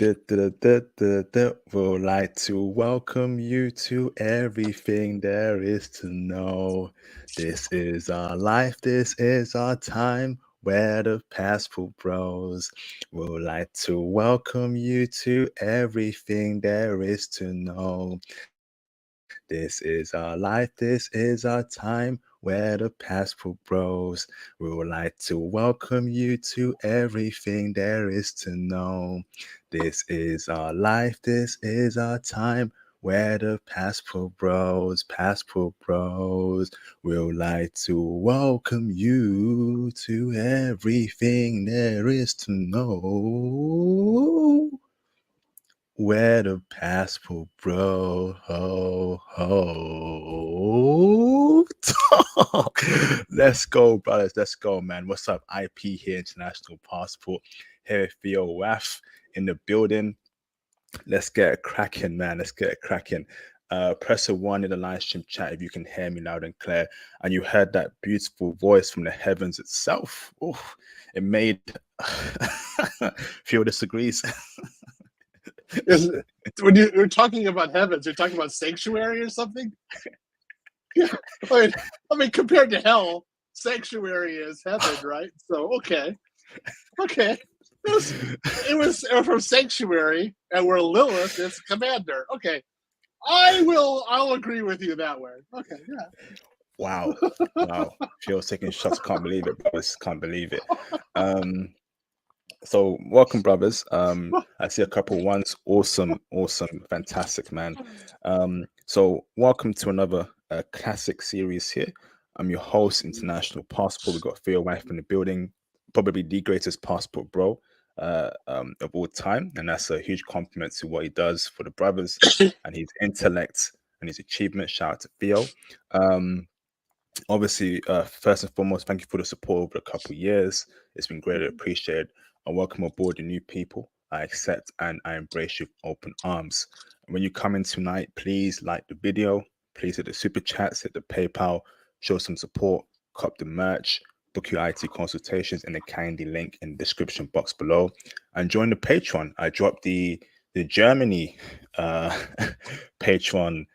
Would like to welcome you to everything there is to know. This is our life, this is our time. Where the passport bros would like to welcome you to everything there is to know. This is our life, this is our time. Where the passport bros we would like to welcome you to everything there is to know. This is our life, this is our time. Where the passport bros will like to welcome you to everything there is to know. Where the passport bro ho talk. Let's go, brothers. Let's go, man. What's up? IP here, International Passport. Here with Theo Waf in the building. Let's get it cracking, man. Let's get it cracking. Press a one in the live stream chat if you can hear me loud and clear. And you heard that beautiful voice from the heavens itself. Ooh, it made Theo disagrees. When you're talking about heavens, you're talking about sanctuary or something? Yeah. I mean, compared to hell, sanctuary is heaven, right? So, okay. It was from sanctuary, and where Lilith is commander. Okay. I'll agree with you that way. Okay, yeah. Wow. Phil's taking shots. Can't believe it, brothers. Can't believe it. So welcome, brothers. I see a couple ones. Awesome, fantastic, man. So welcome to another classic series here. I'm your host, International Passport. We've got Theo Wife in the building, probably the greatest passport bro of all time, and that's a huge compliment to what he does for the brothers and his intellect and his achievements. Shout out to Theo. Obviously, first and foremost, thank you for the support over a couple of years. It's been greatly appreciated. I welcome aboard the new people. I accept and I embrace you with open arms. And when you come in tonight, please like the video. Please hit the super chats, hit the PayPal, show some support, cop the merch, book your IT consultations in the Candy link in the description box below, and join the Patreon. I dropped the Germany Patreon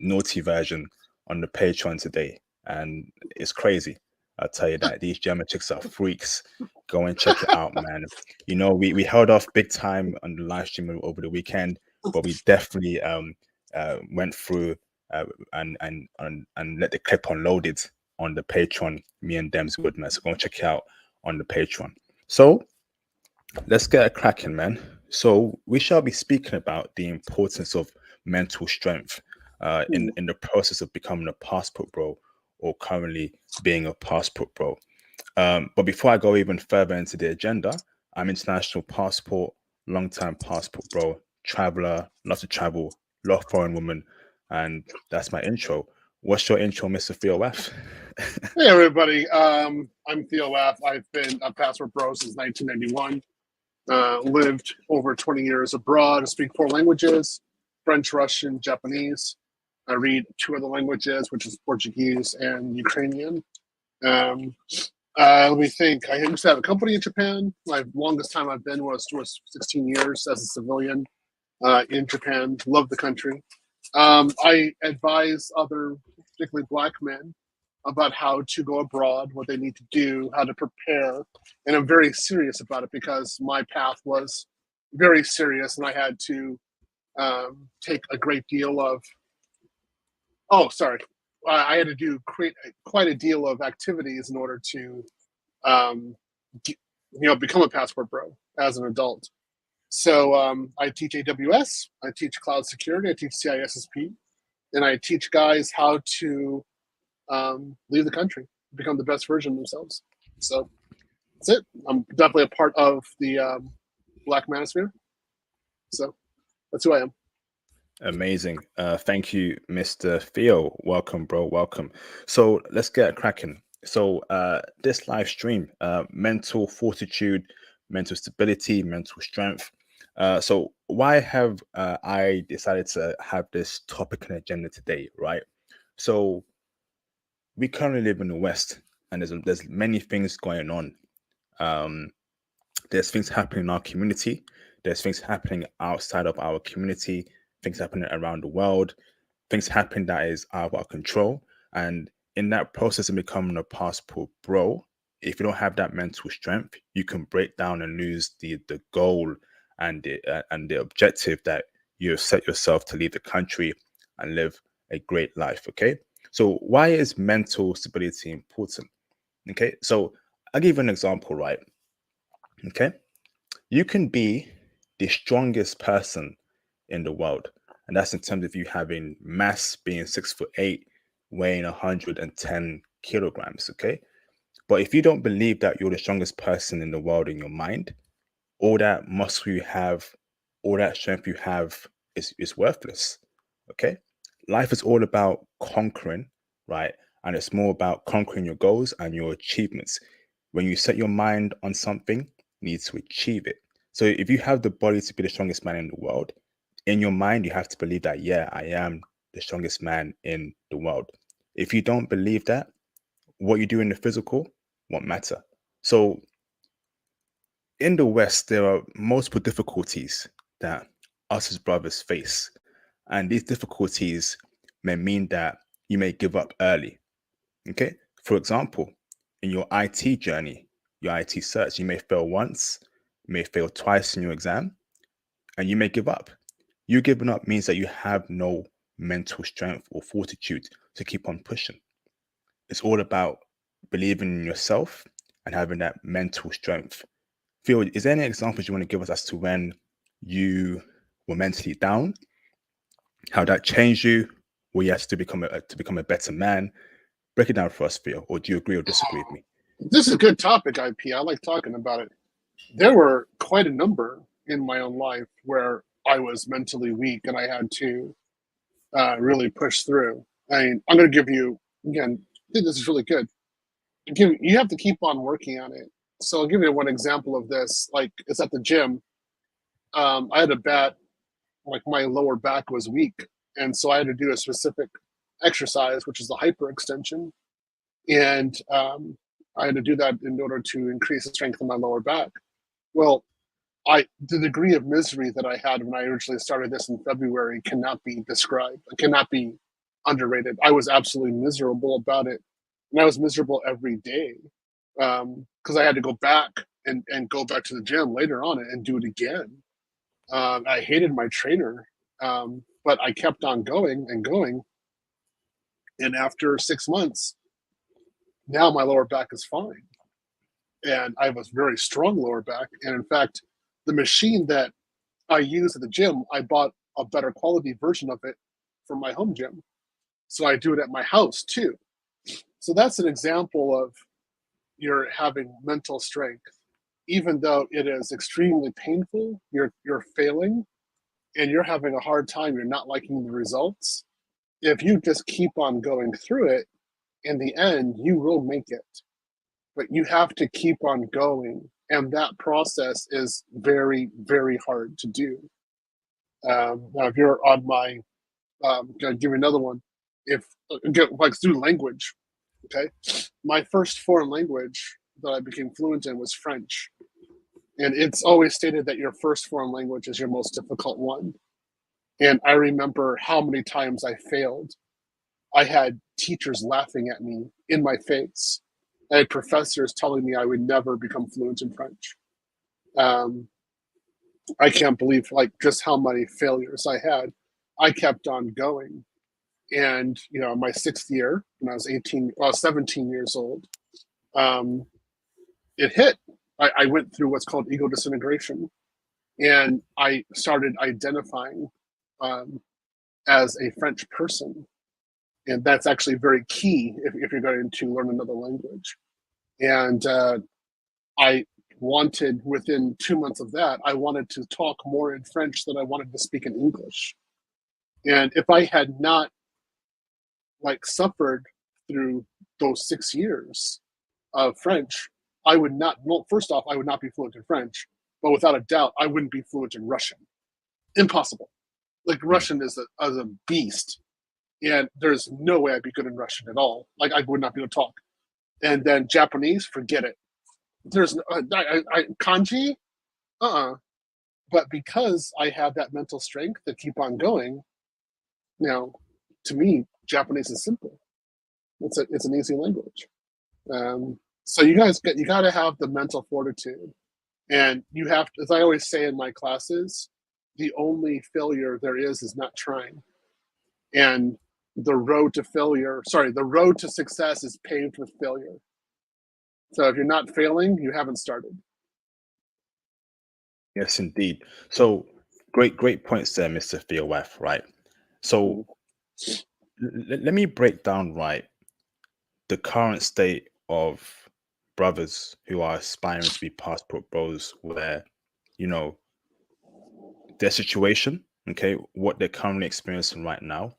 naughty version on the Patreon today, and it's crazy. I'll tell you that these German chicks are freaks. Go and check it out, man. You know, we held off big time on the live stream over the weekend, but we definitely went through and let the clip unloaded on the Patreon. Me and Dems Woodman. So go and check it out on the Patreon. So let's get it cracking, man. So we shall be speaking about the importance of mental strength in the process of becoming a passport bro or currently being a passport bro. But before I go even further into the agenda, I'm International Passport, long-time passport bro, traveler, love to travel, love foreign woman, and that's my intro. What's your intro, Mr. Theo F? Hey, everybody. I'm Theo F. I've been a passport bro since 1991. Lived over 20 years abroad. I speak 4 languages: French, Russian, Japanese. I read 2 other languages, which is Portuguese and Ukrainian. Let me think. I used to have a company in Japan. My longest time I've been was 16 years as a civilian in Japan. Love the country. I advise other, particularly Black men, about how to go abroad, what they need to do, how to prepare. And I'm very serious about it because my path was very serious and I had to take a great deal of, I had to create quite a deal of activities in order to, become a passport bro as an adult. So I teach AWS, I teach cloud security, I teach CISSP, and I teach guys how to leave the country, become the best version of themselves. So that's it. I'm definitely a part of the Black Manosphere. So that's who I am. Amazing. Thank you, Mr. Theo. Welcome, bro. Welcome. So let's get cracking. So this live stream, mental fortitude, mental stability, mental strength. So why have I decided to have this topic and agenda today, right? So we currently live in the West, and there's many things going on. There's things happening in our community. There's things happening outside of our community, things happening around the world, things happen that is out of our control. And in that process of becoming a passport bro, if you don't have that mental strength, you can break down and lose the goal and the objective that you have set yourself to leave the country and live a great life. Okay. So why is mental stability important? Okay. So I'll give you an example, right? Okay. You can be the strongest person in the world. And that's in terms of you having mass, being 6'8", weighing 110 kilograms. Okay. But if you don't believe that you're the strongest person in the world in your mind, all that muscle you have, all that strength you have is worthless. Okay. Life is all about conquering, right? And it's more about conquering your goals and your achievements. When you set your mind on something, you need to achieve it. So if you have the body to be the strongest man in the world, in your mind, you have to believe that, yeah, I am the strongest man in the world. If you don't believe that, what you do in the physical won't matter. So in the West, there are multiple difficulties that us as brothers face. And these difficulties may mean that you may give up early. Okay. For example, in your IT journey, your IT search, you may fail once, you may fail twice in your exam, and you may give up. You giving up means that you have no mental strength or fortitude to keep on pushing. It's all about believing in yourself and having that mental strength. Theo, is there any examples you want to give us as to when you were mentally down, how that changed you, where you had to become a better man? Break it down for us, Theo, or do you agree or disagree with me? This is a good topic, IP. I like talking about it. There were quite a number in my own life where I was mentally weak and I had to really push through. I mean, I'm going to give you, again, I think this is really good. You have to keep on working on it. So I'll give you one example of this. Like, it's at the gym. I had a bad, like, my lower back was weak. And so I had to do a specific exercise, which is the hyperextension. And I had to do that in order to increase the strength of my lower back. Well, the degree of misery that I had when I originally started this in February cannot be described. It cannot be underrated. I was absolutely miserable about it, and I was miserable every day because I had to go back and go back to the gym later on and do it again. I hated my trainer, but I kept on going and going. And after 6 months, now my lower back is fine, and I have a very strong lower back. And in fact, the machine that I use at the gym, I bought a better quality version of it for my home gym. So I do it at my house too. So that's an example of you're having mental strength. Even though it is extremely painful, you're failing and you're having a hard time, you're not liking the results. If you just keep on going through it, in the end, you will make it. But you have to keep on going. And that process is very, very hard to do. Now, if you're on my, gonna give you another one. If like student language, okay, my first foreign language that I became fluent in was French, and it's always stated that your first foreign language is your most difficult one. And I remember how many times I failed. I had teachers laughing at me in my face. I had professors telling me I would never become fluent in French. Um, I can't believe like just how many failures I had. I kept on going, and my sixth year when I was 18, well, 17 years old, um, it hit. I went through what's called ego disintegration, and I started identifying um, as a French person, and that's actually very key if you're going to learn another language. And I wanted, within 2 months of that, I wanted to talk more in French than I wanted to speak in English. And if I had not like suffered through those 6 years of French, I would not, well, first off, I would not be fluent in French, but without a doubt, I wouldn't be fluent in Russian. Impossible. Like Russian is a beast. And there's no way I'd be good in Russian at all. Like I would not be able to talk. And then Japanese, forget it. There's kanji, but because I have that mental strength to keep on going, to me, Japanese is simple. It's an easy language. So you got to have the mental fortitude, and you have to, as I always say in my classes, the only failure there is not trying, and the road to success is paved with failure. So if you're not failing, you haven't started. Yes, indeed. So great points there, Mr. Theo Waff, right? So Mm. let me break down, right, the current state of brothers who are aspiring to be passport bros, where, you know, their situation, okay, what they're currently experiencing right now,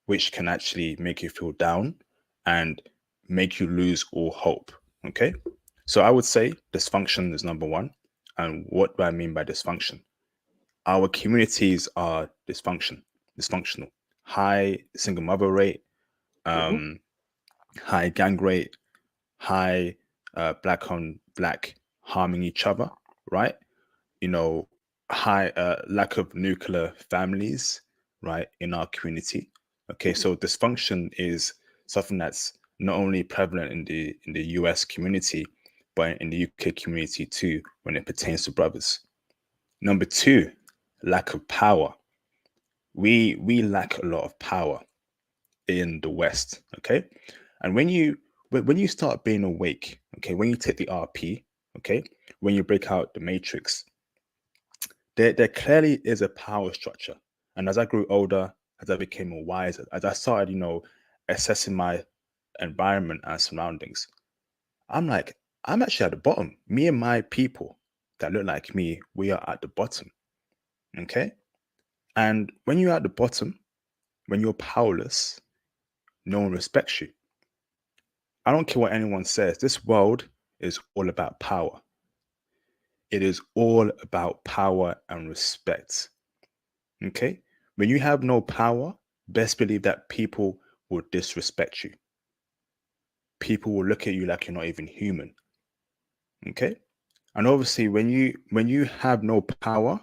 which can actually make you feel down and make you lose all hope. Okay. So I would say dysfunction is number one. And what do I mean by dysfunction? Our communities are dysfunctional. High single mother rate, Mhm. um, high gang rate, high black on black harming each other, right? You know, high lack of nuclear families, right, in our community. Okay, so dysfunction is something that's not only prevalent in the US community, but in the UK community too, when it pertains to brothers. Number two, lack of power. We lack a lot of power in the West. Okay, and when you start being awake, okay, when you take the RP, okay, when you break out the matrix, there clearly is a power structure. And as I grew older, as I became more wise, as I started, assessing my environment and surroundings, I'm like, I'm actually at the bottom. Me and my people that look like me, we are at the bottom. Okay. And when you're at the bottom, when you're powerless, no one respects you. I don't care what anyone says. This world is all about power. It is all about power and respect. Okay. When you have no power, best believe that people will disrespect you. People will look at you like you're not even human. Okay. And obviously when you have no power,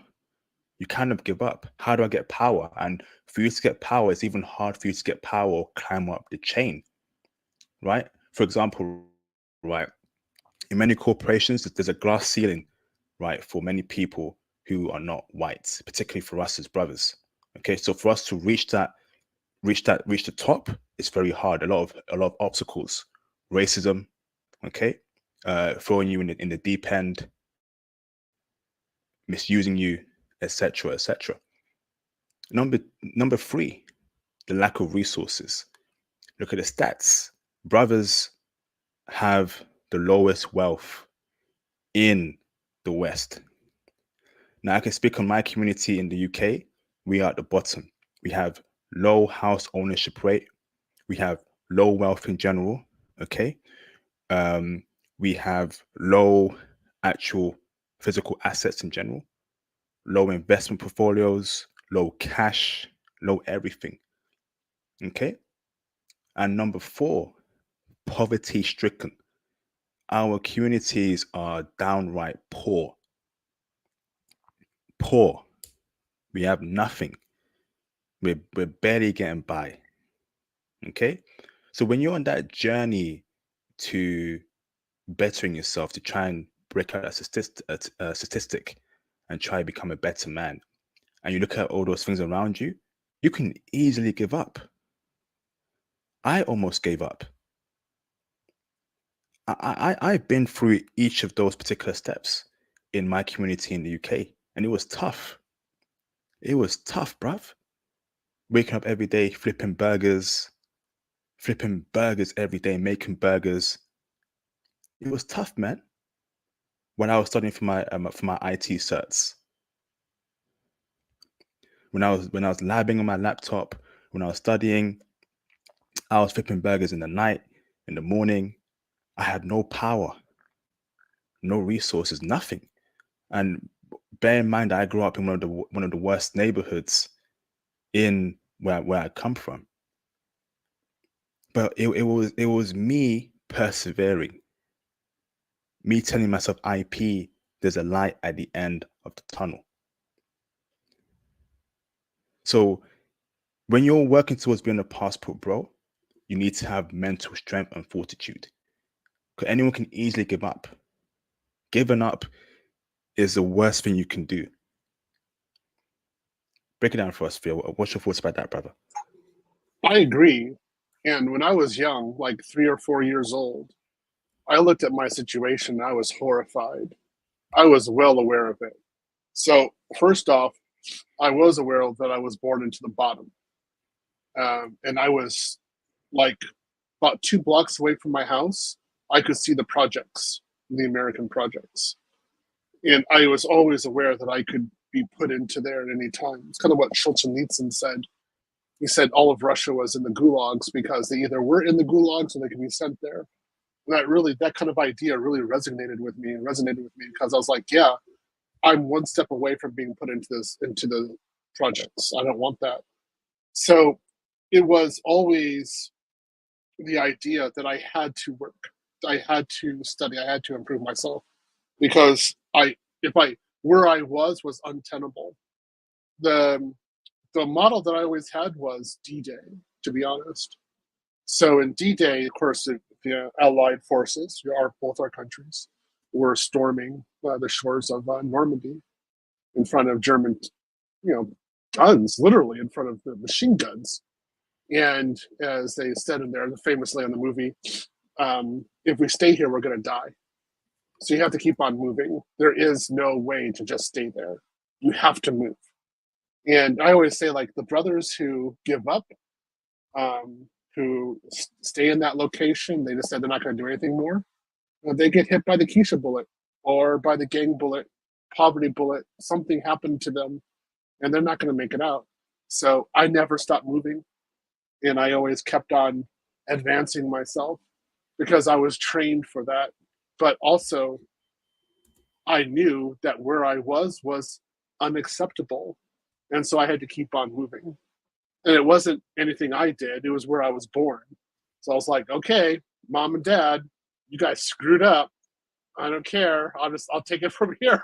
you kind of give up. How do I get power? And for you to get power, it's even hard for you to get power or climb up the chain, right? For example, right, in many corporations, there's a glass ceiling, right, for many people who are not white, particularly for us as brothers. Okay, so for us to reach the top, it's very hard. A lot of obstacles, racism, okay, throwing you in the deep end, misusing you, etc., etc. Number three, the lack of resources. Look at the stats. Brothers have the lowest wealth in the West. Now, I can speak on my community in the UK. We are at the bottom. We have low house ownership rate. We have low wealth in general. Okay. Um, we have low actual physical assets in general, low investment portfolios, low cash, low everything. Okay. And number four, poverty stricken. Our communities are downright poor. Poor. We have nothing. We're barely getting by. Okay. So when you're on that journey to bettering yourself, to try and break out that statistic and try to become a better man, and you look at all those things around you, you can easily give up. I almost gave up. I've been through each of those particular steps in my community in the UK, and it was tough. It was tough, bruv. Waking up every day, flipping burgers every day, making burgers. It was tough, man. When I was studying for my IT certs, when I was labbing on my laptop, when I was studying, I was flipping burgers in the night, in the morning. I had no power, no resources, nothing. And bear in mind, I grew up in one of the worst neighborhoods in where I come from. But it was me persevering, me telling myself, IP, there's a light at the end of the tunnel. So when you're working towards being a passport bro, you need to have mental strength and fortitude. Because anyone can easily give up. Giving up is the worst thing you can do. Break it down for us, Phil. What's your thoughts about that, brother? I agree. And when I was young, like 3 or 4 years old, I looked at my situation. I was horrified. I was well aware of it. So, first off, I was aware that I was born into the bottom. And I was like about 2 blocks away from my house. I could see the projects, the American projects. And I was always aware that I could be put into there at any time. It's kind of what Solzhenitsyn said. He said all of Russia was in the gulags because they either were in the gulags or they could be sent there. And that kind of idea really resonated with me because I was like, yeah, I'm one step away from being put into the projects. I don't want that. So it was always the idea that I had to work, I had to study, I had to improve myself because if I where I was untenable. The the model that I always had was D-Day, to be honest. So in D-Day, of course, the Allied forces, both our countries, were storming the shores of Normandy in front of German, guns, literally in front of the machine guns. And as they said in there, famously on the movie, if we stay here, we're going to die. So you have to keep on moving. There is no way to just stay there. You have to move. And I always say, like, the brothers who give up, who stay in that location, they just said they're not going to do anything more. They get hit by the Keisha bullet or by the gang bullet, poverty bullet. Something happened to them, and they're not going to make it out. So I never stopped moving, and I always kept on advancing myself because I was trained for that. But also, I knew that where I was unacceptable, and so I had to keep on moving. And it wasn't anything I did; it was where I was born. So I was like, okay, mom and dad, you guys screwed up. I don't care. I'll take it from here.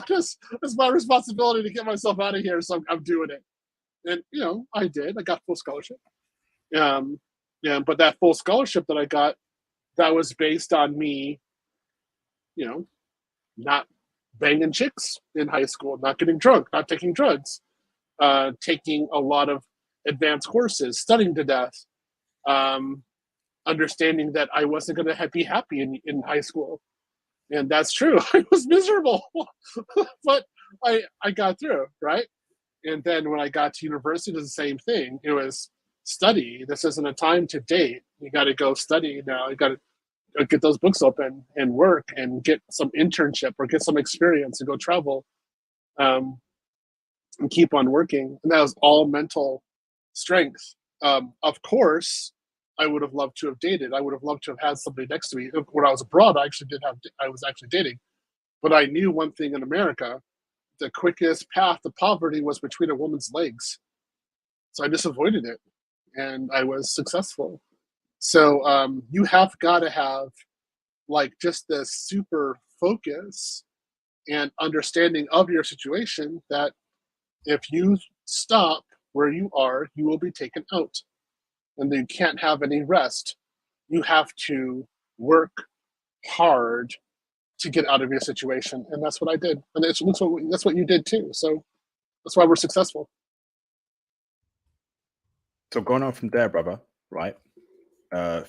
It's my responsibility to get myself out of here, so I'm doing it. And I did. I got full scholarship. Yeah, but that full scholarship that I got, that was based on me, not banging chicks in high school, not getting drunk, not taking drugs, taking a lot of advanced courses, studying to death, understanding that I wasn't going to be happy in high school. And that's true. I was miserable, but I got through, right? And then when I got to university, it was the same thing. It was study. This isn't a time to date. You got to go study now. You got to get those books open and work and get some internship or get some experience and go travel, and keep on working. And that was all mental strength. Of course, I would have loved to have dated. I would have loved to have had somebody next to me. When I was abroad, I was actually dating. But I knew one thing in America: the quickest path to poverty was between a woman's legs. So I just avoided it, and I was successful. So you have got to have like just this super focus and understanding of your situation that if you stop where you are, you will be taken out, and you can't have any rest. You have to work hard to get out of your situation, and that's what I did, and that's what you did too. So that's why we're successful. So going on from there, brother, right?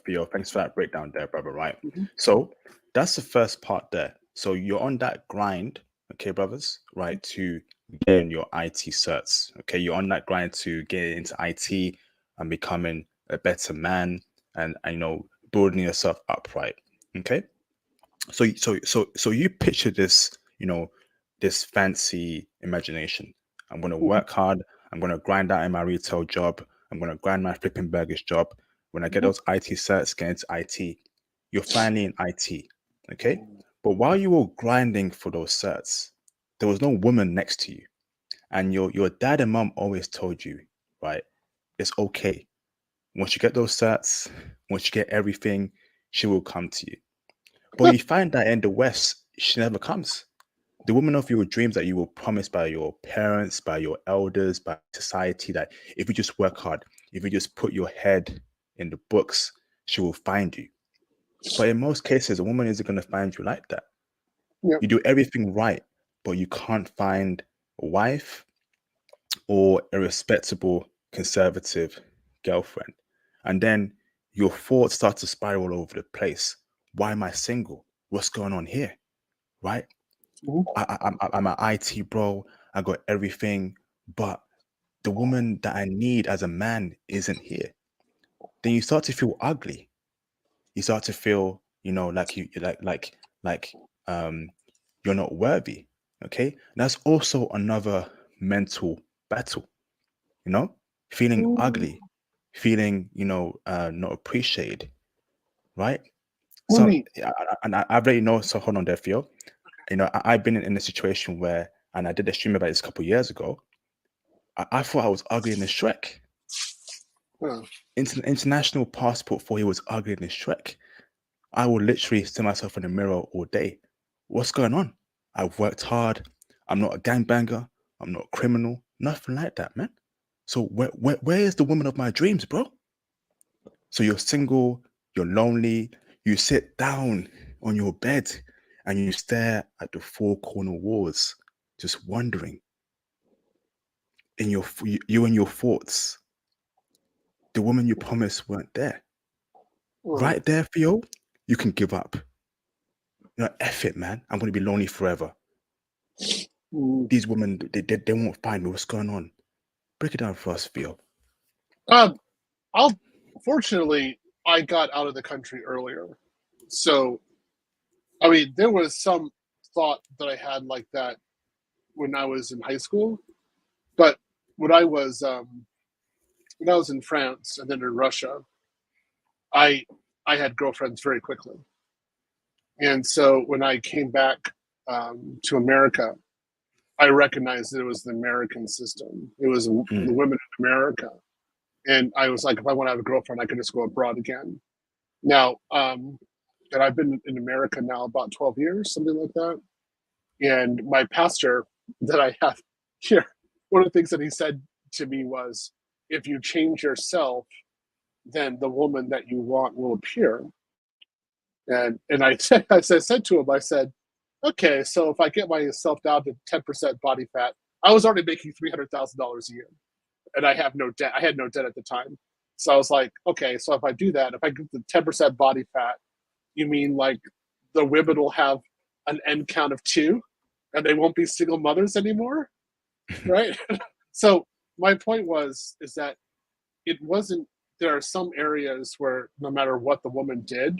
Theo, thanks for that breakdown there, brother, right? Mm-hmm. So that's the first part there. So you're on that grind, okay, brothers, right, to gain your IT certs. Okay, you're on that grind to get into IT and becoming a better man and building yourself up, right? Okay. So you picture this, this fancy imagination. I'm gonna work hard, I'm gonna grind out in my retail job, I'm gonna grind my flipping burgers job. When I get those IT certs, get into IT, you're finally in IT. Okay. But while you were grinding for those certs, there was no woman next to you. And your dad and mom always told you, right, it's okay. Once you get those certs, once you get everything, she will come to you. But you find that in the West, she never comes. The woman of your dreams that you were promised by your parents, by your elders, by society, that if you just work hard, if you just put your head in the books, she will find you. But in most cases, a woman isn't going to find you like that. Yep. You do everything right, but you can't find a wife or a respectable conservative girlfriend. And then your thoughts start to spiral all over the place. Why am I single? What's going on here? Right? Mhm. I'm an IT bro. I got everything, but the woman that I need as a man isn't here. Then you start to feel ugly. You start to feel, like like um you're not worthy. Okay. And that's also another mental battle, you know, feeling Mm, ugly, feeling, not appreciated, right? let So, me. and I've already know. So hold on there, Theo. I've been in a situation where, and I did a stream about this a couple of years ago. I thought I was ugly in the Shrek. Uh, International passport for he was ugly in the Shrek. I will literally see myself in the mirror all day. What's going on? I've worked hard. I'm not a gangbanger. I'm not a criminal. Nothing like that, man. So where is the woman of my dreams, bro? So you're single, you're lonely, you sit down on your bed and you stare at the four corner walls, just wondering in you and your thoughts. The woman you promised weren't there. uh, Right there, Theo, you can give up. Eff it, man. I'm gonna be lonely forever. mm. These women, they won't find me. What's going on? Break it down for us, Theo. Um, I'll. Fortunately, I got out of the country earlier, so I mean, there was some thought that I had like that when I was in high school, but when I was um, when I was in France and then in Russia, I I had girlfriends very quickly, and so when I came back to America, I recognized that it was the American system. It was the Mm, women in America, and I was like, if I want to have a girlfriend, I can just go abroad again. Now, and I've been in America now about 12 years, something like that. And my pastor that I have here, one of the things that he said to me was, if you change yourself, then the woman that you want will appear. And I said, as I said to him, I said, okay, so if I get myself down to 10% body fat, I was already making $300,000 a year, and I have no debt. I had no debt at the time, so I was like, okay, so if I do that, if I get the 10% body fat, you mean like the women will have an end count of two, and they won't be single mothers anymore, right? So my point was is that it wasn't. There are some areas where no matter what the woman did,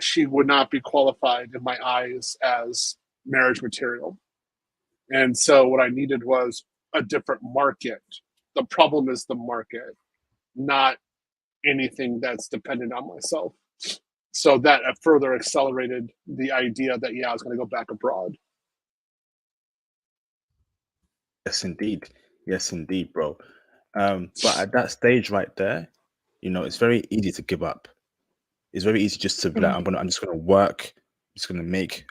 she would not be qualified in my eyes as marriage material. And so what I needed was a different market. The problem is the market, not anything that's dependent on myself. So that further accelerated the idea that, yeah, I was going to go back abroad. yes, indeed. Yes, indeed, bro. But at that stage right there, it's very easy to give up. It's very easy just to be like, I'm just gonna work, I'm just gonna make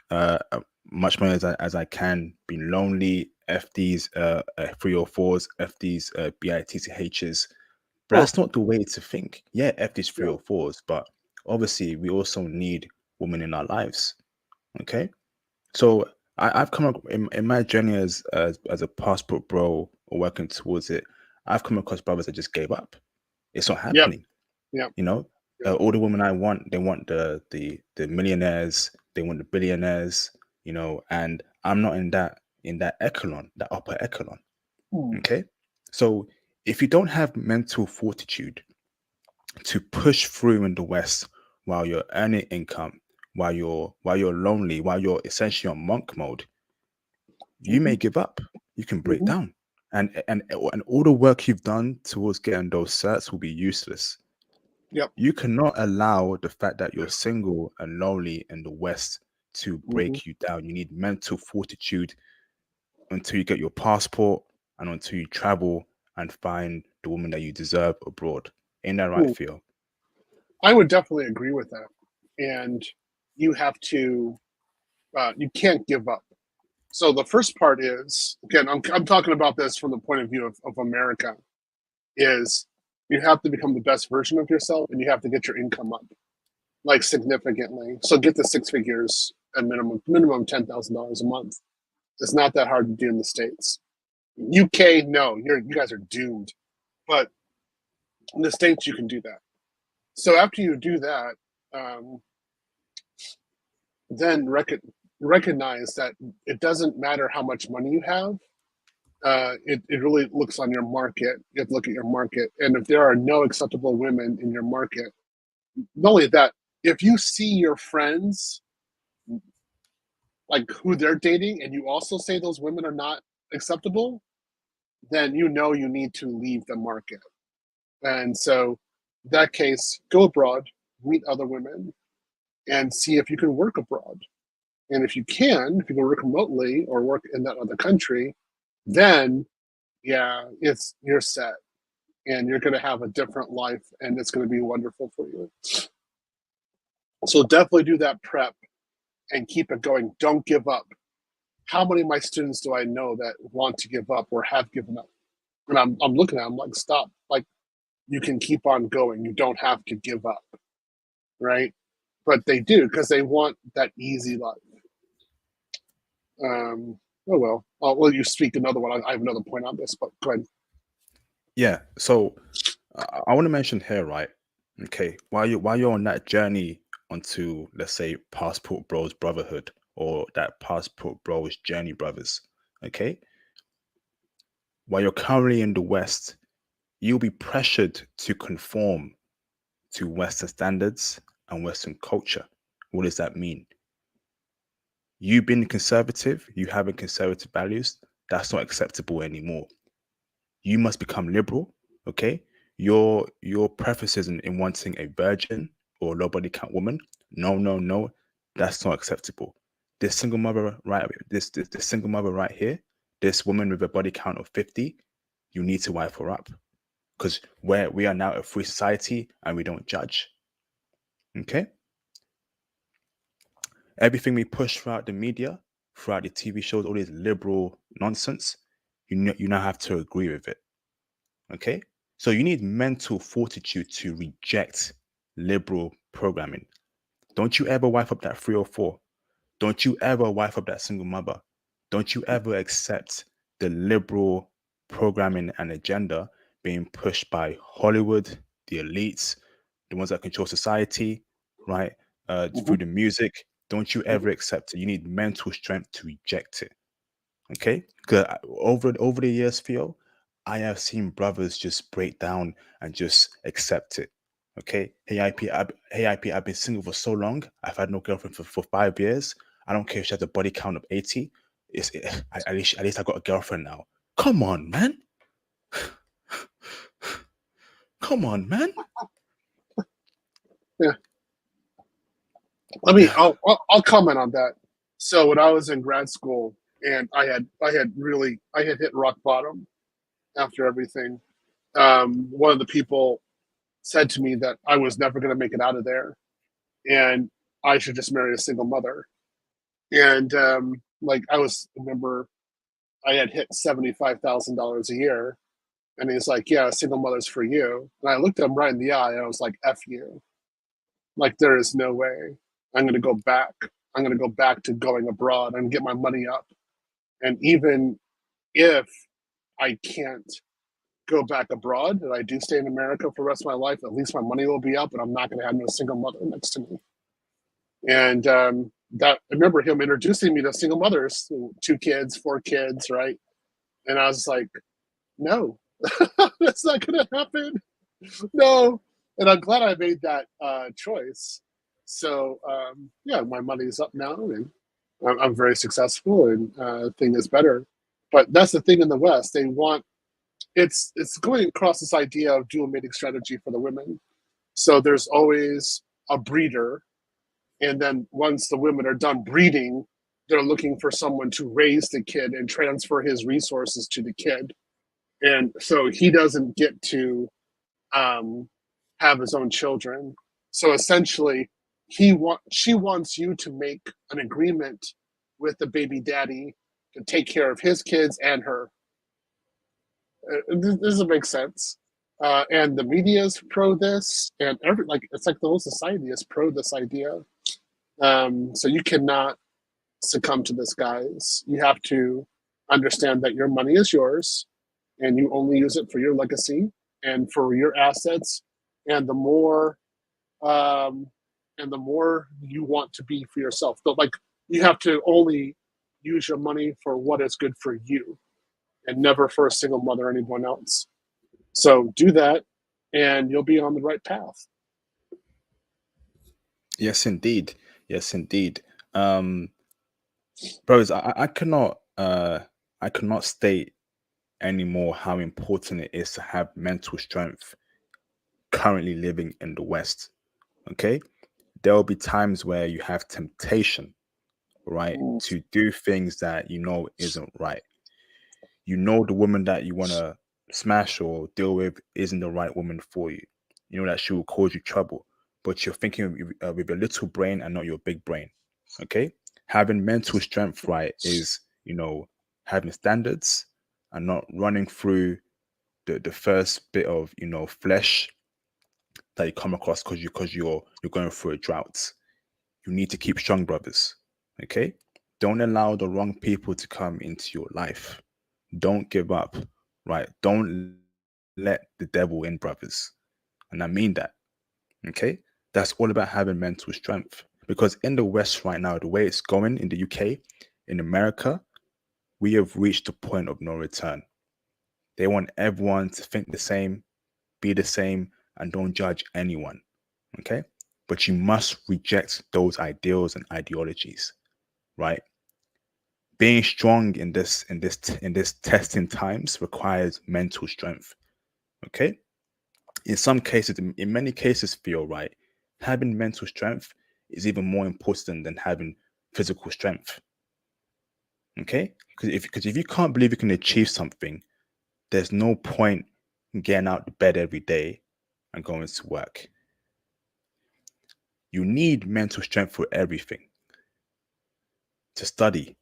much money as I can, be lonely, F these 304s, F these BITCHs. But Huh. that's not the way to think. Yeah, F these Yeah. 304s, but obviously we also need women in our lives. Okay. So I've come up in my journey as a passport bro or working towards it, I've come across brothers that just gave up. It's not Yep. happening. Yep. You know, Yep. all the women I want, they want the millionaires, they want the billionaires, and I'm not in that echelon, that upper echelon. Hmm. Okay, so if you don't have mental fortitude to push through in the West while you're earning income, while you're lonely, while you're essentially on monk mode, you Mm-hmm. may give up. You can break Mm-hmm. down, and all the work you've done towards getting those certs will be useless. Yep. You cannot allow the fact that you're single and lonely in the West to Mm-hmm. break you down. You need mental fortitude until you get your passport and until you travel and find the woman that you deserve abroad. Ain't that right, Hmm. Theo? I would definitely agree with that. And you have to you can't give up. So the first part is, again, I'm talking about this from the point of view of America, is you have to become the best version of yourself and you have to get your income up like significantly. So get to six figures at minimum $10,000 a month. It's not that hard to do in the States. UK, no, you guys are doomed. But in the States, you can do that. So after you do that, um, then recognize that it doesn't matter how much money you have. It really looks on your market. You have to look at your market. And if there are no acceptable women in your market, not only that, if you see your friends, like who they're dating, and you also say those women are not acceptable, then you know you need to leave the market. And so, in that case, go abroad, meet other women, and see if you can work abroad. And if you can work remotely or work in that other country, then yeah, you're set, and you're going to have a different life, and it's going to be wonderful for you. So definitely do that prep and keep it going. Don't give up. How many of my students do I know that want to give up or have given up? And I'm looking at them like, stop. Like, you can keep on going. You don't have to give up, right? But they do because they want that easy life. Oh well. Well, you speak another one. I have another point on this, but go ahead. Yeah. So I want to mention here, right? Okay, while you're on that journey onto, let's say, Passport Bros Brotherhood or that Passport Bros Journey Brothers, okay, while you're currently in the West, you'll be pressured to conform to Western standards and Western culture. What does that mean? You being conservative, you having conservative values, that's not acceptable anymore. You must become liberal, okay? Your preferences in wanting a virgin or low body count woman, no, no, no, that's not acceptable. This single mother right, this single mother right here, this woman with a body count of 50, you need to wife her up because we are now a free society and we don't judge. Okay, everything we push throughout the media, throughout the TV shows, all this liberal nonsense, you now have to agree with it. Okay, so you need mental fortitude to reject liberal programming. Don't you ever wife up that 304. Don't you ever wife up that single mother. Don't you ever accept the liberal programming and agenda being pushed by Hollywood, the elites, the ones that control society, right? Mm-hmm, Through the music. Don't you mm-hmm, ever accept it. You need mental strength to reject it. Okay? Because over the years, Theo, I have seen brothers just break down and just accept it. Okay? Hey IP, I've been single for so long. I've had no girlfriend for 5 years. I don't care if she has a body count of 80. At least I got a girlfriend now. Come on, man. Come on, man. yeah. I'll comment on that. So when I was in grad school and I had hit rock bottom after everything. One of the people said to me that I was never going to make it out of there, and I should just marry a single mother. And like remember I had hit $75,000 a year, and he's like, "Yeah, a single mother's for you." And I looked him right in the eye, and I was like, "F you! Like there is no way I'm going to go back. I'm going to go back to going abroad and get my money up. And even if I can't go back abroad and I do stay in America for the rest of my life, at least my money will be up, and I'm not going to have no single mother next to me." And that I remember him introducing me to single mothers, 2 kids, 4 kids, right? And I was like, no, that's not going to happen. No. And I'm glad I made that choice. So yeah, my money's up now, and I'm very successful, and thing is better. But that's the thing in the West; they want it's going across this idea of dual mating strategy for the women. So there's always a breeder, and then once the women are done breeding, they're looking for someone to raise the kid and transfer his resources to the kid, and so he doesn't get to um, have his own children. So essentially, she wants you to make an agreement with the baby daddy to take care of his kids and her. This doesn't make sense. And the media is pro this, and it's like the whole society is pro this idea. So you cannot succumb to this, guys. You have to understand that your money is yours, and you only use it for your legacy and for your assets. And um, the more you want to be for yourself. But like you have to only use your money for what is good for you, and never for a single mother or anyone else. So do that, and you'll be on the right path. Yes, indeed. Yes, indeed. Um, Bros, I cannot state anymore how important it is to have mental strength currently living in the West. Okay, there will be times where you have temptation, right, Mm. to do things that you know isn't right. You know the woman that you want to smash or deal with isn't the right woman for you. You know that she will cause you trouble, but you're thinking with your little brain and not your big brain. Okay, having mental strength, right, is having standards and not running through the first bit of flesh that you come across because you're going through a drought. You need to keep strong, brothers. Okay, don't allow the wrong people to come into your life. Don't give up, right? Don't let the devil in, brothers. And I mean that. Okay, that's all about having mental strength. Because in the West right now, the way it's going in the UK, in America, we have reached the point of no return. They want everyone to think the same, be the same, and don't judge anyone. Okay, but you must reject those ideals and ideologies, right? Being strong in this testing times requires mental strength. Okay, in some cases, in many cases, feel right. Having mental strength is even more important than having physical strength. Okay, because if you can't believe you can achieve something, there's no point in getting out of bed every day and going to work. You need mental strength for everything: to study,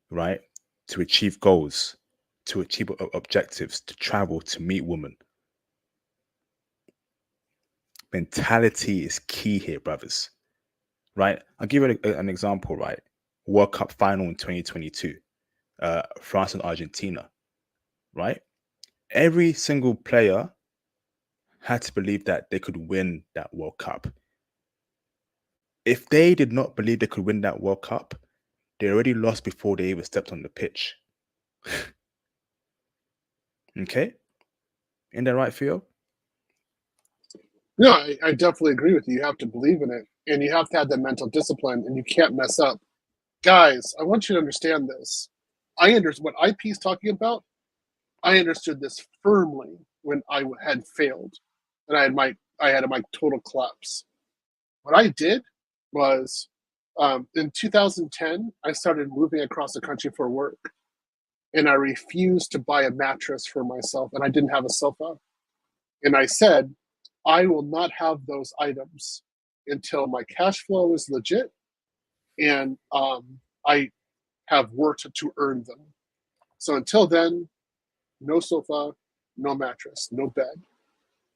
right? To achieve goals, to achieve objectives, to travel, to meet women. Mentality is key here, brothers, right? I'll give you an example, right? World Cup final in 2022, France and Argentina, right? Every single player had to believe that they could win that World Cup. If they did not believe they could win that World Cup, they already lost before they even stepped on the pitch. Okay? Isn't that right, Theo? No, I definitely agree with you. You have to believe in it, and you have to have that mental discipline, and you can't mess up. Guys, I want you to understand this. I understand what IP is talking about. I understood this firmly when I had failed, and I had my total collapse. What I did was, in 2010, I started moving across the country for work, and I refused to buy a mattress for myself, and I didn't have a sofa. And I said, I will not have those items until my cash flow is legit, and I have worked to earn them. So until then, no sofa, no mattress, no bed.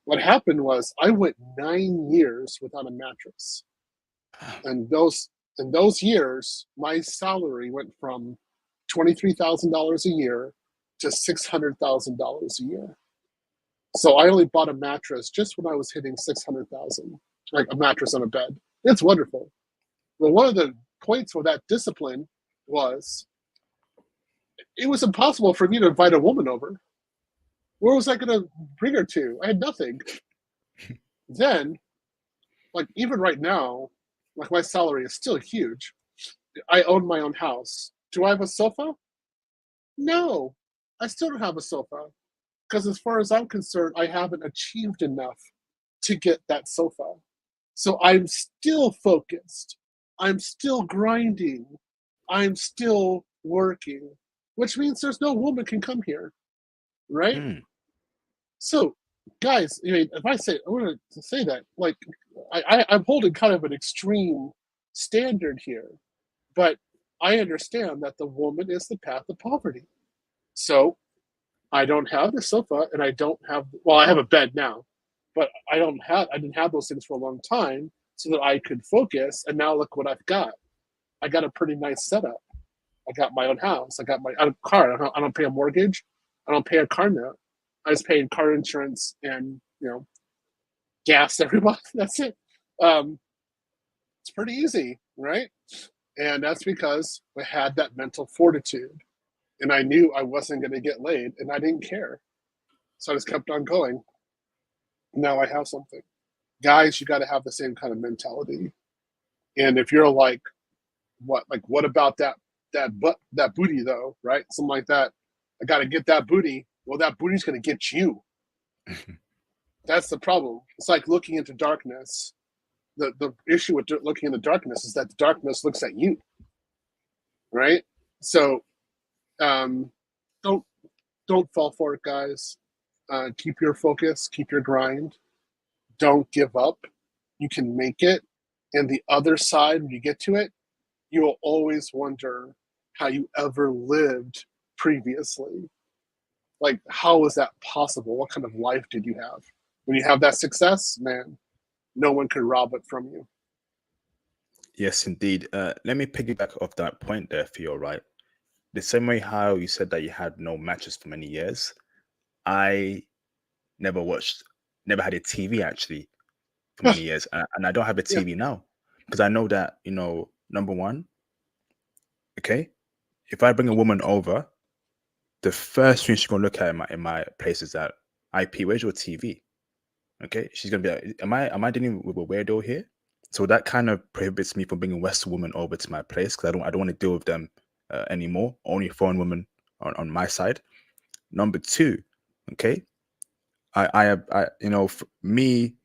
What happened was I went 9 years without a mattress. And those years, my salary went from $23,000 a year to $600,000 a year. So I only bought a mattress just when I was hitting 600,000, like a mattress on a bed. It's wonderful. Well, one of the points for that discipline was it was impossible for me to invite a woman over. Where was I going to bring her to? I had nothing. Then, like even right now, like my salary is still huge. I own my own house. Do I have a sofa? No, I still don't have a sofa because, as far as I'm concerned, I haven't achieved enough to get that sofa. So I'm still focused. I'm still grinding. I'm still working, which means there's no woman can come here, right? Mm, So guys, I mean, if I want to say that, like, I'm holding kind of an extreme standard here, but I understand that the woman is the path of poverty. So I don't have the sofa, and I don't have. Well, I have a bed now, but I didn't have those things for a long time, so that I could focus. And now look what I've got. I got a pretty nice setup. I got my own house. I got my own car. I don't pay a mortgage. I don't pay a car note. I just pay car insurance and gas every month. That's it. Um, it's pretty easy, right? And that's because I had that mental fortitude, and I knew I wasn't going to get laid, and I didn't care. So I just kept on going. Now I have something. Guys, you got to have the same kind of mentality. And if you're like, what about that booty though, right? Something like that. I got to get that booty. Well, that booty's going to get you. That's the problem. It's like looking into darkness. The issue with looking in the darkness is that the darkness looks at you, right? So um, don't don't fall for it, guys. Keep your focus, keep your grind. Don't give up. You can make it. And the other side, when you get to it, you will always wonder how you ever lived previously. Like, how is that possible? What kind of life did you have? When you have that success, man, no one could rob it from you. Yes, indeed. Let me piggyback off that point there, Theo, right? The same way how you said that you had no matches for many years, I never watched, never had a TV actually for many years. And I don't have a Yeah. TV now because I know that, number one, okay, if I bring a woman over, the first thing she's going to look at in my place is that IP, where's your TV? Okay. She's going to be like, am I dealing with a weirdo here? So that kind of prohibits me from bringing Western women over to my place because I don't want to deal with them anymore. Only foreign women on my side. Number two, okay, for me,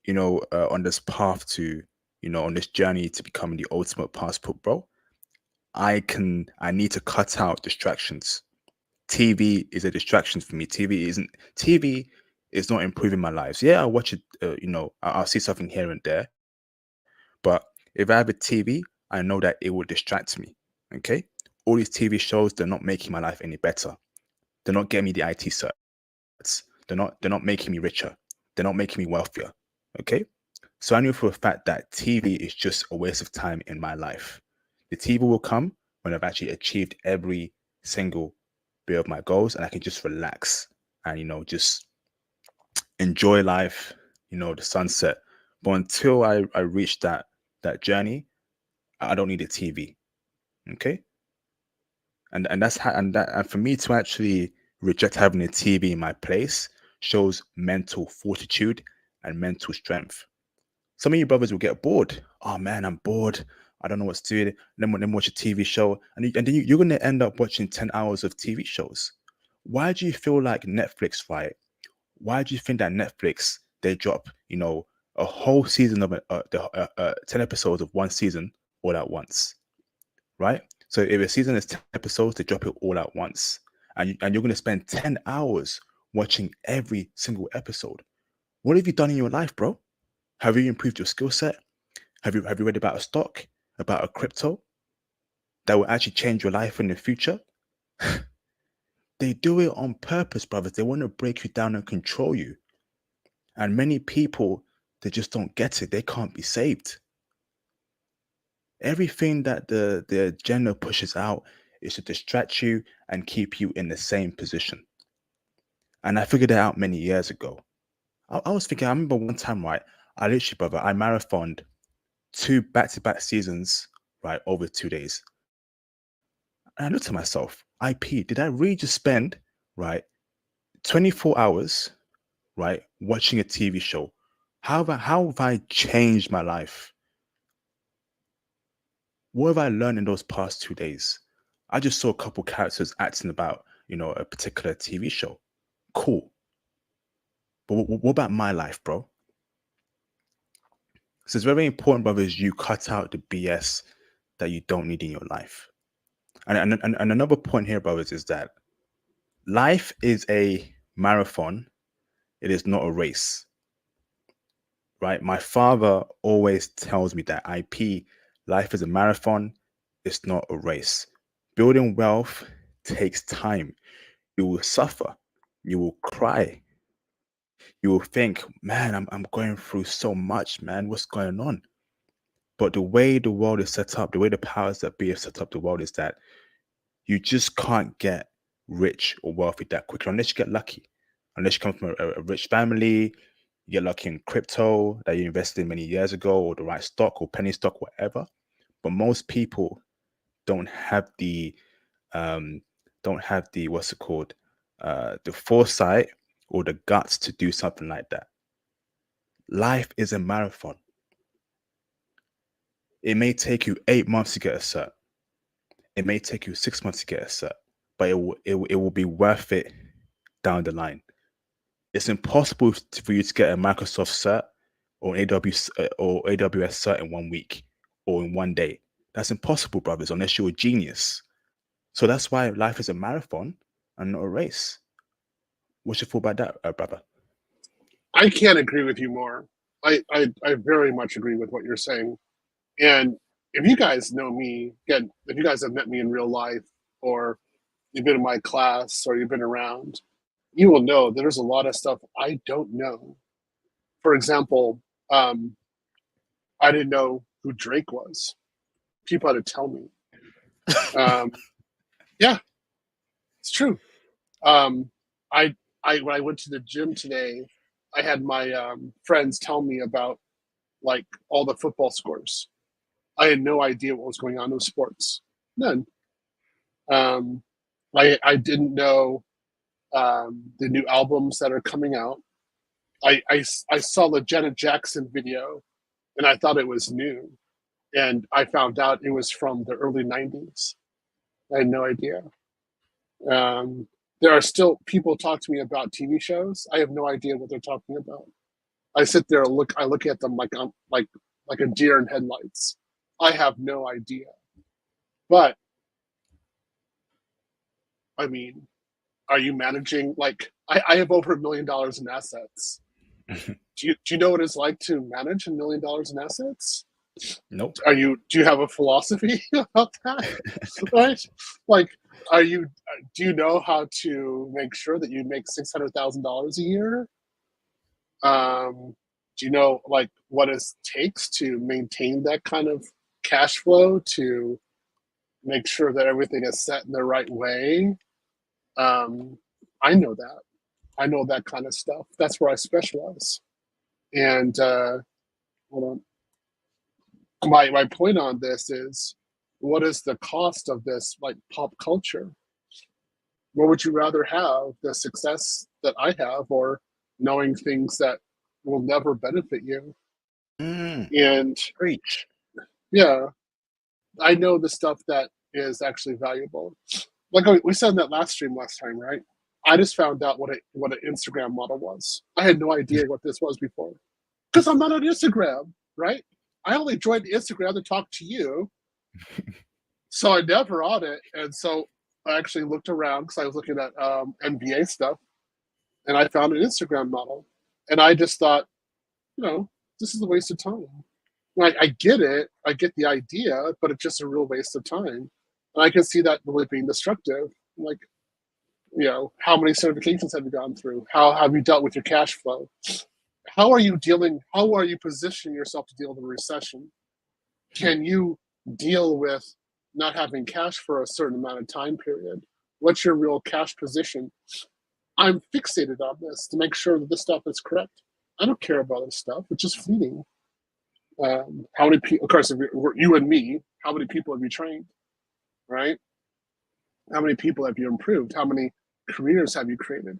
on this path to, on this journey to becoming the ultimate passport bro, I need to cut out distractions. TV is a distraction for me. TV is not improving my lives. Yeah, I watch it. I'll see something here and there, but if I have a TV, I know that it will distract me. Okay, all these TV shows, they're not making my life any better. They're not getting me the IT certs. They're not making me richer. They're not making me wealthier. Okay. So I knew for a fact that TV is just a waste of time in my life. The TV will come when I've actually achieved every single bit of my goals and I can just relax and just enjoy life, the sunset. But until I reach that journey, I don't need a TV. Okay. And that's how and for me to actually reject having a TV in my place shows mental fortitude and mental strength. Some of you brothers will get bored. Oh man, I'm bored. I don't know what's doing. Then watch a TV show, and then you're going to end up watching 10 hours of TV shows. Why do you feel like Netflix, right? Why do you think that Netflix they drop a whole season of 10 episodes of one season all at once, right? So if a season is 10 episodes, they drop it all at once, and you're going to spend 10 hours watching every single episode. What have you done in your life, bro? Have you improved your skill set? Have you read about a stock, about a crypto that will actually change your life in the future? They do it on purpose, brothers. They want to break you down and control you. And many people, they just don't get it. They can't be saved. Everything that the agenda pushes out is to distract you and keep you in the same position. And I figured it out many years ago. I was thinking, I remember one time, right? I literally, brother, I marathoned two back-to-back seasons, right, over 2 days. And I looked at myself, IP, did I really just spend, right, 24 hours, right, watching a TV show? How have I changed my life? What have I learned in those past 2 days? I just saw a couple characters acting about, a particular TV show. Cool. But what about my life, bro? So it's very important, brothers, you cut out the BS that you don't need in your life. And another point here, brothers, is that life is a marathon It is not a race, right? My father always tells me that IP, life is a marathon, it's not a race. Building wealth takes time. You will suffer, you will cry, you will think, man, I'm going through so much, man. What's going on? But the way the world is set up, the way the powers that be have set up the world is that you just can't get rich or wealthy that quickly unless you get lucky. Unless you come from a rich family, you get lucky in crypto that you invested in many years ago, or the right stock or penny stock, whatever. But most people don't have the um what's it called? The foresight or the guts to do something like that. Life is a marathon. It may take you 8 months to get a cert. It may take you 6 months to get a cert, but it will be worth it down the line. It's impossible for you to get a Microsoft cert or an AWS cert in 1 week or in 1 day. That's impossible, brothers, unless you're a genius. So that's why life is a marathon and not a race. What's your thought about that, brother? I can't agree with you more. I very much agree with what you're saying. And if you guys know me, again, if you guys have met me in real life, or you've been in my class, or you've been around, you will know that there's a lot of stuff I don't know. For example, I didn't know who Drake was. People had to tell me. Yeah, it's true. Um, I when I went to the gym today, I had my friends tell me about like all the football scores. I had no idea what was going on in sports. None. Um, I didn't know the new albums that are coming out. I saw the Janet Jackson video and I thought it was new. And I found out it was from the early 90s. I had no idea. Um, there are still people talk to me about TV shows. I have no idea what they're talking about. I sit there and I look at them like I'm like a deer in headlights. I have no idea. But I mean, are you managing like I have over $1 million in assets. Do you know what it's like to manage $1 million in assets? Nope. Do you have a philosophy about that? Right? Like, do you know how to make sure that you make $600,000 a year? Do you know like what it takes to maintain that kind of cash flow, to make sure that everything is set in the right way? Um, I know that. I know that kind of stuff. That's where I specialize. And hold on. My point on this is, what is the cost of this like pop culture? What would you rather have, the success that I have, or knowing things that will never benefit you? Mm, And preach. yeah, I know the stuff that is actually valuable. Like we said in that last stream last time, right? I just found out what an Instagram model was. I had no idea what this was before, because I'm not on Instagram, right? I only joined Instagram to talk to you, so I never on it. And so I actually looked around because I was looking at NBA stuff, and I found an Instagram model, and I just thought, this is a waste of time. Like, I get it, I get the idea, but it's just a real waste of time. And I can see that really being destructive. Like, how many certifications have you gone through? How have you dealt with your cash flow? How are you positioning yourself to deal with a recession? Can you deal with not having cash for a certain amount of time period? What's your real cash position? I'm fixated on this to make sure that this stuff is correct. I don't care about this stuff. It's just fleeting. How many people, of course, if you and me, how many people have you trained, right? How many people have you improved? How many careers have you created?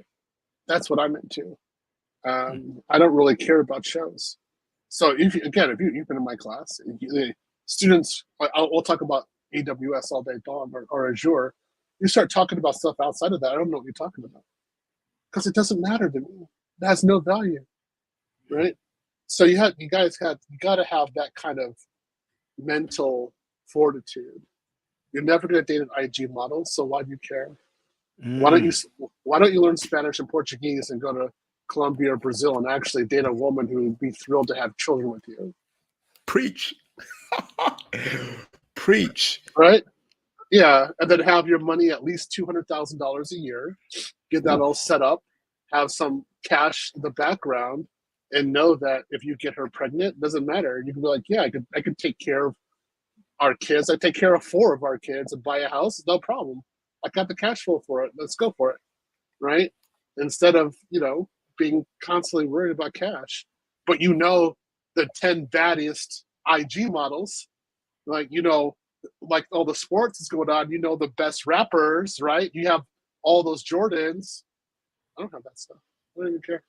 That's what I'm into. I don't really care about shows. So if you've been in my class, the students, we'll talk about AWS all day long, or Azure. You start talking about stuff outside of that, I don't know what you're talking about, because it doesn't matter to me. It has no value, right? So you got to have that kind of mental fortitude. You're never going to date an IG model, so why do you care? Why don't you Mm. Why don't you learn Spanish and Portuguese and go to Colombia or Brazil and actually date a woman who would be thrilled to have children with you. Preach. Preach. Right? Yeah. And then have your money at least $200,000 a year, get that all set up, have some cash in the background, and know that if you get her pregnant, it doesn't matter. You can be like, yeah, I could take care of our kids. I take care of 4 of our kids and buy a house, no problem. I got the cash flow for it. Let's go for it. Right? Instead of, being constantly worried about cash. But the 10 baddest IG models, like, like all the sports is going on, the best rappers, right? You have all those Jordans. I don't have that stuff. I don't even care.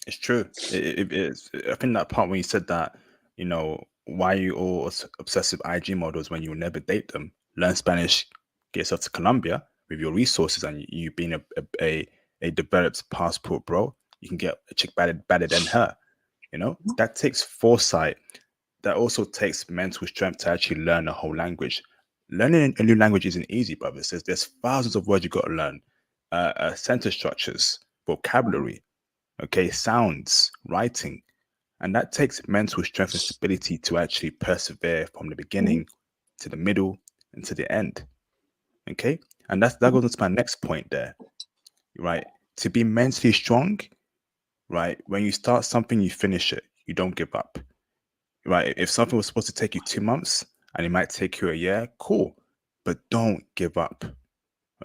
It's true. It is. I think that part when you said that, why are you all obsessive IG models when you will never date them? Learn Spanish, get yourself to Colombia with your resources, and you being a developed passport, bro. You can get a chick better than her. That takes foresight. That also takes mental strength to actually learn a whole language. Learning a new language isn't easy, brother. There's thousands of words you got to learn, sentence structures, vocabulary, okay, sounds, writing, and that takes mental strength and stability to actually persevere from the beginning to the middle and to the end. Okay, and that goes into my next point there, right? To be mentally strong, right? When you start something, you finish it. You don't give up, right? If something was supposed to take you 2 months and it might take you a year, cool, but don't give up.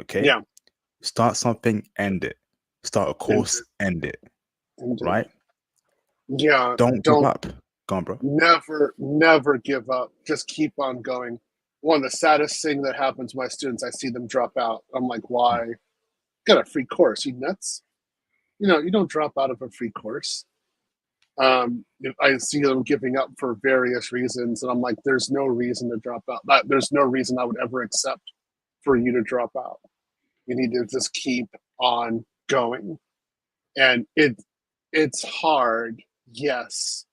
Okay. Yeah. Start something, end it. Start a course, end it. Right? Yeah. Don't give up. Go on, bro. Never give up. Just keep on going. One of the saddest thing that happens to my students, I see them drop out. I'm like, why? Got a free course. You nuts? You don't drop out of a free course. I see them giving up for various reasons, and I'm like, there's no reason to drop out. There's no reason I would ever accept for you to drop out. You need to just keep on going. And it's hard, yes,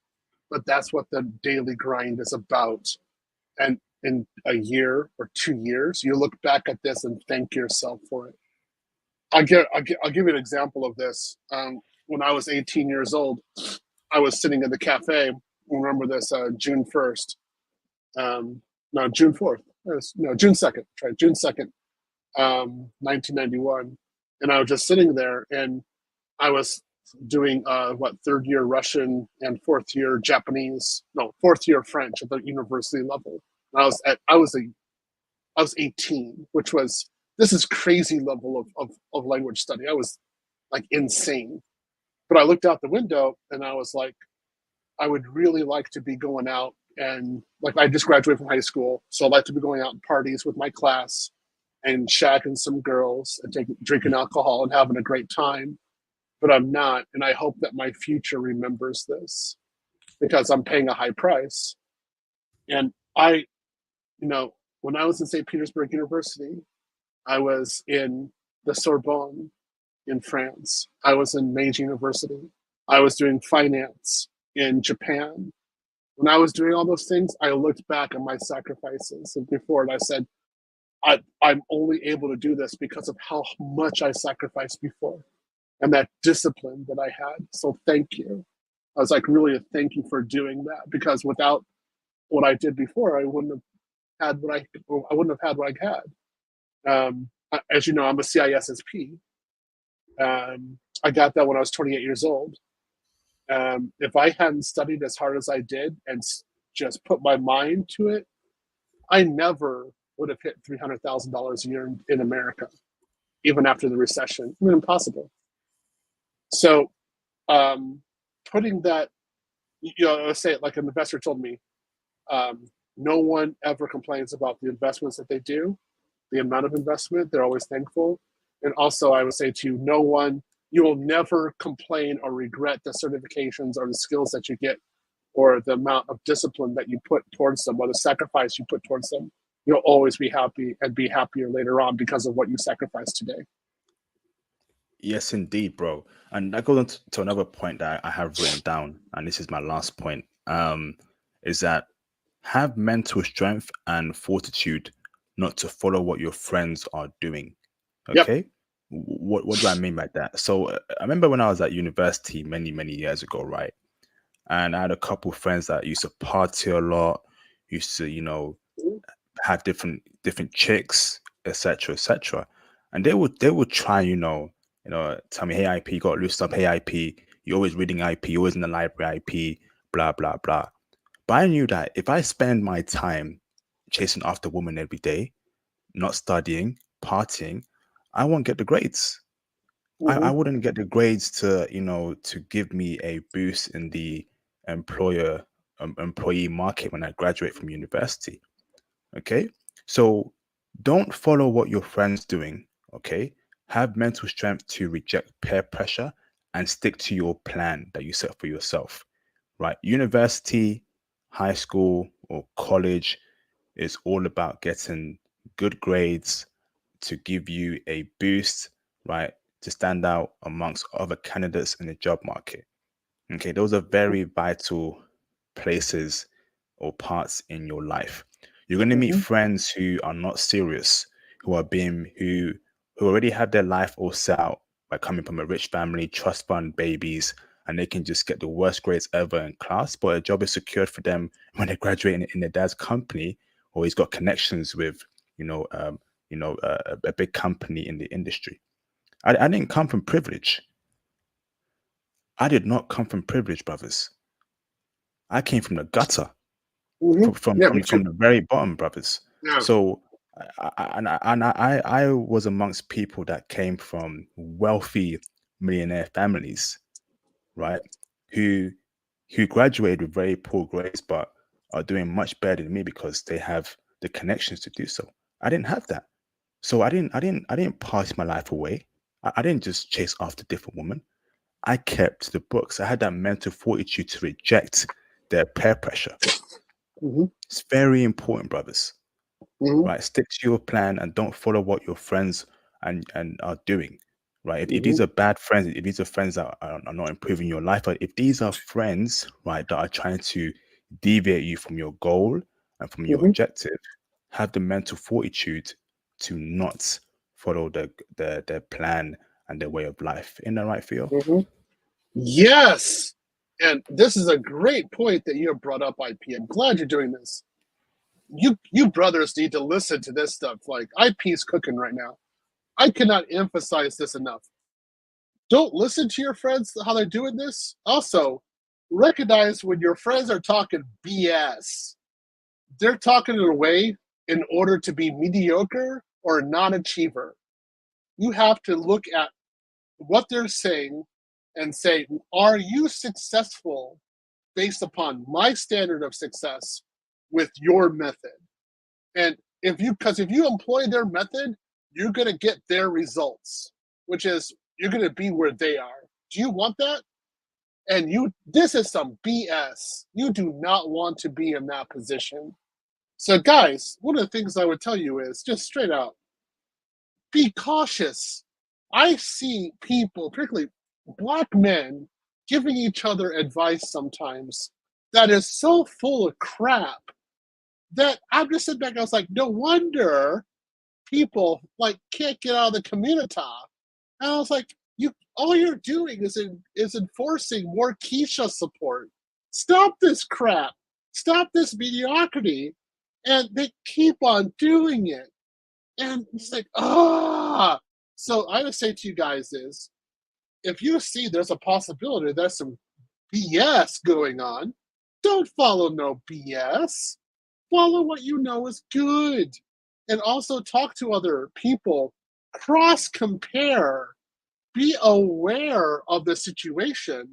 but that's what the daily grind is about. And in a year or 2 years, you look back at this and thank yourself for it. I'll give you an example of this. When I was 18 years old, I was sitting in the cafe. Remember this, June 1st. No, June 4th. No, June 2nd. Try June 2nd, 1991. And I was just sitting there, and I was doing 3rd year Russian and 4th year Japanese, no, 4th year French at the university level. And I was 18, which was, this is crazy level of language study. I was like insane. But I looked out the window and I was like, I would really like to be going out, and like, I just graduated from high school, so I'd like to be going out and parties with my class and shagging some girls and drinking alcohol and having a great time. But I'm not, and I hope that my future remembers this, because I'm paying a high price. And when I was in St. Petersburg University, I was in the Sorbonne in France. I was in Meiji University. I was doing finance in Japan. When I was doing all those things, I looked back at my sacrifices and before, and I said, I'm only able to do this because of how much I sacrificed before and that discipline that I had. So thank you. I was like, really, thank you for doing that, because without what I did before, I wouldn't have had what I had. As you know, I'm a CISSP. I got that when I was 28 years old. If I hadn't studied as hard as I did and just put my mind to it, I never would have hit $300,000 a year in America, even after the recession. I mean, impossible. So, putting that, let's say, like an investor told me, no one ever complains about the investments that they do, the amount of investment. They're always thankful. And also, I would say to you will never complain or regret the certifications or the skills that you get or the amount of discipline that you put towards them or the sacrifice you put towards them. You'll always be happy and be happier later on because of what you sacrificed today. Yes, indeed, bro. And that goes on to another point that I have written down, and this is my last point, is that have mental strength and fortitude not to follow what your friends are doing. Okay? Yep. What do I mean by that? So I remember when I was at university many years ago, right? And I had a couple friends that used to party a lot, used to, have different chicks, etc., etc. And they would try, tell me, hey IP, you got loose up, hey IP, you're always reading IP, you're always in the library, IP, blah blah blah. But I knew that if I spend my time chasing after women every day, not studying, partying, I won't get the grades. I Mm-hmm. wouldn't get the grades to give me a boost in the employer employee market when I graduate from university. Okay. So don't follow what your friends doing. Okay. Have mental strength to reject peer pressure and stick to your plan that you set for yourself. Right. University, high school, or college is all about getting good grades to give you a boost, right? To stand out amongst other candidates in the job market. Okay, those are very vital places or parts in your life. You're going to meet Mm-hmm. friends who are not serious, who already have their life all set out by coming from a rich family, trust fund babies, and they can just get the worst grades ever in class, but a job is secured for them when they graduate in their dad's company, or he's got connections with, you know, um, a big company in the industry. I didn't come from privilege. I did not come from privilege, brothers. I came from the gutter, Mm-hmm. from from Yeah, me from, too. from the very bottom, brothers. Yeah. So, I was amongst people that came from wealthy millionaire families, right? Who who graduated with very poor grades, but are doing much better than me because they have the connections to do so. I didn't have that, so I didn't pass my life away. I didn't just chase after different women. I kept the books. I had that mental fortitude to reject their peer pressure. Mm-hmm. It's very important, brothers. Mm-hmm. Right? Stick to your plan and don't follow what your friends and are doing. Right? If Mm-hmm. these are bad friends, if these are friends that are not improving your life, but if these are friends, right, that are trying to deviate you from your goal and from your Mm-hmm. objective, have the mental fortitude to not follow their plan and their way of life. Isn't that right, Theo? Mm-hmm. Yes. And this is a great point that you have brought up, IP. I'm glad you're doing this. You brothers need to listen to this stuff. Like IP's cooking right now. I cannot emphasize this enough. Don't listen to your friends how they're doing this. Also, recognize when your friends are talking BS. They're talking in a way in order to be mediocre or a non-achiever. You have to look at what they're saying and say, are you successful based upon my standard of success with your method? And if you employ their method, you're going to get their results, which is you're going to be where they are. Do you want that? And this is some BS. You do not want to be in that position. So, guys, one of the things I would tell you is just straight out be cautious. I see people, particularly black men, giving each other advice sometimes that is so full of crap that I'm just sitting back. I was like, no wonder people like can't get out of the community. And I was like, you all you're doing is enforcing more Keisha support. Stop this crap. Stop this mediocrity. And they keep on doing it. And it's like, ah. So I would say to you guys is if you see there's a possibility there's some BS going on, don't follow no BS. Follow what you know is good. And also talk to other people. Cross compare. Be aware of the situation.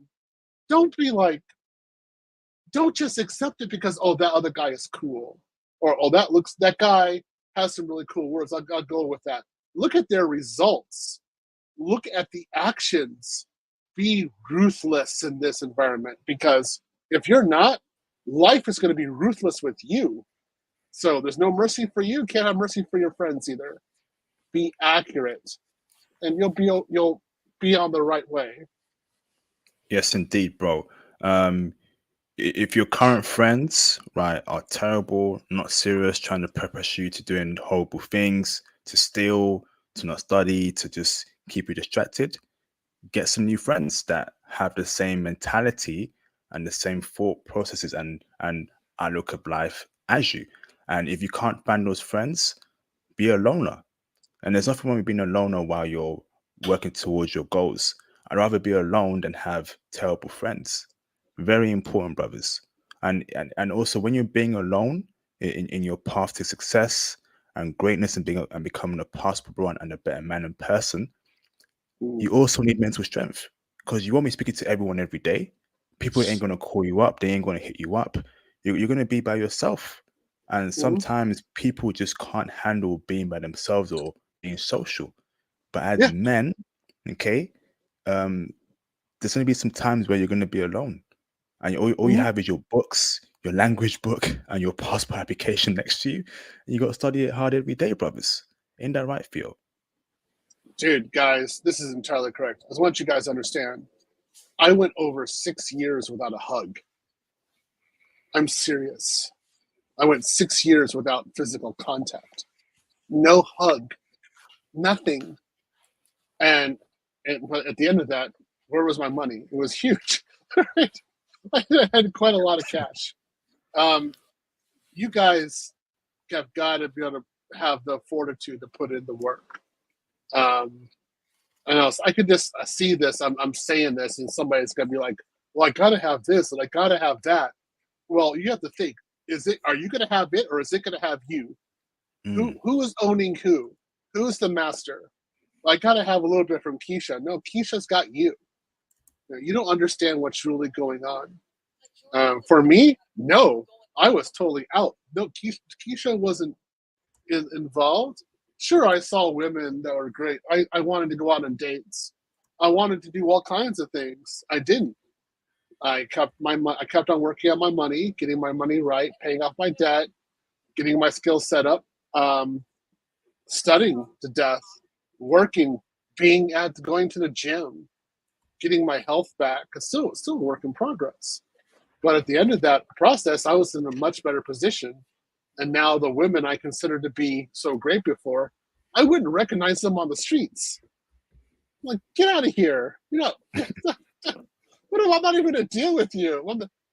Don't be like, don't just accept it because, oh, that other guy is cool. Or, oh, that guy has some really cool words. I'll go with that. Look at their results. Look at the actions. Be ruthless in this environment because if you're not, life is going to be ruthless with you. So there's no mercy for you. Can't have mercy for your friends either. Be accurate, and you'll be on the right way. Yes, indeed, bro. If your current friends, right, are terrible, not serious, trying to pressure you to doing horrible things, to steal, to not study, to just keep you distracted, get some new friends that have the same mentality and the same thought processes and outlook of life as you. And if you can't find those friends, be a loner. And there's nothing wrong with being a loner while you're working towards your goals. I'd rather be alone than have terrible friends. Very important, brothers. And also when you're being alone in your path to success and greatness and being and becoming a prosperable and a better man and person, you also need mental strength because you won't be speaking to everyone every day. People ain't gonna call you up. They ain't gonna hit you up. You're gonna be by yourself. And sometimes people just can't handle being by themselves or being social. But as Yeah. men, okay, there's gonna be some times where you're gonna be alone, and all you have is your books, your language book, and your passport application next to you. And you got to study it hard every day, brothers. Ain't that right, Theo? Dude, guys, this is entirely correct. Because I want you guys to understand, I went over 6 years without a hug. I'm serious. I went 6 years without physical contact. No hug, nothing. And but at the end of that, where was my money? It was huge. Right? I had quite a lot of cash. You guys have got to be able to have the fortitude to put in the work. I know I could just see this. I'm saying this, and somebody's gonna be like, "Well, I gotta have this, and I gotta have that." Well, you have to think: is it? Are you gonna have it, or is it gonna have you? Mm, Who is owning who? Who's the master? I gotta have a little bit from Keisha. No, Keisha's got you. You don't understand what's really going on. For me, no, I was totally out. No, Keisha wasn't involved. Sure, I saw women that were great. I wanted to go out on dates. I wanted to do all kinds of things. I didn't. I kept on working on my money, getting my money right, paying off my debt, getting my skills set up, um, studying to death, working, going to the gym, getting my health back. It's still a work in progress. But at the end of that process, I was in a much better position. And now the women I considered to be so great before, I wouldn't recognize them on the streets. I'm like, get out of here! What am I not even to deal with you?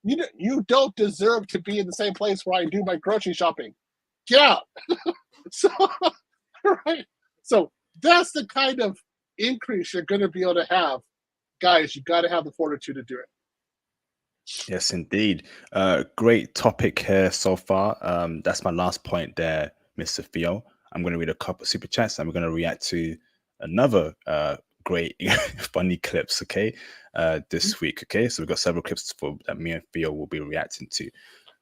You don't deserve to be in the same place where I do my grocery shopping. Get out! So, right. So that's the kind of increase you're going to be able to have, guys. You got to have the fortitude to do it. yes, indeed. Great topic here so far. That's my last point there, Mr. Theo. I'm going to read a couple of super chats and we're going to react to another great funny clips, okay, this week, okay? So we've got several clips for that me and Theo will be reacting to.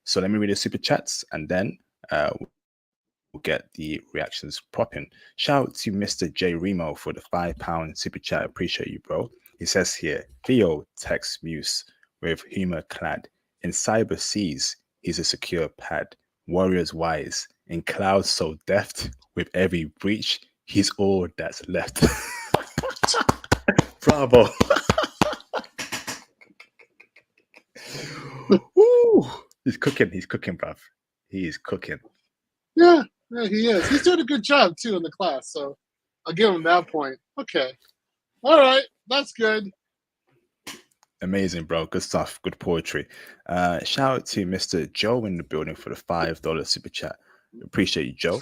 So let me read the super chats and then we'll get the reactions popping. Shout out to Mr. J Remo for the £5 super chat. Appreciate you, bro. He says here, Theo text Muse with humor clad. In cyber seas, he's a secure pad. Warriors wise. In clouds so deft, with every breach, he's all that's left. Bravo. Woo. He's cooking, bruv. He is cooking. Yeah, he is. He's doing a good job too in the class. So I'll give him that point. Okay. All right. That's good. Amazing, bro. Good stuff. Good poetry. Shout out to Mr. Joe in the building for the $5 super chat. Appreciate you, Joe.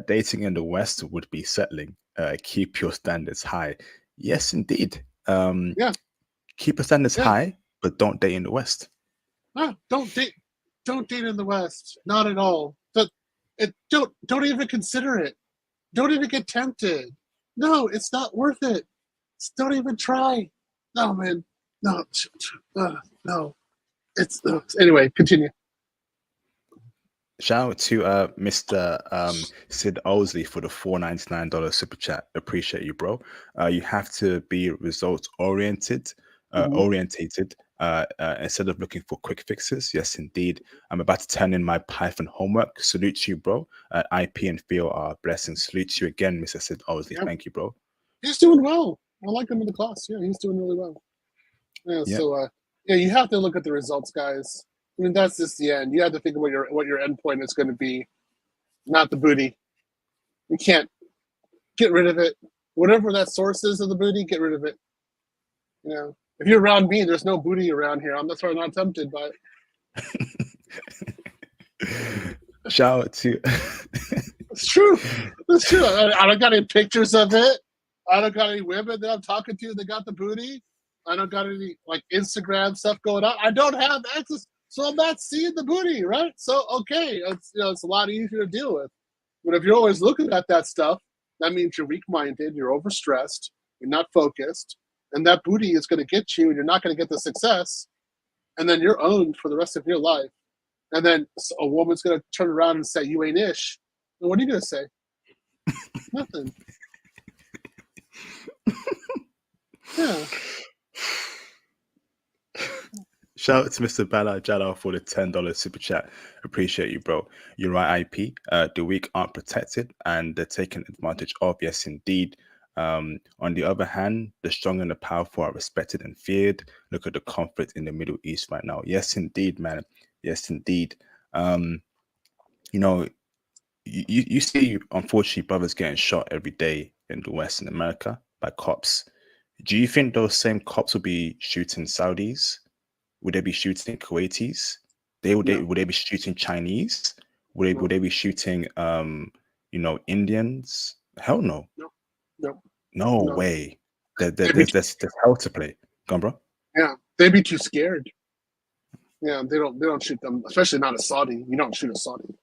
Dating in the West would be settling. Keep your standards high. Yes, indeed. Yeah. Keep your standards Yeah. high, but don't date in the West. Don't date. Don't date in the West. Not at all. Don't even consider it. Don't even get tempted. No, it's not worth it. Don't even try. No, man. No. No. It's anyway. Continue. Shout out to Mr. Sid Owsley for the $4.99 super chat. Appreciate you, bro. You have to be results oriented, orientated, instead of looking for quick fixes. Yes, indeed. I'm about to turn in my Python homework. Salute to you, bro. IP and Theo are blessings. Salute to you again, Mr. Sid Owsley. Yep. Thank you, bro. He's doing well. I like him in the class. Yeah, he's doing really well. Yeah. Yep. So yeah, you have to look at the results, guys. I mean, that's just the end. You have to think about what your end point is going to be, not the booty. You can't get rid of it. Whatever that source is of the booty, get rid of it. You know, if you're around me, there's no booty around here. That's why I'm not tempted by it. Shout out to It's true. It's true. I don't got any pictures of it. I don't got any women that I'm talking to that got the booty. I don't got any like Instagram stuff going on. I don't have access, so I'm not seeing the booty, right? So okay, it's a lot easier to deal with. But if you're always looking at that stuff, that means you're weak-minded, you're overstressed, you're not focused, and that booty is going to get you, and you're not going to get the success, and then you're owned for the rest of your life. And then a woman's going to turn around and say, "You ain't ish." And what are you going to say? Nothing. Yeah. Shout out to Mr. Bala Jala for the $10 super chat. Appreciate you, bro. You're right, IP. The weak aren't protected and they're taken advantage of. Yes, indeed. On the other hand, the strong and the powerful are respected and feared. Look at the conflict in the Middle East right now. Yes, indeed, man. Yes, indeed. You know, you see, unfortunately, brothers getting shot every day in the Western America by cops. Do you think those same cops will be shooting Saudis? Would they be shooting Kuwaitis? Would they be shooting Chinese? Would they be shooting Indians? Hell no. No way. There's hell to play. Go on, bro. Yeah, they'd be too scared. Yeah, they don't shoot them, especially not a Saudi. You don't shoot a Saudi.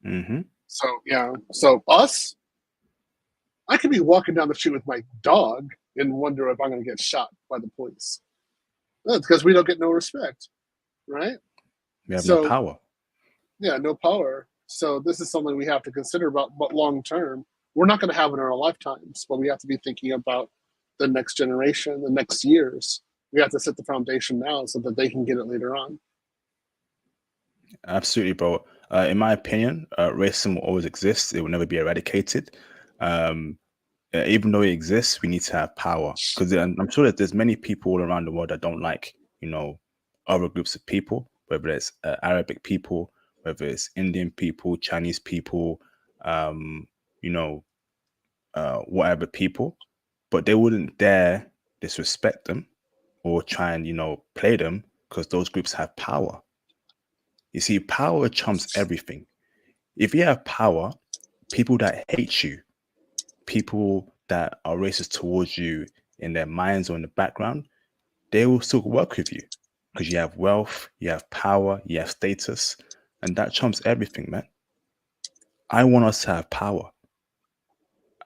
Mm-hmm. So yeah, so us, I could be walking down the street with my dog and wonder if I'm going to get shot by the police. That's because we don't get no respect, right? We have no power. Yeah, no power. So this is something we have to consider about long term. We're not going to have it in our lifetimes, but we have to be thinking about the next generation, the next years. We have to set the foundation now so that they can get it later on. Absolutely, bro. In my opinion, racism will always exist. It will never be eradicated. Even though it exists, we need to have power, because I'm sure that there's many people all around the world that don't like, other groups of people, whether it's Arabic people, whether it's Indian people, Chinese people, whatever people, but they wouldn't dare disrespect them or try and, play them, because those groups have power. You see, power trumps everything. If you have power, people that hate you, people that are racist towards you in their minds or in the background, they will still work with you because you have wealth, you have power, you have status, and that trumps everything, man. I want us to have power.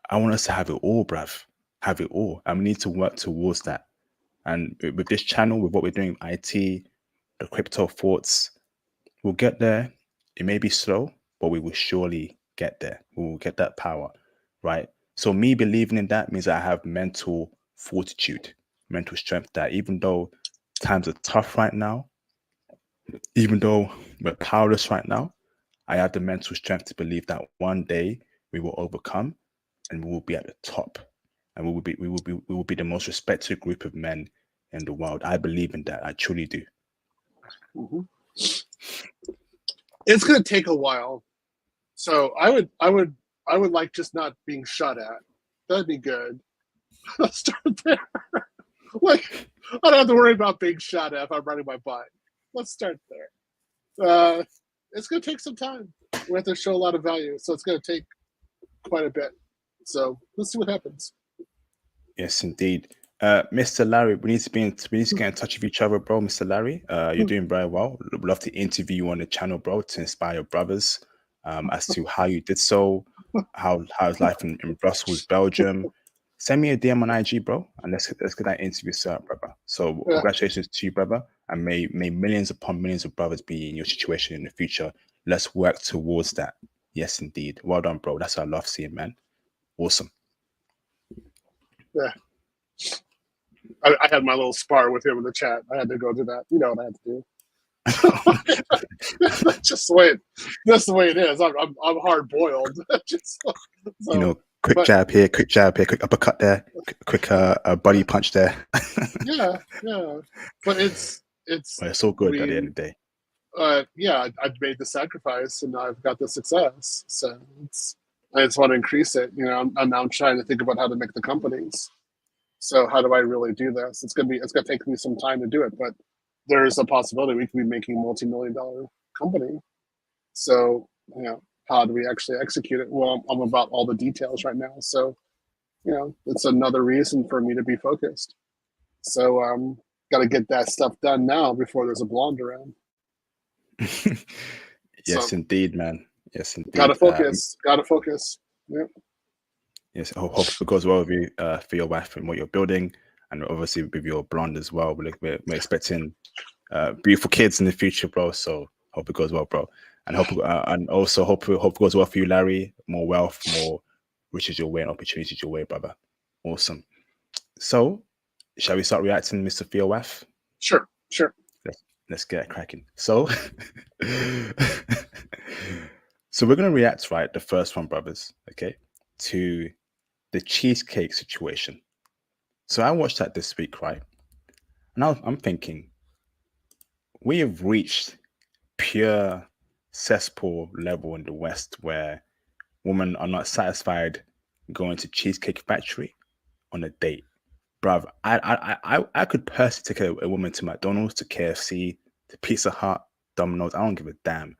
I want us to have it all, bruv. Have it all. And we need to work towards that. And with this channel, with what we're doing, IT, the crypto thoughts, we'll get there. It may be slow, but we will surely get there. We will get that power, right? So me believing in that means I have mental fortitude, mental strength, that even though times are tough right now, even though we're powerless right now, I have the mental strength to believe that one day we will overcome and we will be at the top, and we will be the most respected group of men in the world. I believe in that. I truly do. Mm-hmm. It's going to take a while. So I would like just not being shot at. That'd be good. Let's start there. Like, I don't have to worry about being shot at if I'm riding my bike. Let's start there. It's going to take some time. We have to show a lot of value, so it's going to take quite a bit. So let's see what happens. Yes, indeed. Mr. Larry, we need to get in touch with each other, bro. Mr. Larry, you're doing very well. We'd love to interview you on the channel, bro, to inspire your brothers as to how you did so, how's life in Brussels, Belgium. Send me a DM on IG, bro, and let's get that interview set up, brother. So congratulations to you, brother, and may millions upon millions of brothers be in your situation in the future. Let's work towards that. Yes, indeed. Well done, bro. That's what I love seeing, man. Awesome. Yeah. I had my little spar with him in the chat. I had to go do that. You know what I had to do. That's just the way it is. I'm hard boiled. So, quick jab here, quick quick uppercut there, quick body punch there. yeah. But it's all good at the end of the day. Yeah, I've made the sacrifice and I've got the success. So I just want to increase it. You know, I'm now trying to think about how to make the companies. So how do I really do this? It's gonna take me some time to do it, but there is a possibility we could be making a multi-million-dollar company. So, you know, how do we actually execute it? Well, I'm about all the details right now. So, you know, it's another reason for me to be focused. So, got to get that stuff done now before there's a blonde around. Yes, So, indeed, man. Yes, gotta indeed. focus. Gotta focus. Yeah. Yes, hope it goes well with you for your wife and what you're building, and obviously with your blonde as well. We're expecting beautiful kids in the future, bro. So hope it goes well, bro, and also hope it goes well for you, Larry. More wealth, more riches your way, and opportunities your way, brother. Awesome. So, shall we start reacting, Mr. Theo Waff? Sure. Sure. Let's get cracking. So, so we're gonna react, right? The first one, brothers, okay, to the cheesecake situation. So I watched that this week, right? And I'm thinking, we have reached pure cesspool level in the West where women are not satisfied going to Cheesecake Factory on a date. Bruv, I could personally take a woman to McDonald's, to KFC, to Pizza Hut, Domino's. I don't give a damn.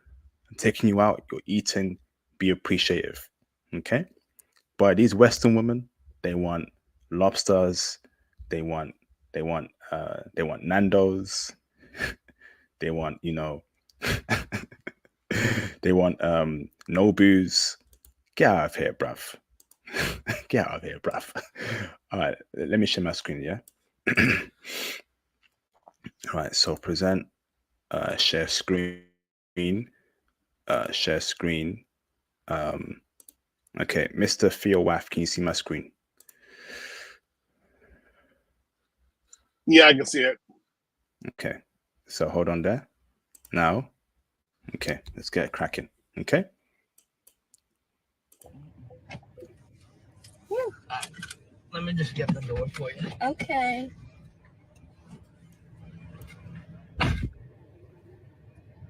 I'm taking you out, you're eating, be appreciative. Okay? But these Western women, they want lobsters, they want they want Nando's, they want, they want Nobu's. Get out of here, bruv. Get out of here, bruv. All right, let me share my screen, yeah? All right, so present, share screen, share screen. Okay, Mr. Theo Waff, can you see my screen? Yeah, I can see it. Okay, so hold on there. Now, okay, let's get cracking. Okay. Let me just get the door for you. Okay.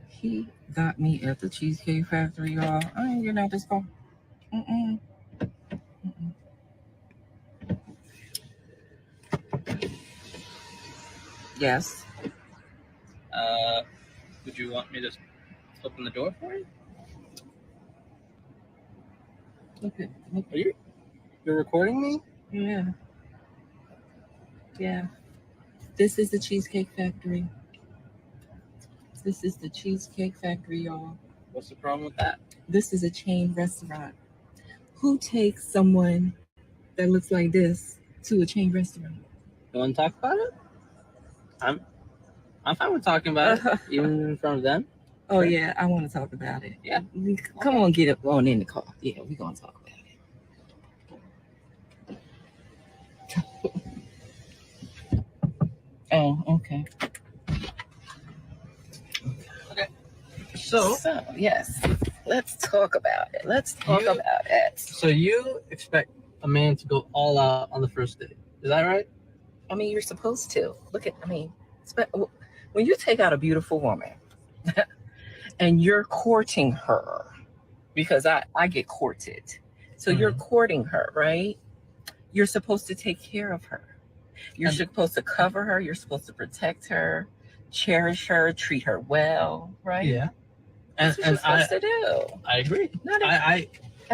He got me at the Cheesecake Factory, y'all. I ain't getting out this car. Mm-mm. Mm-mm. Yes. Would you want me to open the door for you? Look. Are you're recording me? Yeah. Yeah. This is the Cheesecake Factory. This is the Cheesecake Factory, y'all. What's the problem with that? This is a chain restaurant. Who takes someone that looks like this to a chain restaurant? You want to talk about it? I'm fine with talking about it, even in front of them. Oh, yeah, I want to talk about it. Yeah. Come on, get up on in the car. Yeah, we're going to talk about it. Oh, okay. So, yes, let's talk about it. Let's talk about it. So you expect a man to go all out on the first date. Is that right? I mean, you're supposed to. Look at, when you take out a beautiful woman and you're courting her, because I get courted. So you're courting her, right? You're supposed to take care of her. You're supposed to cover her. You're supposed to protect her, cherish her, treat her well, right? Yeah. That's what you're supposed to do. I agree. I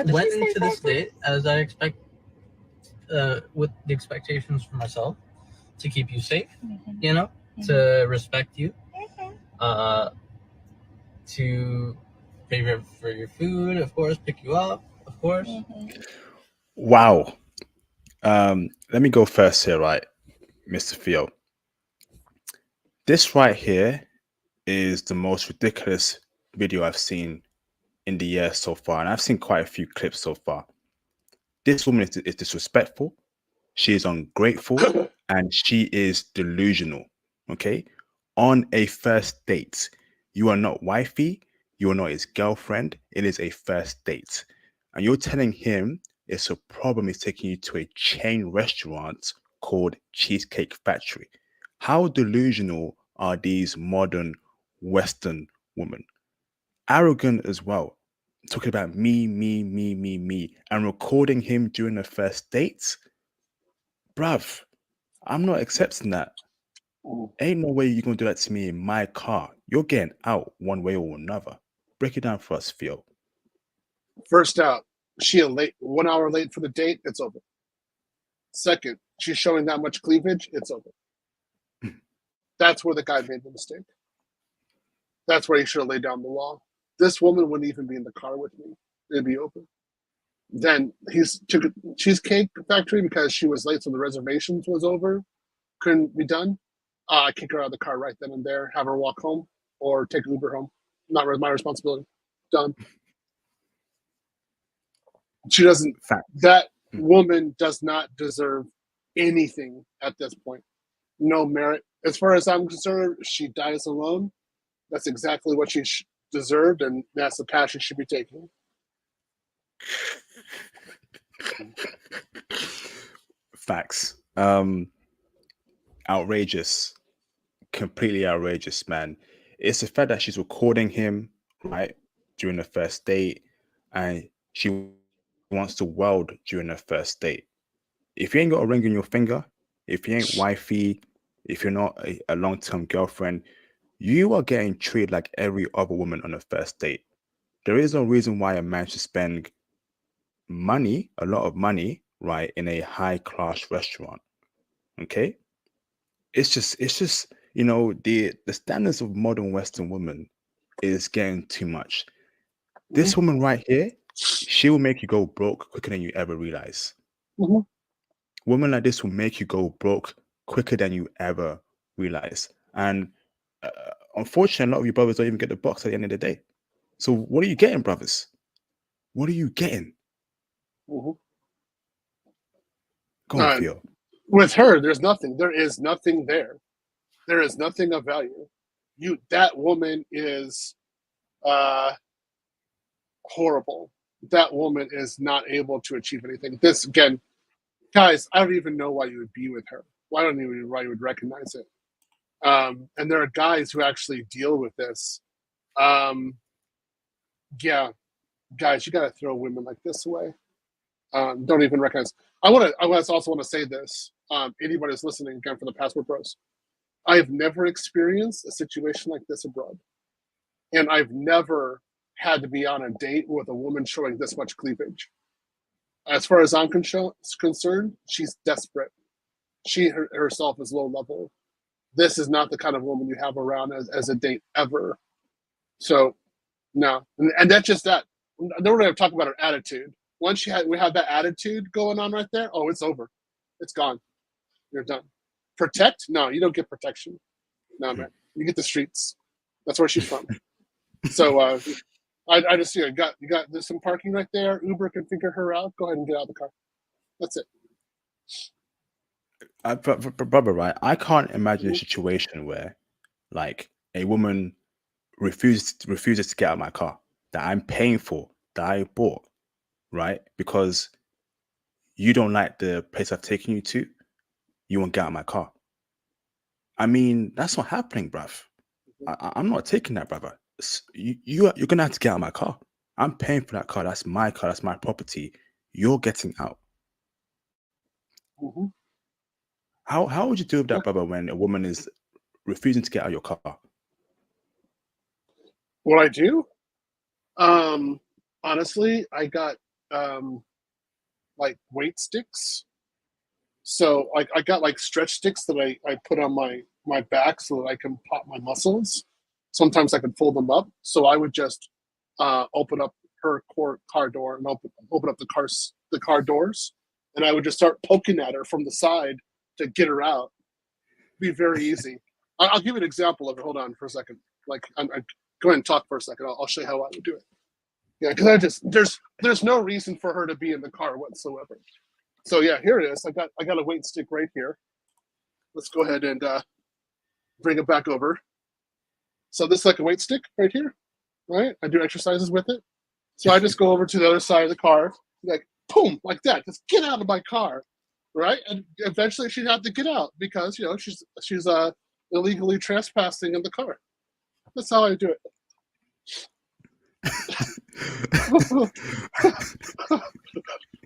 went into this date as I expect, with the expectations for myself to keep you safe, to respect you, to pay for your food, of course, pick you up, of course. Wow. Let me go first here, right, Mr. Theo. This right here is the most ridiculous video I've seen in the year so far, and I've seen quite a few clips so far. This woman is disrespectful, she is ungrateful, and she is delusional. Okay, on a first date, you are not wifey, you are not his girlfriend. It is a first date, and you're telling him it's a problem is taking you to a chain restaurant called Cheesecake Factory. How delusional are these modern Western women? Arrogant as well. talking about me, and recording him during the first date, bruv, I'm not accepting that. Ain't no way you're gonna do that to me in my car. You're getting out one way or another. Break it down for us, Theo. First out, she late 1 hour late for the date, it's over. Second, she's showing that much cleavage, it's over. That's where the guy made the mistake. That's where he should have laid down the law. This woman wouldn't even be in the car with me. It'd be open. Then he's took a cheesecake factory because she was late, so the reservations was over. Couldn't be done. I kick her out of the car right then and there, have her walk home, or take Uber home. Not my responsibility. Done. She doesn't. Fact. That woman does not deserve anything at this point. No merit. As far as I'm concerned, she dies alone. That's exactly what she deserved, and that's the path she should be taking. Facts. Outrageous. Completely outrageous, man. It's the fact that she's recording him, right, during the first date, and she wants to weld during the first date. If you ain't got a ring on your finger, if you ain't wifey, if you're not a long-term girlfriend, you are getting treated like every other woman on a first date. There is no reason why a man should spend money, a lot of money, right, in a high-class restaurant. Okay? It's just, you know, the standards of modern Western women is getting too much. This woman right here, she will make you go broke quicker than you ever realize. Women like this will make you go broke quicker than you ever realize. And unfortunately, a lot of you brothers don't even get the box at the end of the day. So what are you getting, brothers? What are you getting? Go on, Theo. With her, there's nothing. There is nothing there. There is nothing of value. That woman is horrible. That woman is not able to achieve anything. This, again, guys, I don't even know why you would be with her. Why don't you even why you would recognize it? And there are guys who actually deal with this. Yeah, guys, you got to throw women like this away. Don't even recognize. I also want to say this. Anybody who's listening, again, for the Passport Bros, I have never experienced a situation like this abroad, and I've never had to be on a date with a woman showing this much cleavage. As far as I'm concerned, she's desperate. She herself is low level. This is not the kind of woman you have around as a date ever. So, no. And that's just that. Then we're going to talk about her attitude. Once we have that attitude going on right there, oh, it's over. It's gone. You're done. Protect? No, you don't get protection. No, man. You get the streets. That's where she's from. So, I just, you got there's some parking right there. Uber can figure her out. Go ahead and get out of the car. That's it. Brother, right? I can't imagine a situation where, like, a woman refuses to get out of my car that I'm paying for, that I bought, right? Because you don't like the place I've taken you to, you won't get out of my car. I mean, that's not happening, bruv. I'm not taking that, brother. You're gonna have to get out of my car. I'm paying for that car. That's my car. That's my property. You're getting out. How would you deal with that, brother, when a woman is refusing to get out of your car? What I do? Honestly, I got like weight sticks. So I got like stretch sticks that I put on my back so that I can pop my muscles. Sometimes I can fold them up. So I would just open up her car door and open up the car doors, and I would just start poking at her from the side to get her out. Be very easy. I'll give you an example of it. Hold on for a second. Like, go ahead and talk for a second. I'll show you how I would do it. Yeah, because there's no reason for her to be in the car whatsoever. So yeah, here it is. I got a weight stick right here. Let's go ahead and bring it back over. So this is like a weight stick right here, right? I do exercises with it. So I just go over to the other side of the car, like boom, like that. Just get out of my car, right? And eventually she'd have to get out because she's illegally trespassing in the car. That's how I do it.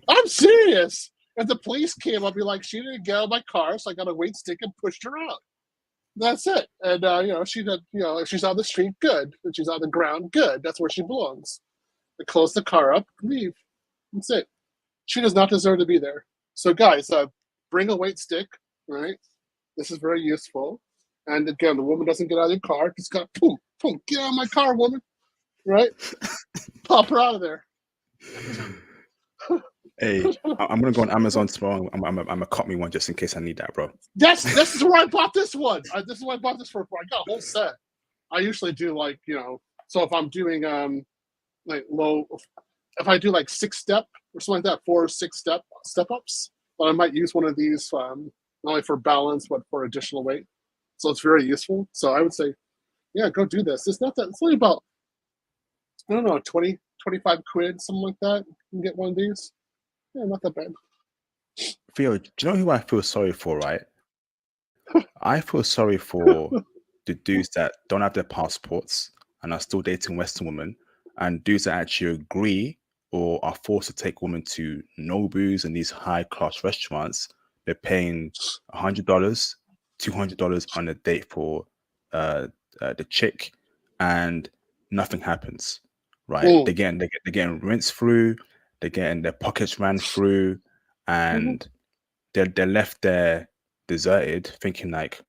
I'm serious. If the police came, I'd be like, she didn't get out of my car, so I got a weight stick and pushed her out. That's it. And she did. If she's on the street, good. If she's on the ground, good. That's where she belongs. I close the car up, leave. That's it. She does not deserve to be there. So, guys, bring a weight stick. Right. This is very useful. And again, the woman doesn't get out of your car. Just got boom, boom. Get out of my car, woman. Right. Pop her out of there. Hey, I'm gonna go on Amazon tomorrow. I'm gonna cut me one just in case I need that, bro. This is where I bought this one. This is what I bought this for. I got a whole set. I usually do so if I'm doing like low, if I do like 6-step or something like that, 4 or 6 step ups, but I might use one of these not only for balance but for additional weight. So it's very useful. So I would say, yeah, go do this. It's not that. It's only about, I don't know, 20, 25 quid, something like that. You can get one of these. Yeah, not that bad. Theo, do you know who I feel sorry for, right? I feel sorry for the dudes that don't have their passports and are still dating Western women, and dudes that actually agree or are forced to take women to Nobu's and these high-class restaurants. They're paying $100, $200 on a date for the chick, and nothing happens, right? They're getting rinsed through, they're getting their pockets ran through, and they're left there deserted, thinking like,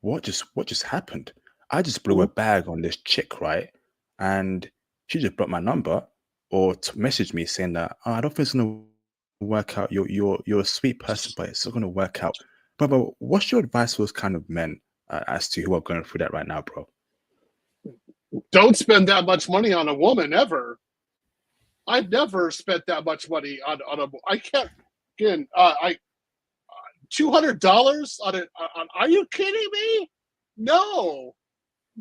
what just happened? I just blew a bag on this chick, right? And she just blocked my number or messaged me saying that, I don't think it's gonna work out. You're a sweet person, but it's not gonna work out. But what's your advice for those kind of men as to who are going through that right now, bro? Don't spend that much money on a woman ever. I've never spent that much money on a. I can't. Again, $200 on it. Are you kidding me? No,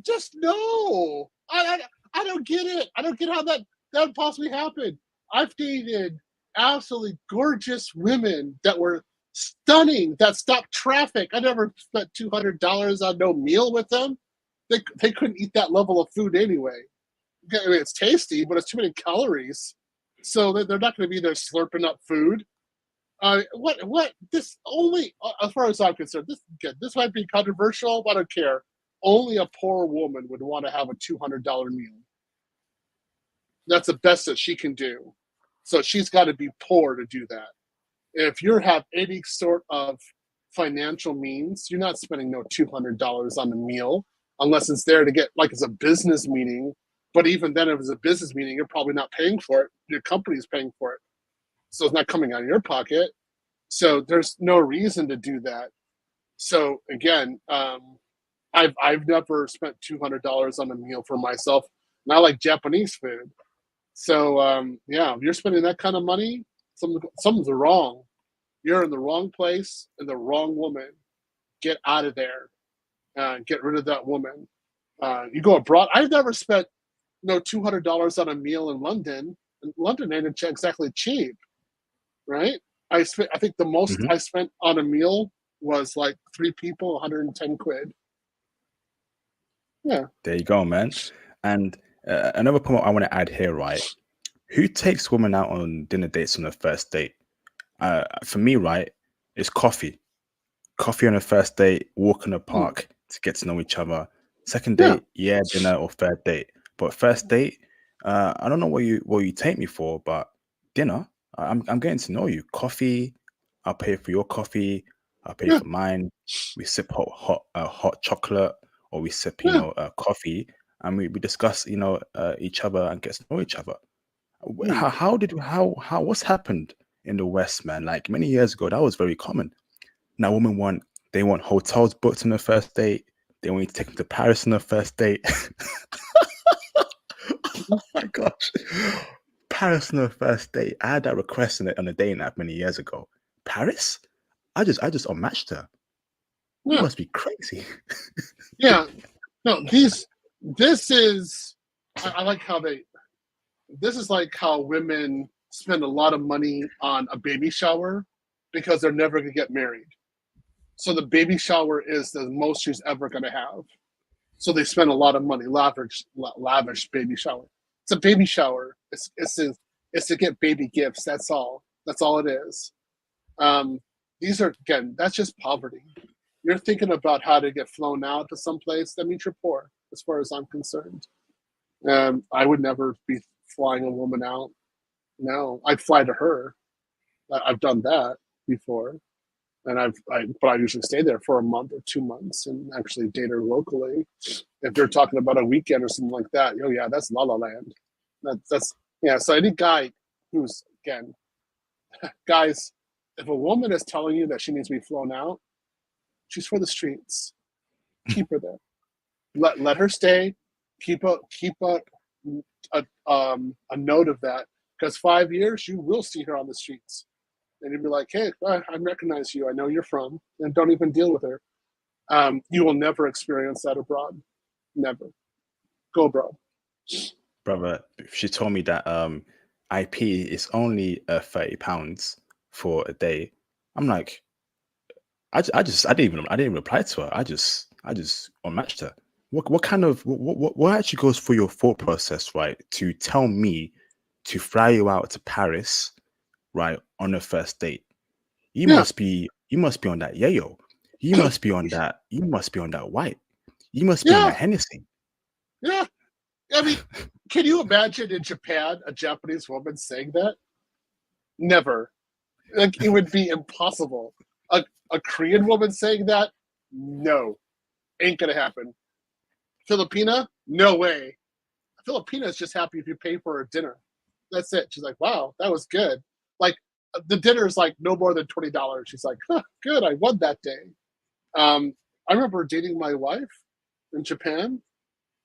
just no. I don't get it. I don't get how that would possibly happen. I've dated absolutely gorgeous women that were stunning, that stopped traffic. I never spent $200 on no meal with them. They couldn't eat that level of food anyway. I mean, it's tasty, but it's too many calories. So they're not going to be there slurping up food. What? This only, as far as I'm concerned, this might be controversial, but I don't care. Only a poor woman would want to have a $200 meal. That's the best that she can do. So she's got to be poor to do that. If you have any sort of financial means, you're not spending no $200 on a meal unless it's there to get, like it's a business meeting. But even then, if it's a business meeting, you're probably not paying for it. Your company's paying for it. So it's not coming out of your pocket. So there's no reason to do that. So again, I've never spent $200 on a meal for myself. And I like Japanese food. So yeah, if you're spending that kind of money, something's wrong. You're in the wrong place and the wrong woman. Get out of there. Get rid of that woman. You go abroad. I've never spent $200 on a meal in London. And London ain't exactly cheap, right? I think the most I spent on a meal was like 3 people, 110 quid. Yeah. There you go, man. And another point I want to add here, right? Who takes women out on dinner dates on the first date? For me, right, it's coffee. Coffee on a first date, walk in the park to get to know each other. Second date, dinner or third date. But first date, I don't know what you take me for, but dinner, I'm getting to know you. Coffee, I'll pay for your coffee. I'll pay for mine. We sip hot chocolate, or we sip coffee, and we discuss each other and get to know each other. How what's happened in the West, man? Like many years ago, that was very common. Now women want hotels booked on the first date. They want you to take them to Paris on the first date. Oh my gosh. Paris on the first date. I had that request on a dating app many years ago. Paris? I just unmatched her. You must be crazy. Yeah. No, this is, I like how this is like how women spend a lot of money on a baby shower because they're never going to get married. So the baby shower is the most she's ever going to have. So they spend a lot of money, lavish baby shower. It's a baby shower. It's to get baby gifts. That's all. That's all it is. These are, again, that's just poverty. You're thinking about how to get flown out to someplace. That means you're poor, as far as I'm concerned. I would never be flying a woman out. No, I'd fly to her. I've done that before, and but I usually stay there for a month or 2 months and actually date her locally. If they're talking about a weekend or something like that, oh yeah, that's La La Land. That's yeah. So any guy who's, again, guys, if a woman is telling you that she needs to be flown out, she's for the streets. Keep her there. Let her stay. Keep a note of that, because 5 years you will see her on the streets, and you'll be like, hey, I recognize you. I know you're from, and don't even deal with her. You will never experience that abroad. Never. Go abroad. Brother, she told me that IP is only £30 for a day. I'm like, I didn't even reply to her. I just unmatched her. What actually goes through your thought process, right, to tell me to fly you out to Paris, right, on a first date? You must be on that yayo. You must be on that white. You must be on that Hennessy. Yeah. I mean, can you imagine in Japan a Japanese woman saying that? Never. Like, it would be impossible. A Korean woman saying that? No. Ain't gonna happen. Filipina? No way. Filipina is just happy if you pay for her dinner. That's it. She's like, wow, that was good. Like, the dinner is like no more than $20. She's like, huh, good, I won that day. I remember dating my wife in Japan.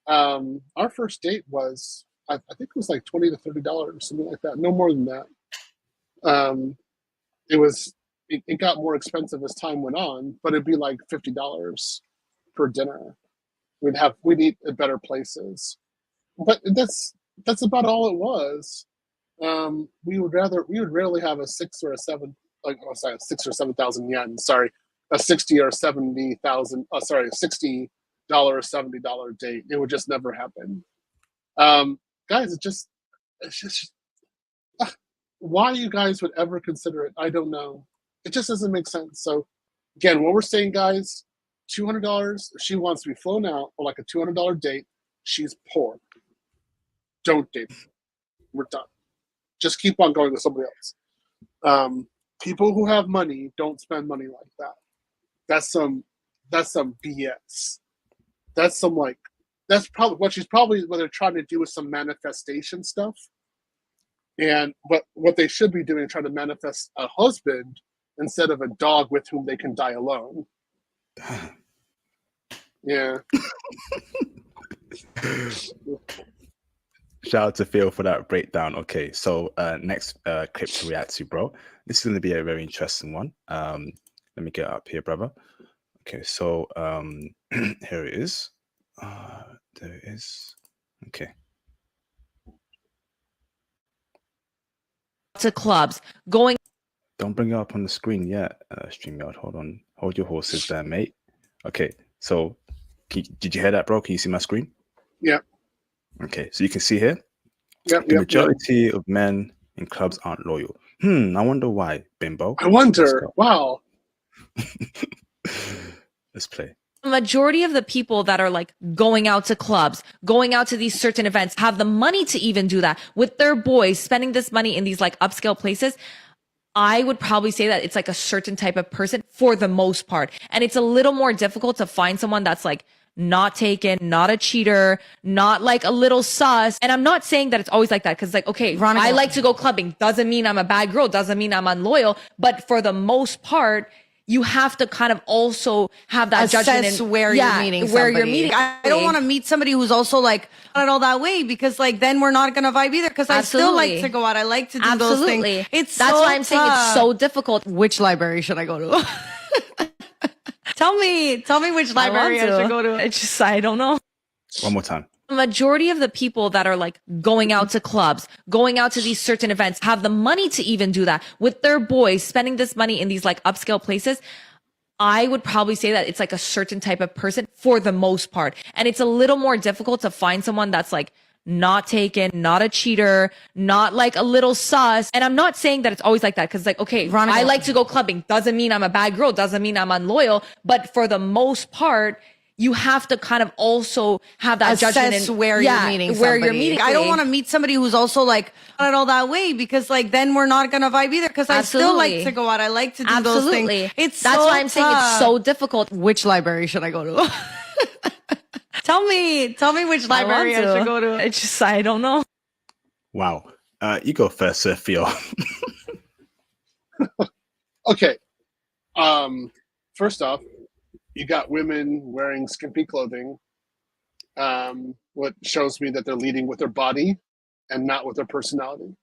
Our first date was, I think it was like $20 to $30, something like that. No more than that. It got more expensive as time went on, but it'd be like $50 per dinner. We'd eat at better places, but that's about all it was. We would rarely have a 6 or 7 yen. Sorry, a 60 or 70,000. $60 or $70 date. It would just never happen. Guys, it's just why you guys would ever consider it, I don't know. It just doesn't make sense. So again, what we're saying, guys, $200. If she wants to be flown out for like a $200 date, she's poor. Don't date her. We're done. Just keep on going with somebody else. People who have money don't spend money like that. That's some BS. That's probably what they're trying to do is some manifestation stuff. And what they should be doing is trying to manifest a husband instead of a dog with whom they can die alone. Yeah. Shout out to Theo for that breakdown. Okay, so next clip to react to, bro. This is going to be a very interesting one. Let me get up here, brother. Okay, so here it is. There it is. Okay. To clubs, going. Don't bring it up on the screen yet, StreamYard. Hold on. Hold your horses there, mate. Okay, so did you hear that, bro? Can you see my screen? Yeah. Okay, so you can see here, the majority of men in clubs aren't loyal. I wonder why, Bimbo. I wonder. Wow. Let's play. The majority of the people that are like going out to clubs, going out to these certain events, have the money to even do that with their boys, spending this money in these like upscale places. I would probably say that it's like a certain type of person for the most part. And it's a little more difficult to find someone that's like not taken, not a cheater, not like a little sus. And I'm not saying that it's always like that, because like, okay, Veronica, I like to go clubbing. Doesn't mean I'm a bad girl. Doesn't mean I'm unloyal. But for the most part, you have to kind of also have that judgment in where you're meeting somebody. Where you're meeting. I don't want to meet somebody who's also like not all that way, because like then we're not gonna vibe either. Because I still like to go out. I like to do those things. That's why I'm saying it's so difficult. Which library should I go to? Tell me which library I should go to. I don't know. One more time. The majority of the people that are like going out to clubs, going out to these certain events, have the money to even do that with their boys, spending this money in these like upscale places. I would probably say that it's like a certain type of person for the most part. And it's a little more difficult to find someone that's like not taken, not a cheater, not like a little sus. And I'm not saying that it's always like that, because like, okay, I like to go clubbing. Doesn't mean I'm a bad girl. Doesn't mean I'm unloyal. But for the most part, you have to kind of also have that judgment and where you're meeting somebody. where you're meeting. I don't want to meet somebody who's also like not all that way, because like then we're not gonna vibe either. Because I still like to go out. I like to do those things. That's why I'm saying it's so difficult. Which library should I go to? Tell me which library I should go to. It's just, I don't know. Wow. You go first, Theo. Okay. First off, you got women wearing skimpy clothing, what shows me that they're leading with their body and not with their personality.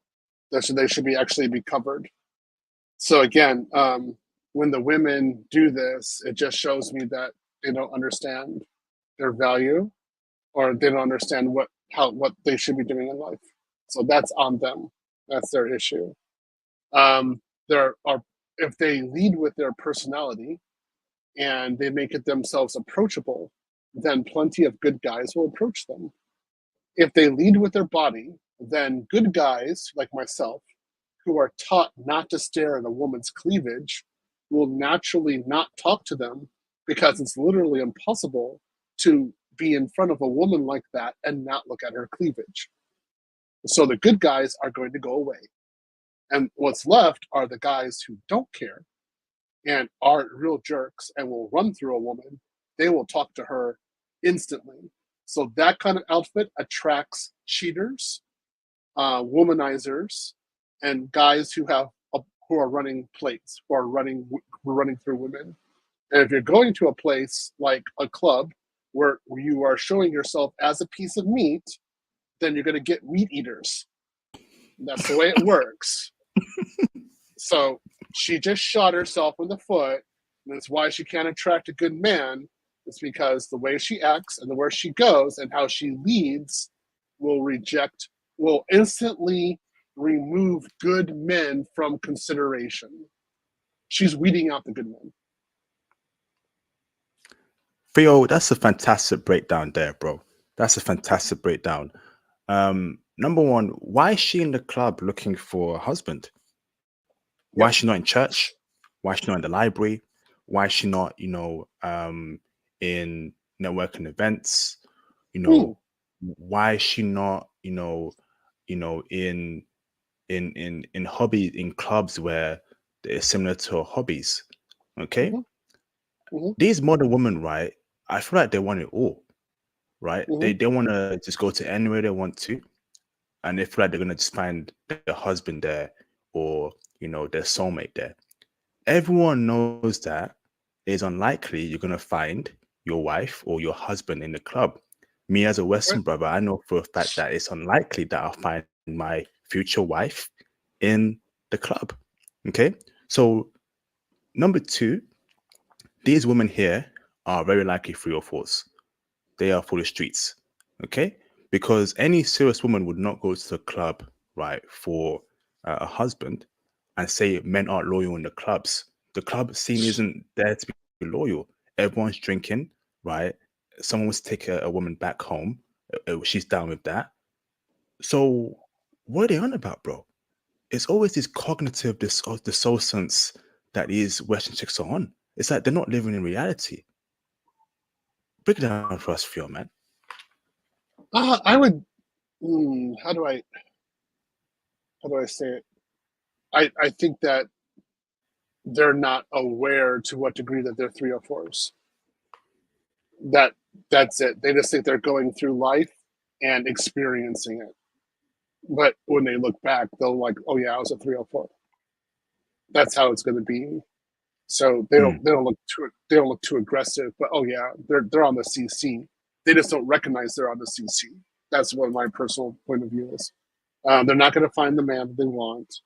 They should actually be covered. So again, when the women do this, it just shows me that they don't understand their value, or they don't understand what they should be doing in life. So that's on them. That's their issue. If they lead with their personality and they make it themselves approachable, then plenty of good guys will approach them. If they lead with their body, then good guys like myself, who are taught not to stare at a woman's cleavage, will naturally not talk to them, because it's literally impossible to be in front of a woman like that and not look at her cleavage. So the good guys are going to go away. And what's left are the guys who don't care and are real jerks and will run through a woman. They will talk to her instantly. So that kind of outfit attracts cheaters, womanizers, and guys who are running plates, who are running through women. And if you're going to a place like a club where you are showing yourself as a piece of meat, then you're going to get meat eaters. That's the way it works. So she just shot herself in the foot, and that's why she can't attract a good man. It's because the way she acts and the way she goes and how she leads will instantly remove good men from consideration. She's weeding out the good men. Theo, that's a fantastic breakdown there, bro. That's a fantastic breakdown. Number one, why is she in the club looking for a husband? Why is she not in church? Why is she not in the library? Why is she not, in networking events? Why is she not, in hobby, in clubs where they're similar to her hobbies? Okay. These modern women, right? I feel like they want it all, right? They want to just go to anywhere they want to, and they feel like they're gonna just find their husband there, or their soulmate there. Everyone knows that it's unlikely you're gonna find your wife or your husband in the club. Me as a Western brother, I know for a fact that it's unlikely that I'll find my future wife in the club. Okay, so number two, these women here are very likely 3 or 4s. They are for the streets, okay? Because any serious woman would not go to the club, right, for a husband and say men aren't loyal in the clubs. The club scene isn't there to be loyal. Everyone's drinking, right? Someone wants to take a woman back home. She's down with that. So what are they on about, bro? It's always this cognitive dissonance that these Western chicks are on. It's like they're not living in reality. Break it down for us, Theo, man. I would. How do I say it? I think that they're not aware to what degree that they're 3 or 4s. That's it. They just think they're going through life and experiencing it. But when they look back, they'll like, oh yeah, I was a 3 or 4. That's how it's going to be. So they don't look too aggressive. But oh yeah, they're on the CC. They just don't recognize they're on the CC. That's what my personal point of view is. They're not going to find the man that they want.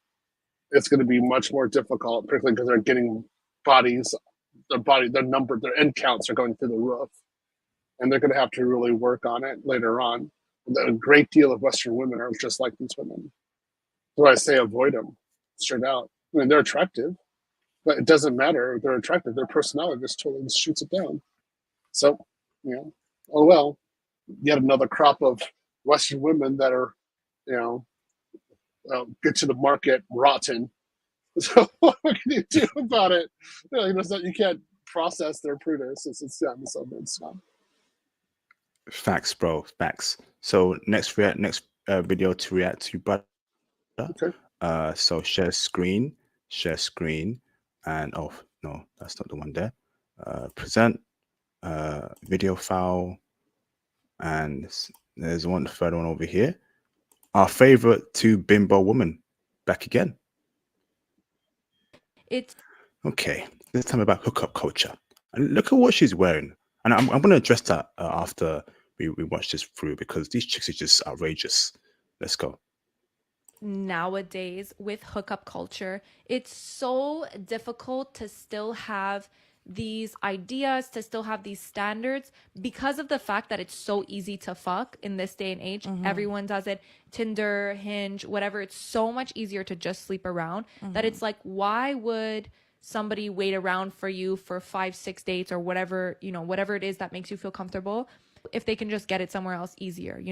It's going to be much more difficult, particularly because they're getting bodies. Their end counts are going through the roof, and they're going to have to really work on it later on. A great deal of Western women are just like these women. So I say avoid them straight out. I mean, they're attractive, but it doesn't matter. They're attractive. Their personality just totally shoots it down. So, oh well, yet another crop of Western women that are, you know, get to the market rotten. So what can you do about it? You can't process their prudence. It's yeah, so it's not. Facts, bro. Facts. So next video to react to, brother. Okay. So share screen, and oh no, that's not the one there. Present, video file, and there's one third one over here. Our favorite two bimbo woman back again. It's okay. This time about hookup culture, and look at what she's wearing. And I'm going to address that after we watch this through, because these chicks are just outrageous. Let's go. Nowadays with hookup culture, it's so difficult to still have these ideas, to still have these standards, because of the fact that it's so easy to fuck in this day and age. Everyone does it. Tinder, Hinge, whatever. It's so much easier to just sleep around that it's like, why would somebody wait around for you for 5-6 dates or whatever, whatever it is that makes you feel comfortable, if they can just get it somewhere else easier?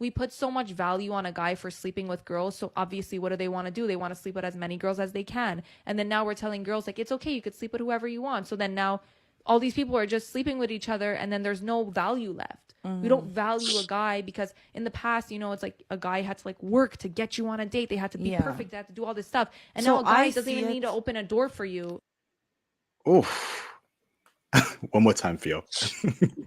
We put so much value on a guy for sleeping with girls. So obviously, what do they want to do? They want to sleep with as many girls as they can. And then now we're telling girls, like, it's okay, you could sleep with whoever you want. So then now all these people are just sleeping with each other, and then there's no value left. We don't value a guy, because in the past, it's like a guy had to like work to get you on a date. They had to be perfect. They had to do all this stuff. And So now a guy I doesn't see even it- need to open a door for you. Oof. One more time, Theo.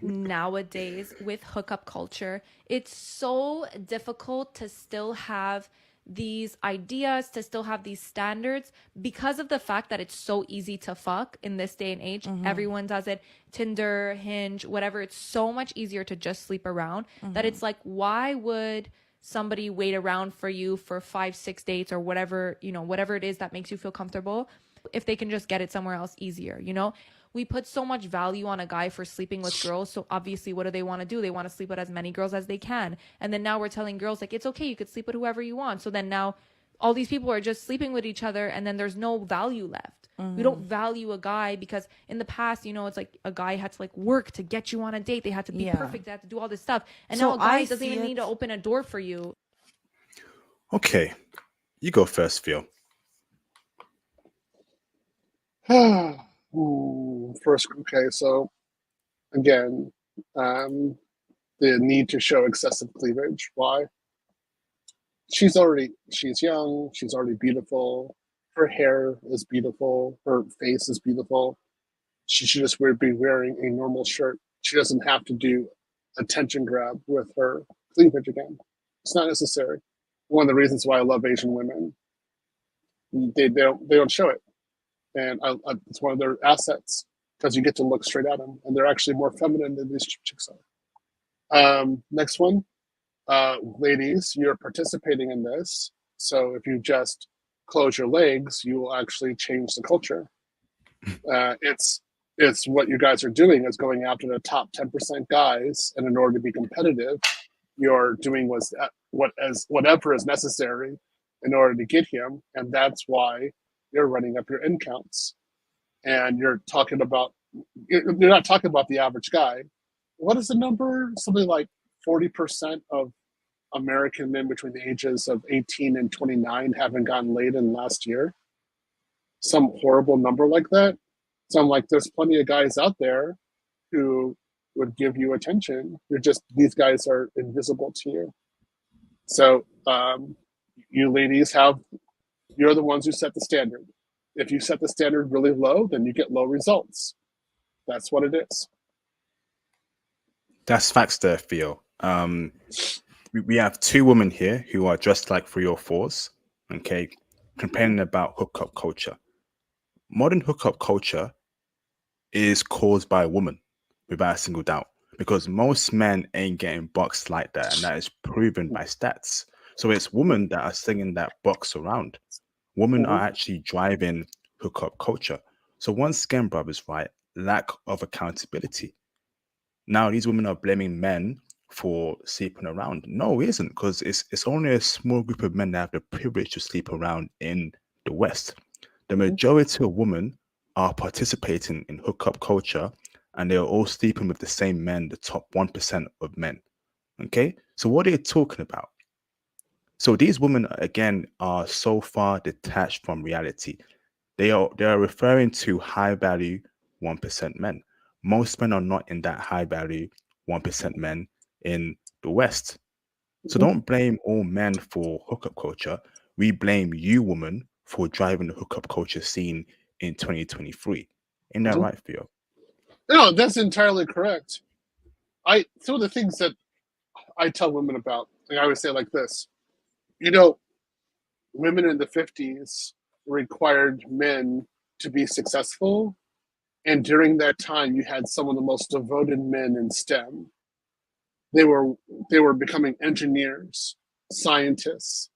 Nowadays with hookup culture, it's so difficult to still have these ideas, to still have these standards, because of the fact that it's so easy to fuck in this day and age. Everyone does it. Tinder, Hinge, whatever. It's so much easier to just sleep around that it's like, why would somebody wait around for you for 5-6 dates or whatever, whatever it is that makes you feel comfortable, if they can just get it somewhere else easier? We put so much value on a guy for sleeping with girls. So obviously, what do they want to do? They want to sleep with as many girls as they can. And then now we're telling girls, like, it's okay, you could sleep with whoever you want. So then now all these people are just sleeping with each other, and then there's no value left. We don't value a guy, because in the past, it's like a guy had to like work to get you on a date. They had to be perfect. They had to do all this stuff. And So now a guy I doesn't see even it- need to open a door for you. Okay, you go first, Theo. First, okay, so again, the need to show excessive cleavage. Why? She's young, she's already beautiful, her hair is beautiful, her face is beautiful. She should just be wearing a normal shirt. She doesn't have to do attention grab with her cleavage again. It's not necessary. One of the reasons why I love Asian women, they don't show it. And it's one of their assets, because you get to look straight at them, and they're actually more feminine than these chicks are. Next one, ladies, you're participating in this, so if you just close your legs, you will actually change the culture. It's what you guys are doing is going after the top 10% guys, and in order to be competitive, you're doing whatever is necessary in order to get him, and that's why you're running up your end counts. And you're not talking about the average guy. What is the number? Something like 40% of American men between the ages of 18 and 29 haven't gotten laid in the last year. Some horrible number like that. So I'm like, there's plenty of guys out there who would give you attention. These guys are invisible to you. So you ladies you're the ones who set the standard. If you set the standard really low, then you get low results. That's what it is. That's facts there, Theo. We have two women here who are dressed like 304s, okay, complaining about hookup culture. Modern hookup culture is caused by a woman, without a single doubt, because most men ain't getting boxed like that, and that is proven by stats. So it's women that are slinging that box around. Women are actually driving hookup culture. So once again, brothers, right, lack of accountability. Now these women are blaming men for sleeping around. No, it isn't, because it's only a small group of men that have the privilege to sleep around in the West. The majority of women are participating in hookup culture, and they are all sleeping with the same men, the top 1% of men. Okay, so what are they talking about? So these women again are so far detached from reality. They are referring to high value 1% men. Most men are not in that high value 1% men in the West. So don't blame all men for hookup culture. We blame you, woman, for driving the hookup culture scene in 2023. Ain't that right, Theo? No, that's entirely correct. Some of the things that I tell women about, like I would say like this, you know, women in the 50s required men to be successful. And during that time, you had some of the most devoted men in STEM. They were becoming engineers, scientists,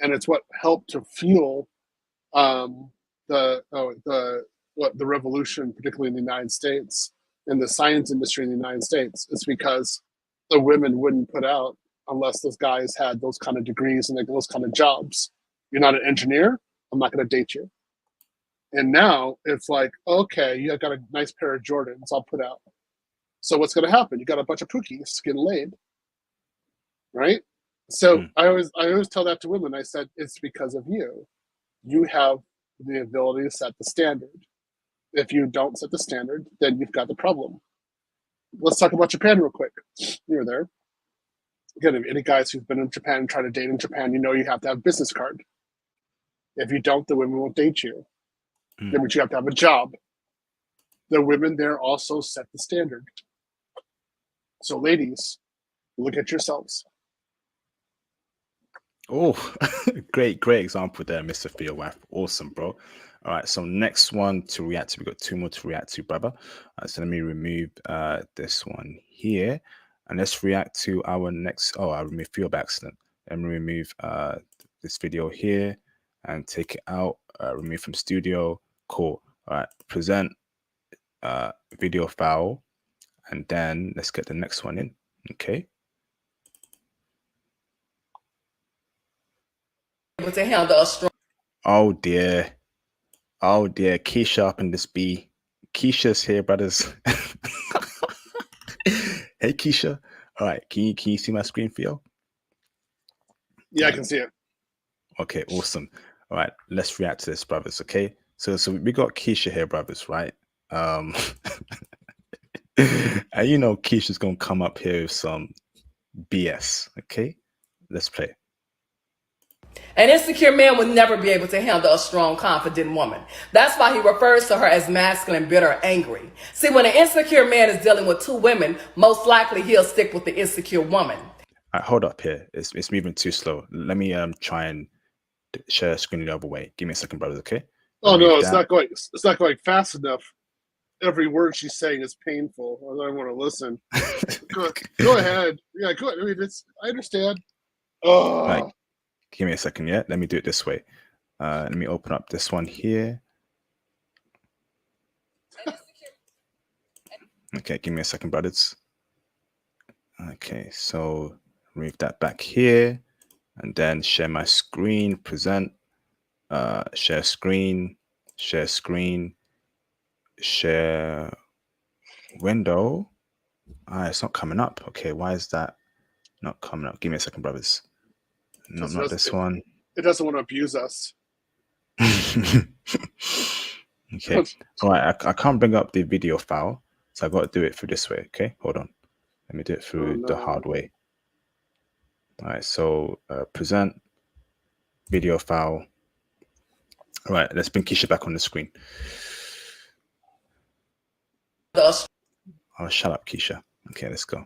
and it's what helped to fuel the revolution, particularly in the United States, in the science industry in the United States. It's because the women wouldn't put out unless those guys had those kind of degrees and those kind of jobs. You're not an engineer, I'm not going to date you. And now it's like, okay, you got a nice pair of Jordans, I'll put out. So what's going to happen? You got a bunch of pookies getting laid, right? So I always tell that to women. I said, it's because of you. You have the ability to set the standard. If you don't set the standard, then you've got the problem. Let's talk about Japan real quick. You were there. Again, any guys who've been in Japan and try to date in Japan, you know you have to have a business card. If you don't, the women won't date you. That means you have to have a job. The women there also set the standard. So ladies, look at yourselves. Oh, great example there, Mr. Theo Waff. Awesome, bro. All right, so next one to react to. We got two more to react to, brother. So let me remove this one here, and let's react to our next. Oh, I removed Theo by accident. Let me remove this video here and take it out. Remove from studio. Cool. All right, present video file, and then let's get the next one in. Okay. To handle a strong. Oh dear, Keisha up in this B. Keisha's here, brothers. Hey, Keisha. All right, can you see my screen, Theo? Yeah, I can see it. Okay, awesome. All right, let's react to this, brothers. Okay, so we got Keisha here, brothers, right? And you know Keisha's gonna come up here with some BS. Okay, let's play. An insecure man will never be able to handle a strong, confident woman. That's why he refers to her as masculine, bitter, angry. See, when an insecure man is dealing with two women, most likely he'll stick with the insecure woman. All right, hold up here. It's moving too slow. Let me try and share a screen the other way. Give me a second, brothers. Okay. Oh no, it's not going fast enough. Every word she's saying is painful. I don't want to listen. Go ahead. Yeah, go ahead. I mean, I understand. Oh. Right. Give me a second, yeah? Let me do it this way. Let me open up this one here. Okay, give me a second, brothers. Okay, so move that back here. And then share my screen, present, share screen, share window. It's not coming up. Okay, why is that not coming up? Give me a second, brothers. No, not this one. It doesn't want to abuse us. Okay. All right. I can't bring up the video file, so I got to do it through this way. Okay. Hold on. Let me do it through the hard way. All right. So present video file. All right. Let's bring Keisha back on the screen. Oh, shut up, Keisha. Okay, let's go.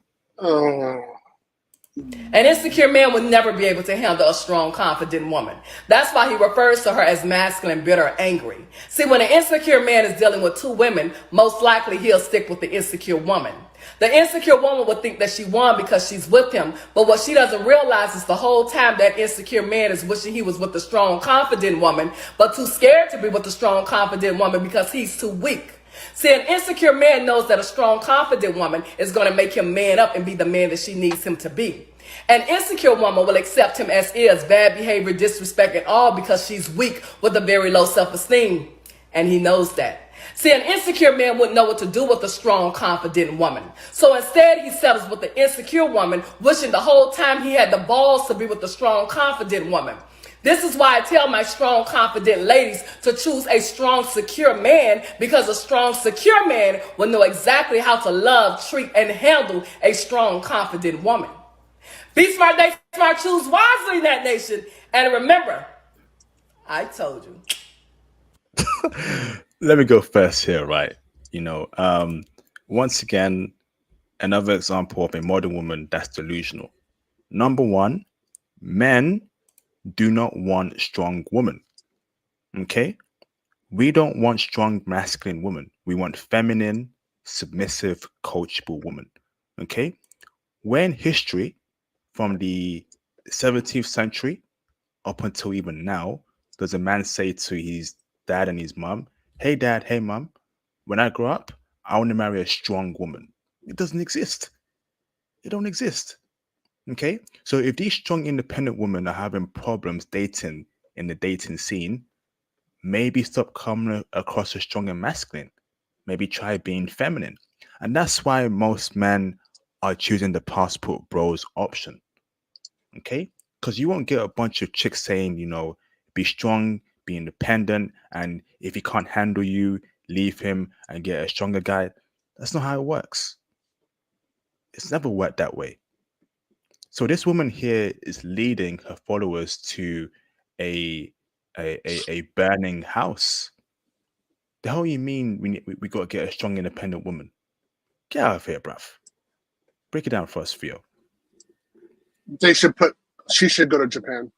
An insecure man will never be able to handle a strong, confident woman. That's why he refers to her as masculine, bitter, angry. See, when an insecure man is dealing with two women, most likely he'll stick with the insecure woman. The insecure woman would think that she won because she's with him, but what she doesn't realize is the whole time that insecure man is wishing he was with the strong, confident woman, but too scared to be with the strong, confident woman because he's too weak. See, an insecure man knows that a strong, confident woman is going to make him man up and be the man that she needs him to be. An insecure woman will accept him as is, bad behavior, disrespect, and all because she's weak with a very low self-esteem. And he knows that. See, an insecure man wouldn't know what to do with a strong, confident woman. So instead, he settles with the insecure woman, wishing the whole time he had the balls to be with the strong, confident woman. This is why I tell my strong, confident ladies to choose a strong, secure man, because a strong, secure man will know exactly how to love, treat, and handle a strong, confident woman. Be smart, they smart, choose wisely, that nation. And remember, I told you. Let me go first here, right? Once again, another example of a modern woman that's delusional. Number one, men do not want strong women. Okay? We don't want strong masculine women. We want feminine, submissive, coachable women. Okay? When history from the 17th century up until even now, does a man say to his dad and his mom, "Hey dad, hey mom, when I grow up, I want to marry a strong woman"? It doesn't exist. It don't exist. Okay? So if these strong independent women are having problems dating in the dating scene, maybe stop coming across as strong and masculine. Maybe try being feminine. And that's why most men are choosing the passport bros option. Okay? Because you won't get a bunch of chicks saying, be strong, be independent, and if he can't handle you, leave him and get a stronger guy. That's not how it works. It's never worked that way. So this woman here is leading her followers to a a burning house. The hell you mean we got to get a strong independent woman? Get out of here, bruv. Break it down for us, Theo. She should go to Japan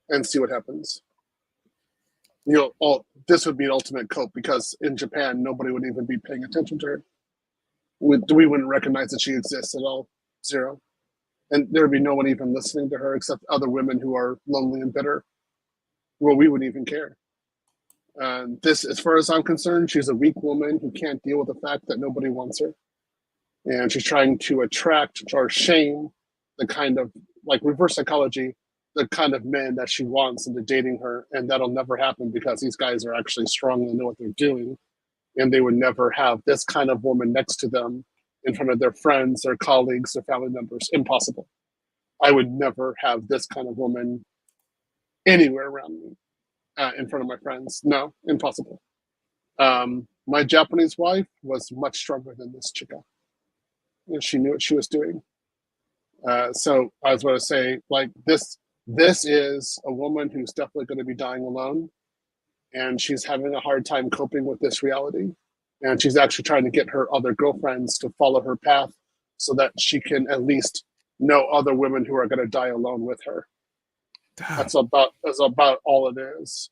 and see what happens. This would be an ultimate cope, because in Japan, nobody would even be paying attention to her. We wouldn't recognize that she exists at all. Zero. And there would be no one even listening to her except other women who are lonely and bitter. Well, we wouldn't even care. This, as far as I'm concerned, she's a weak woman who can't deal with the fact that nobody wants her. And she's trying to attract or shame the kind of, like reverse psychology, the kind of men that she wants into dating her. And that'll never happen, because these guys are actually strong and know what they're doing. And they would never have this kind of woman next to them in front of their friends, their colleagues, their family members. Impossible. I would never have this kind of woman anywhere around me, in front of my friends. No, impossible. My Japanese wife was much stronger than this chica. And she knew what she was doing. So I was going to say, like, this is a woman who's definitely going to be dying alone. And she's having a hard time coping with this reality. And she's actually trying to get her other girlfriends to follow her path so that she can at least know other women who are going to die alone with her. That's about all it is.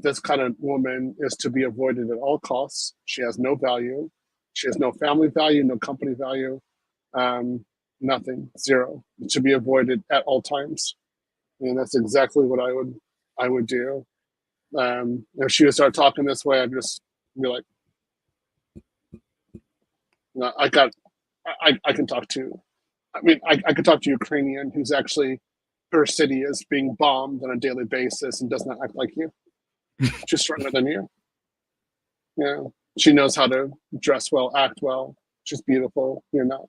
This kind of woman is to be avoided at all costs. She has no value. She has no family value, no company value, nothing, zero. To be avoided at all times. And that's exactly what I would do. If she would start talking this way, I'd just be like, no, I can talk to. I could talk to a Ukrainian who's actually, her city is being bombed on a daily basis and does not act like you. She's stronger than you. Yeah, she knows how to dress well, act well. She's beautiful. You're not.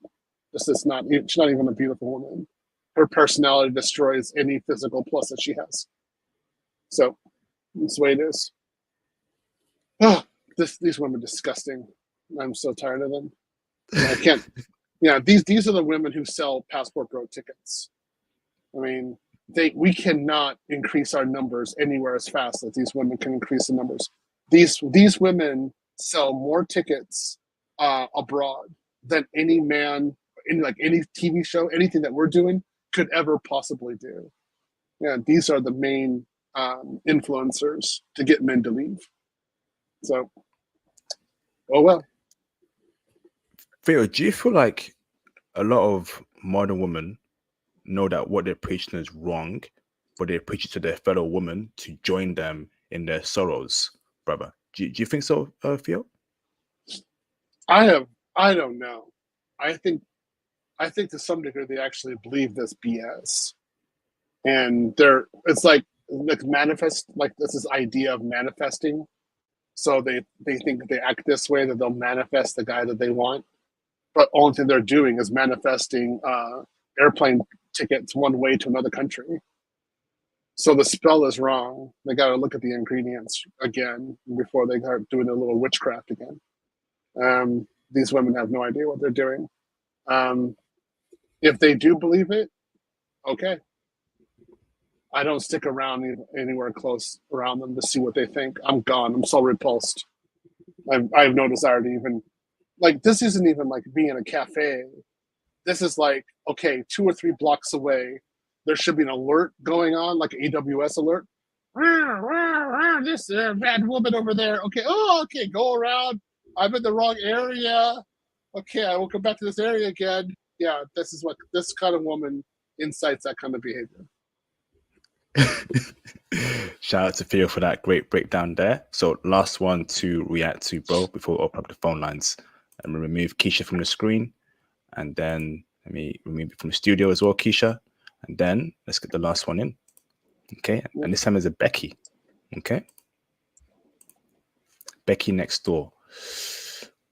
She's not even a beautiful woman. Her personality destroys any physical plus that she has. So that's the way it is. Oh, these women are disgusting. I'm so tired of them. I can't. Yeah, these are the women who sell passport bro tickets. I mean, we cannot increase our numbers anywhere as fast as these women can increase the numbers. These women sell more tickets abroad than any man, any TV show, anything that we're doing could ever possibly do. Yeah, these are the main influencers to get men to leave. So, oh well. Theo, do you feel like a lot of modern women know that what they're preaching is wrong, but they're preaching to their fellow women to join them in their sorrows, brother? Do you think so, Theo? I don't know. I think to some degree they actually believe this BS, and it's like this idea of manifesting. So they think if they act this way that they'll manifest the guy that they want. But only thing they're doing is manifesting airplane tickets one way to another country. So the spell is wrong. They got to look at the ingredients again before they start doing a little witchcraft again. These women have no idea what they're doing. If they do believe it, okay. I don't stick around anywhere close around them to see what they think. I'm gone. I'm so repulsed. I have no desire to even, like, this isn't even like being in a cafe. This is like, okay, 2 or 3 blocks away, there should be an alert going on, like an AWS alert. This bad woman over there. Okay, okay, go around. I'm in the wrong area. Okay, I will come back to this area again. Yeah, this is what this kind of woman incites that kind of behavior. Shout out to Theo for that great breakdown there. So last one to react to, bro, before we open up the phone lines. I'm gonna remove Keisha from the screen, and then let me remove it from the studio as well, Keisha. And then let's get the last one in. Okay, and this time is a Becky. Okay, Becky next door.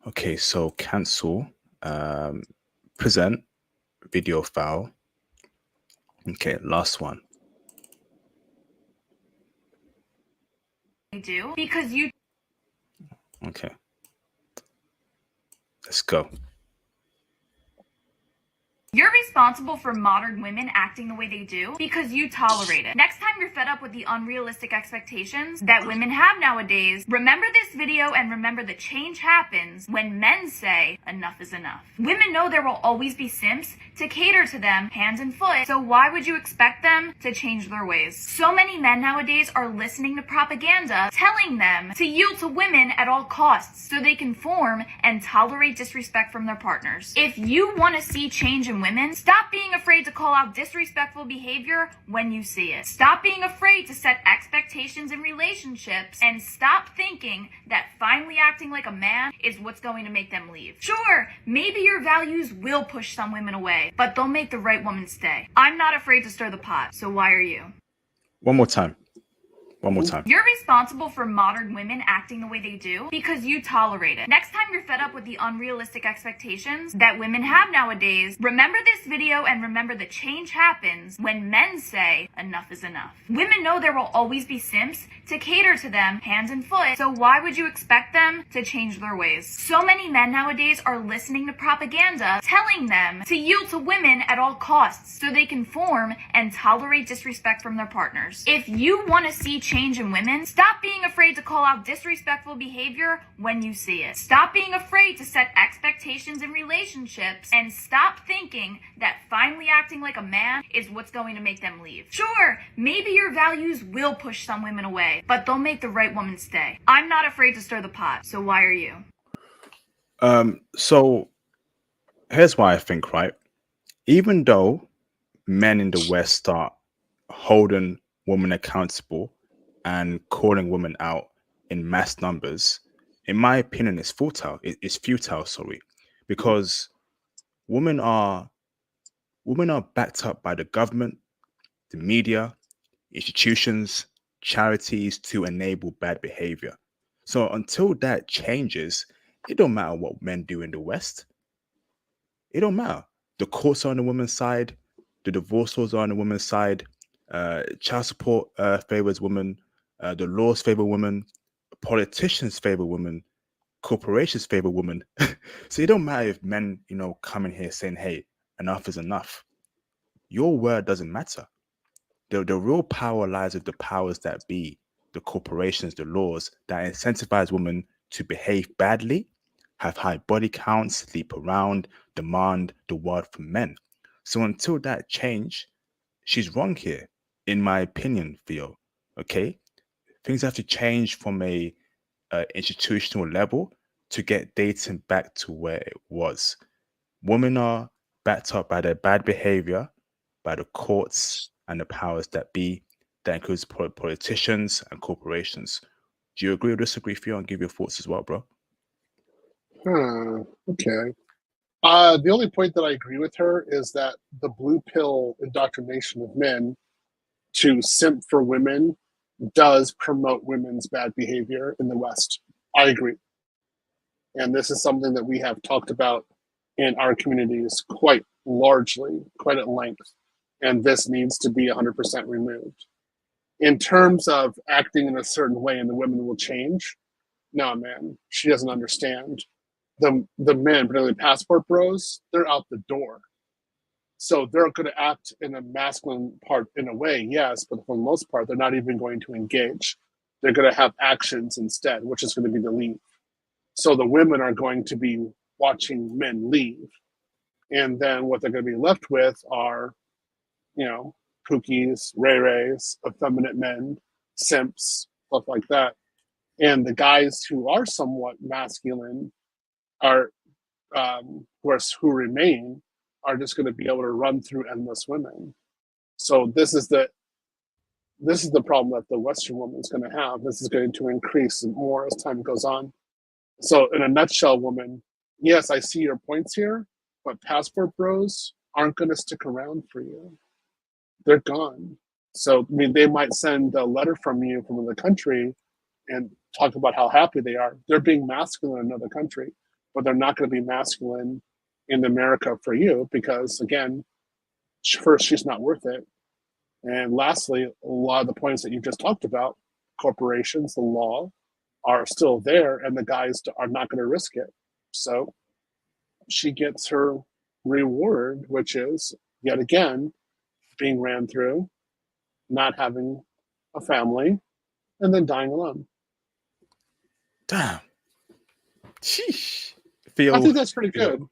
Okay, so cancel, present, video file. Okay, last one. Do because you. Okay, let's go. You're responsible for modern women acting the way they do because you tolerate it. Next time you're fed up with the unrealistic expectations that women have nowadays, remember this video and remember that change happens when men say enough is enough. Women know there will always be simps to cater to them hand and foot, so why would you expect them to change their ways? So many men nowadays are listening to propaganda telling them to yield to women at all costs so they conform and tolerate disrespect from their partners. If you want to see change in women, stop being afraid to call out disrespectful behavior when you see it. Stop being afraid to set expectations in relationships, and stop thinking that finally acting like a man is what's going to make them leave. Sure, maybe your values will push some women away, but they'll make the right woman stay. I'm not afraid to stir the pot, so why are you? One more time. One more time. You're responsible for modern women acting the way they do because you tolerate it. Next time you're fed up with the unrealistic expectations that women have nowadays, remember this video and remember that change happens when men say enough is enough. Women know there will always be simps to cater to them hand and foot, so why would you expect them to change their ways? So many men nowadays are listening to propaganda telling them to yield to women at all costs so they conform and tolerate disrespect from their partners. If you want to see change in women, stop being afraid to call out disrespectful behavior when you see it. Stop being afraid to set expectations in relationships, and stop thinking that finally acting like a man is what's going to make them leave. Sure, maybe your values will push some women away, but they'll make the right woman stay. I'm not afraid to stir the pot, so why are you? So here's why I think, right? Even though men in the West start holding women accountable and calling women out in mass numbers, in my opinion, it's futile. It's futile, sorry, because women are backed up by the government, the media, institutions, charities to enable bad behavior. So until that changes, it don't matter what men do in the West. It don't matter. The courts are on the women's side, the divorce laws are on the women's side, child support favors women, the laws favor women, politicians favor women, corporations favor women. So it don't matter if men, come in here saying, hey, enough is enough. Your word doesn't matter. The real power lies with the powers that be, the corporations, the laws that incentivize women to behave badly, have high body counts, sleep around, demand the world from men. So until that change, she's wrong here, in my opinion, Theo. Okay? Things have to change from a institutional level to get dating back to where it was. Women are backed up by their bad behavior, by the courts and the powers that be. That includes politicians and corporations. Do you agree or disagree, Theo? And give your thoughts as well, bro. Okay. The only point that I agree with her is that the blue pill indoctrination of men to simp for women does promote women's bad behavior in the West. I agree. And this is something that we have talked about in our communities quite largely, quite at length. And this needs to be 100% removed. In terms of acting in a certain way and the women will change, no, man, she doesn't understand. The men, particularly passport bros, they're out the door. So they're going to act in a masculine part in a way, yes, but for the most part, they're not even going to engage. They're going to have actions instead, which is going to be to leave. So the women are going to be watching men leave. And then what they're going to be left with are, you know, pookies, ray-rays, effeminate men, simps, stuff like that. And the guys who are somewhat masculine are, who remain, are just going to be able to run through endless women. So this is the problem that the Western woman is going to have. This is going to increase more as time goes on. So in a nutshell, woman, yes, I see your points here, but passport bros aren't going to stick around for you. They're gone. So, I mean, they might send a letter from you from another country and talk about how happy they are. They're being masculine in another country, but they're not going to be masculine in America for you because, again, first, she's not worth it. And lastly, a lot of the points that you just talked about, corporations, the law, are still there, and the guys are not going to risk it. So she gets her reward, which is, yet again, being ran through, not having a family, and then dying alone. Damn. Sheesh. I think that's pretty good.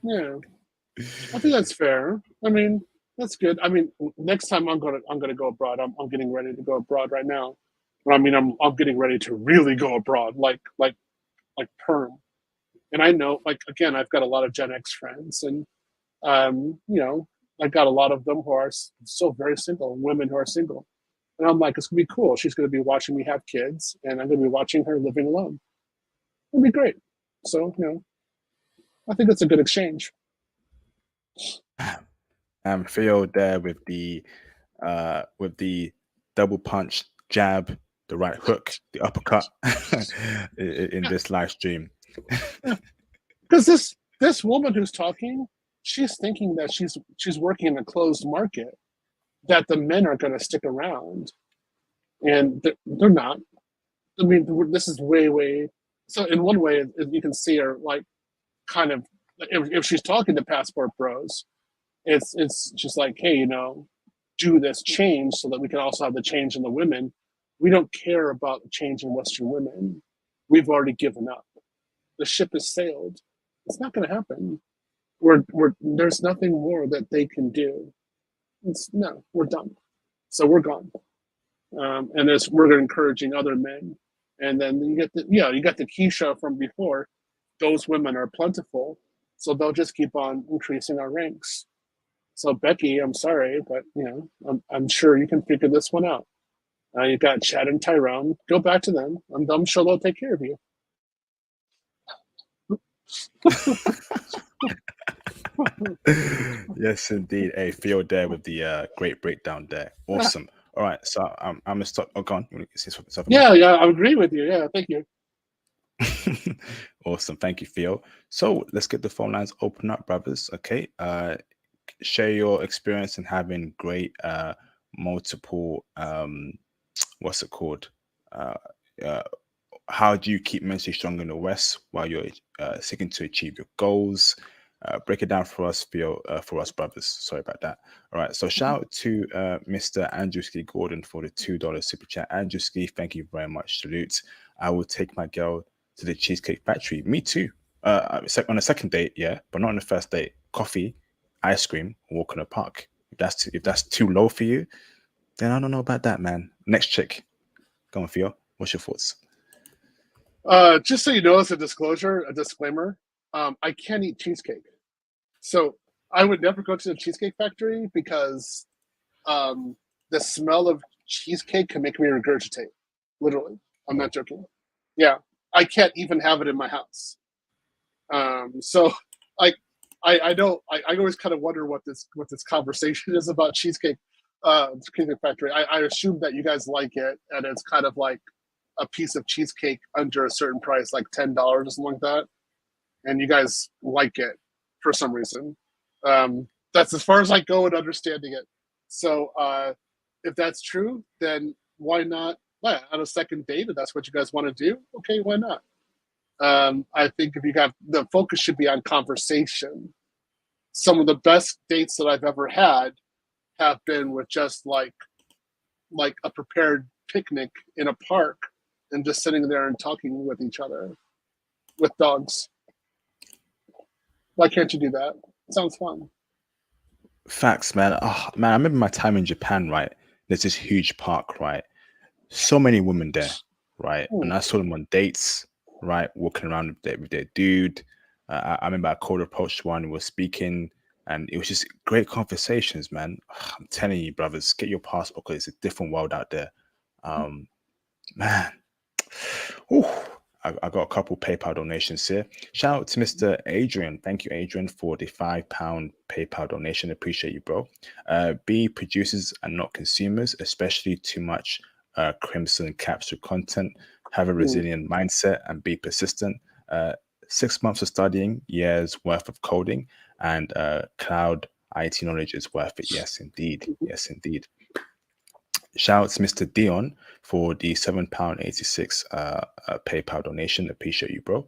Yeah, I think that's fair. I mean, that's good. I mean, next time I'm gonna go abroad. I'm getting ready to go abroad right now. I mean, I'm getting ready to really go abroad, like perm. And I know, like, again, I've got a lot of Gen X friends, and you know, I've got a lot of them who are still very single, women who are single. And I'm like, it's gonna be cool. She's gonna be watching me have kids, and I'm gonna be watching her living alone. It'll be great. So, you know, I think it's a good exchange. Theo there with the double punch jab, the right hook, the uppercut in this live stream. Because this woman who's talking, she's thinking that she's working in a closed market, that the men are going to stick around, and they're not. I mean, this is way. So in one way, you can see her like kind of if she's talking to passport bros, it's just like, hey, you know, do this change so that we can also have the change in the women. We don't care about the change in Western women. We've already given up. The ship has sailed. It's not going to happen. There's nothing more that they can do. We're done. So we're gone. And we're encouraging other men. And then you get the Keisha from before. Those women are plentiful, so they'll just keep on increasing our ranks. So Becky, I'm sorry, but you know, I'm sure you can figure this one out. You've got Chad and Tyrone. Go back to them. I'm sure they'll take care of you. Yes, indeed. Hey, Theo there with the great breakdown there. Awesome. All right, so I'm gonna stop. Oh, go on. You want to say something? Yeah, I agree with you. Yeah, thank you. Awesome. Thank you, Theo. So let's get the phone lines open up, brothers. Okay. Share your experience in having great multiple what's it called? How do you keep mentally strong in the West while you're seeking to achieve your goals? Break it down for us, Theo, for us brothers. Sorry about that. All right. So shout out to Mr. Andrew Ski Gordon for the $2 super chat. Andrew Ski, thank you very much. Salute. I will take my girl to the Cheesecake Factory. Me too. On a second date, yeah, but not on the first date. Coffee, ice cream, walk in the park. If that's too low for you, then I don't know about that, man. Next chick. Go on, Theo. What's your thoughts? Just so you know, as a disclaimer, I can't eat cheesecake. So I would never go to the Cheesecake Factory because the smell of cheesecake can make me regurgitate. Literally. I'm not joking. Yeah. I can't even have it in my house. So I always kind of wonder what this conversation is about Cheesecake Factory. I assume that you guys like it, and it's kind of like a piece of cheesecake under a certain price, like $10 or something like that, and you guys like it for some reason. That's as far as I go in understanding it. So if that's true, then why not on a second date? If that's what you guys want to do, okay, why not? I think if you got the focus should be on conversation. Some of the best dates that I've ever had have been with just like a prepared picnic in a park and just sitting there and talking with each other with dogs. Why can't you do that? It sounds fun. Facts, man. Oh, man, I remember my time in Japan, right? There's this huge park, right? So many women there, right? And I saw them on dates, right? Walking around with their dude. I remember I cold approached one who was speaking, and it was just great conversations, man. I'm telling you, brothers, get your passport because it's a different world out there. Man. Ooh. I got a couple PayPal donations here. Shout out to Mr. Adrian. Thank you, Adrian, for the £5 PayPal donation. Appreciate you, bro. Be producers and not consumers, especially too much crimson capsule content. Have a resilient mindset and be persistent. 6 months of studying, years worth of coding, and cloud IT knowledge is worth it. Yes, indeed. Yes, indeed. Shout out to Mr. Dion for the £7.86 PayPal donation. Appreciate you, bro.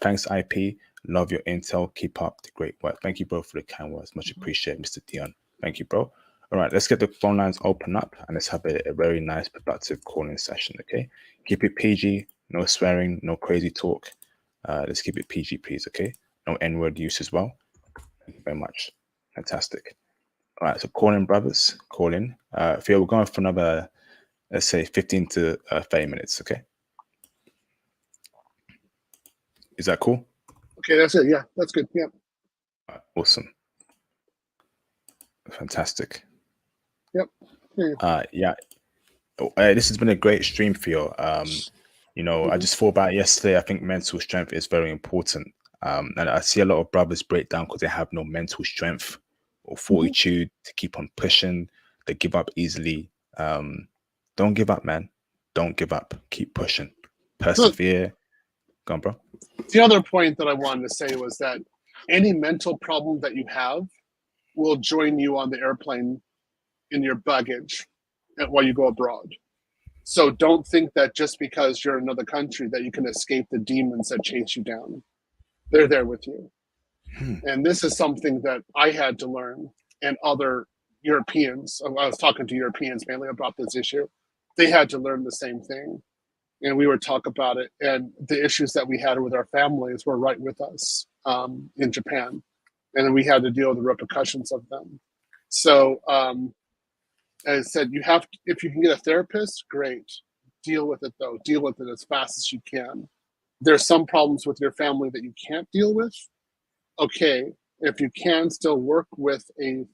Thanks, IP. Love your intel. Keep up the great work. Thank you, bro, for the kind words. Much appreciated, Mr. Dion. Thank you, bro. All right, let's get the phone lines open up and let's have a very nice, productive calling session, okay? Keep it PG, no swearing, no crazy talk. Let's keep it PG, please, okay? No N-word use as well. Thank you very much. Fantastic. All right, so call in, brothers. Call in. Theo, we're going for another, let's say, 15 to 30 minutes, okay? Is that cool? Okay, that's it. Yeah, that's good. Yeah. All right, awesome. Fantastic. Yep. Yeah. This has been a great stream, Theo. You know, I just thought about it yesterday. I think mental strength is very important. And I see a lot of brothers break down because they have no mental strength or fortitude to keep on pushing. They give up easily. Don't give up, man. Don't give up. Keep pushing. Persevere. Go on, bro. The other point that I wanted to say was that any mental problem that you have will join you on the airplane in your baggage while you go abroad. So don't think that just because you're in another country that you can escape the demons that chase you down. They're there with you. And this is something that I had to learn, and other Europeans, I was talking to Europeans mainly about this issue, they had to learn the same thing. And we would talk about it, and the issues that we had with our families were right with us in Japan. And then we had to deal with the repercussions of them. So as I said, you have to, if you can get a therapist, great. Deal with it though. Deal with it as fast as you can. There's some problems with your family that you can't deal with. Okay, if you can still work with a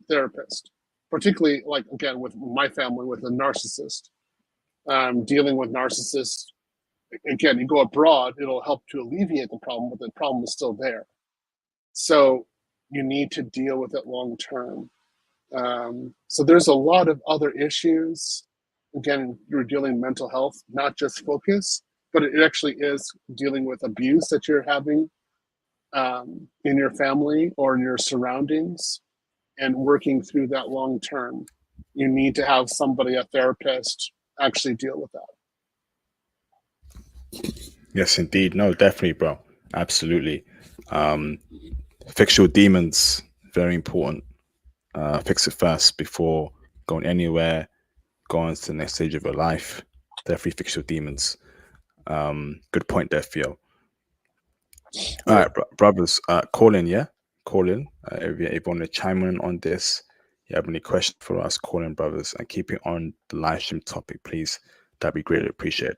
therapist, particularly like again with my family with a narcissist, dealing with narcissists. Again, you go abroad, it'll help to alleviate the problem, but the problem is still there. So you need to deal with it long term. So there's a lot of other issues. Again, you're dealing mental health, not just focus, but it actually is dealing with abuse that you're having in your family or in your surroundings, and working through that long term. You need to have somebody, a therapist, actually deal with that. Yes, indeed. No, definitely, bro. Absolutely. Fix your demons. Very important. Fix it first before going anywhere, going to the next stage of your life. Definitely fix your demons. Good point there, Theo. All right, brothers, call in, yeah? Call in. If you want to chime in on this, you have any questions for us, call in, brothers, and keep it on the live stream topic, please. That'd be greatly appreciated.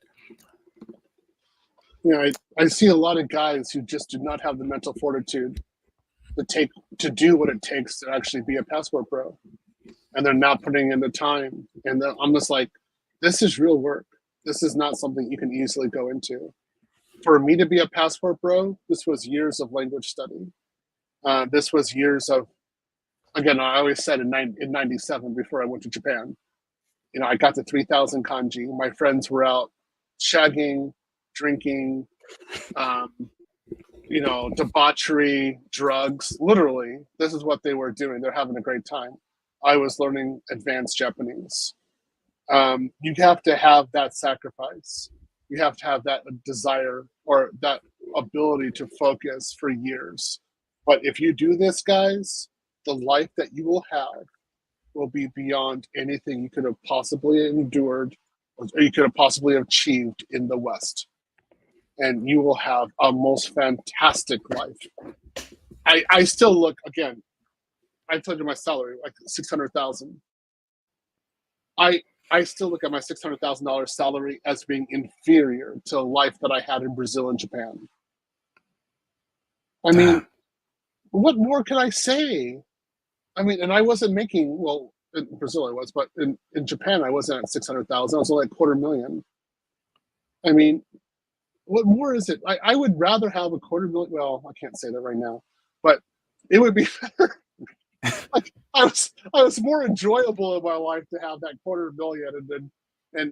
You know, I see a lot of guys who just do not have the mental fortitude to do what it takes to actually be a passport bro, and they're not putting in the time. And I'm just like, this is real work. This is not something you can easily go into. For me to be a passport bro, this was years of language study. This was years of, again, I always said in 97 before I went to Japan, you know, I got to 3,000 kanji. My friends were out shagging, drinking, debauchery, drugs. Literally, this is what they were doing. They're having a great time. I was learning advanced Japanese. You have to have that sacrifice. You have to have that desire or that ability to focus for years. But if you do this, guys, the life that you will have will be beyond anything you could have possibly endured or you could have possibly achieved in the West. And you will have a most fantastic life. I still look, again, I told you my salary, like 600,000. I still look at my $600,000 salary as being inferior to life that I had in Brazil and Japan. I mean, what more can I say? I mean, and I wasn't making, well, in Brazil I was, but in Japan I wasn't at 600,000. I was only at $250,000. I mean, what more is it? I would rather have a $250,000. Well, I can't say that right now, but it would be better. Like, I was more enjoyable in my life to have that $250,000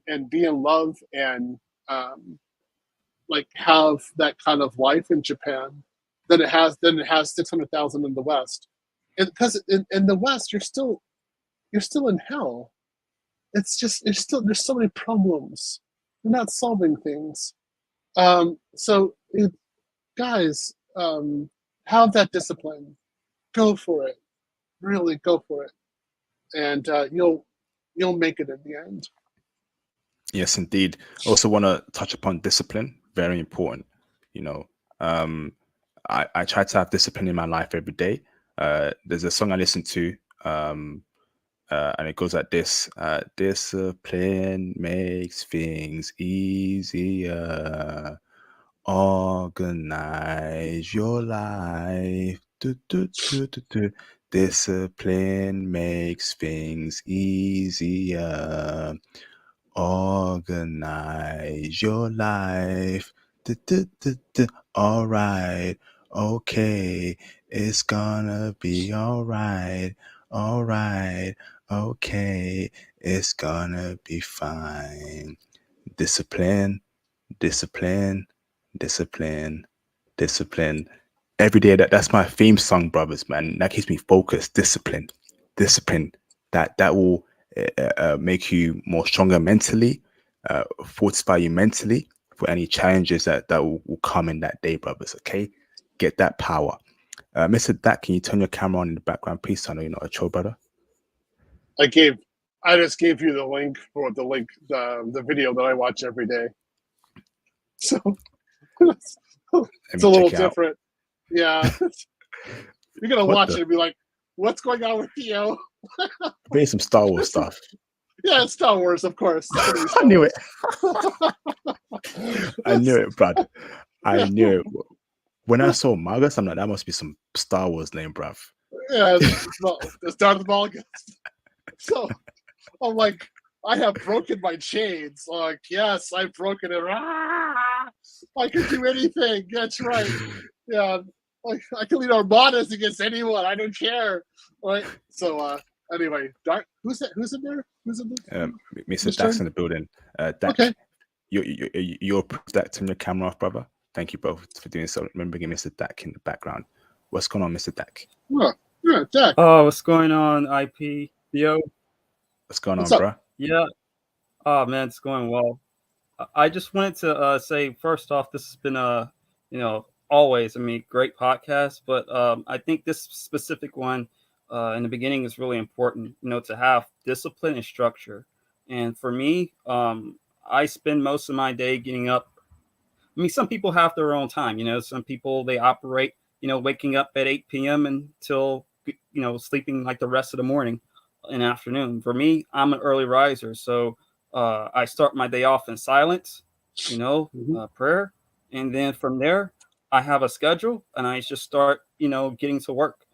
and be in love and like have that kind of life in Japan than it has 600,000 in the West. Because in the West you're still in hell. It's just there's so many problems. You're not solving things. Guys, have that discipline. Go for it. Really go for it, and you'll make it in the end. Yes, indeed. I also want to touch upon discipline. Very important. I try to have discipline in my life every day. There's a song I listen to, and it goes like this: discipline makes things easier. Organize your life. Do, do, do, do, do. Discipline makes things easier. Organize your life. Du, du, du, du. All right. Okay. It's gonna be all right. All right. Okay. It's gonna be fine. Discipline. Discipline. Discipline. Discipline. Every day, that's my theme song, brothers, man. That keeps me focused. Discipline. That will make you more stronger mentally, fortify you mentally for any challenges that will come in that day, brothers. Okay, get that power. Mr. Dak, can you turn your camera on in the background, please? I know you're not a troll, brother. I just gave you the link for the video that I watch every day. So it's a little different. Yeah. You're going to watch it and be like, what's going on with Theo? Maybe some Star Wars stuff. Yeah, it's Star Wars, of course. I knew it. I knew it, Brad. I knew it. When I saw Margus, I'm like, that must be some Star Wars name, bruv. Yeah, it's Darth Malgus. So I'm like, I have broken my chains. Like, yes, I've broken it. I can do anything. That's right. Yeah, like I can lead armadas against anyone. I don't care. Right. So anyway, Dark. Who's in there? Mr. Dak's in the building. Dak, okay. You're Dak, turn your camera off, brother. Thank you both for doing so. Remember, getting Mr. Dak in the background. What's going on, Mr. Dak? Yeah, Dak. Oh, what's going on, IP? Theo? What's going on, bro? Yeah. Oh, man, it's going well. I just wanted to say, first off, this has been always, great podcast, but I think this specific one in the beginning is really important, to have discipline and structure. And for me, I spend most of my day getting up. Some people have their own time, some people, they operate, waking up at 8 p.m. until, sleeping like the rest of the morning and afternoon. For me, I'm an early riser. So I start my day off in silence, prayer. And then from there, I have a schedule and I just start, getting to work,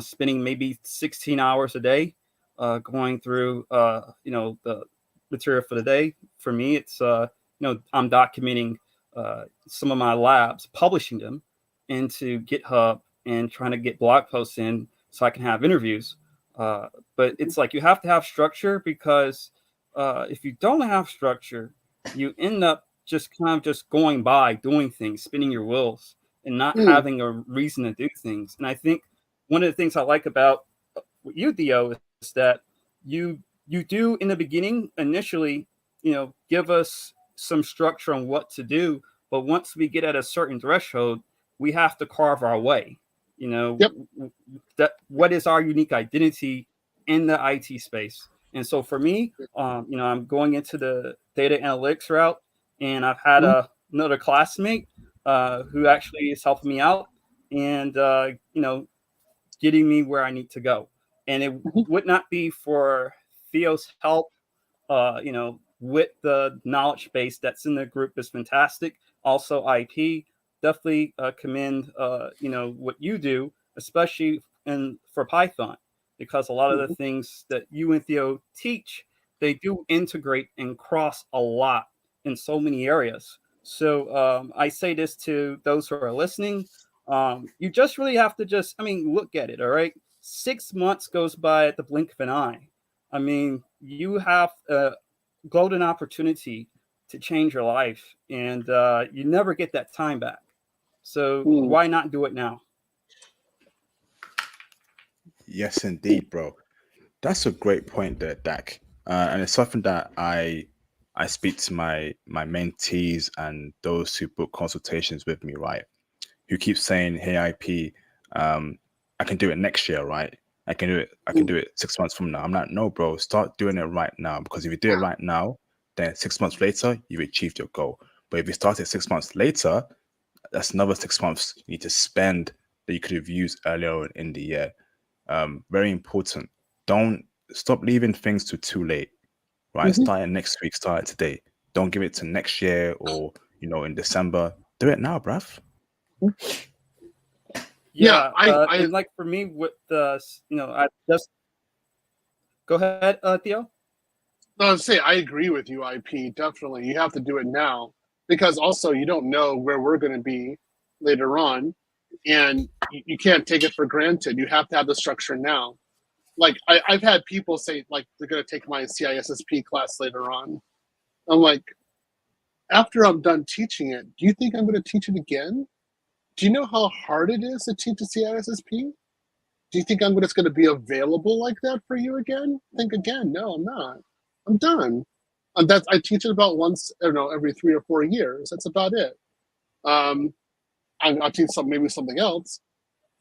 spending maybe 16 hours a day, going through, the material for the day. For me, it's, I'm documenting some of my labs, publishing them into GitHub and trying to get blog posts in so I can have interviews. But it's like you have to have structure because if you don't have structure, you end up just kind of just going by, doing things, spinning your wheels, and not Mm. having a reason to do things. And I think one of the things I like about you, Theo, is that you do in the beginning initially, give us some structure on what to do, but once we get at a certain threshold, we have to carve our way. Yep. That what is our unique identity in the IT space. And so for me, I'm going into the data analytics route, and I've had another classmate who actually is helping me out, and getting me where I need to go. And it would not be for Theo's help, with the knowledge base that's in the group is fantastic. Also, IP, definitely commend, what you do, especially for Python, because a lot of the things that you and Theo teach, they do integrate and cross a lot in so many areas. So I say this to those who are listening. You just really have to look at it. All right. 6 months goes by at the blink of an eye. I mean, you have a golden opportunity to change your life, and you never get that time back. So why not do it now? Yes, indeed, bro. That's a great point there, Dak. And it's something that I speak to my mentees and those who book consultations with me, right? Who keep saying, "Hey, IP, I can do it next year, right? I can do it 6 months from now." I'm like, no, bro, start doing it right now, because if you do it right now, then 6 months later, you've achieved your goal. But if you start it 6 months later, that's another 6 months you need to spend that you could have used earlier in the year. Very important. Don't stop leaving things to too late, right? Start it next week, start it today. Don't give it to next year or, in December. Do it now, bruv. Yeah, and like for me with I just go ahead, Theo. No, I'd say I agree with you, IP. Definitely, you have to do it now, because also you don't know where we're going to be later on, and you can't take it for granted. You have to have the structure now. Like I've had people say, like, they're going to take my CISSP class later on. I'm like, after I'm done teaching it, do you think I'm going to teach it again? Do you know how hard it is to teach a CISSP? Do you think I'm just going to be available like that for you again? Think again. No, I'm not. I'm done. And I teach it about once, every 3 or 4 years. That's about it. I'll teach maybe something else.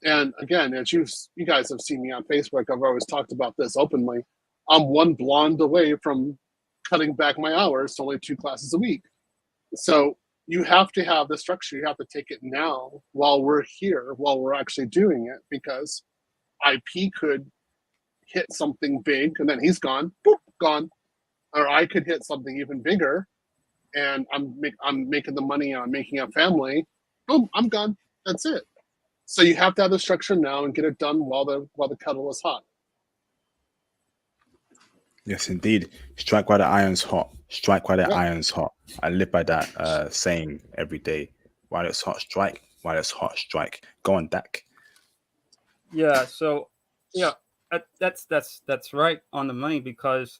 And again, as you guys have seen me on Facebook, I've always talked about this openly. I'm one blonde away from cutting back my hours to only 2 classes a week. So you have to have the structure. You have to take it now while we're here, while we're actually doing it, because IP could hit something big and then he's gone, boop, gone. Or I could hit something even bigger, and I'm making the money on making a family. Boom, I'm gone. That's it. So you have to have the structure now and get it done while the kettle is hot. Yes, indeed. Strike while the iron's hot. Strike while the iron's hot. I live by that saying every day. While it's hot, strike. While it's hot, strike. Go on, Dak. Yeah. So, yeah, that's right on the money, because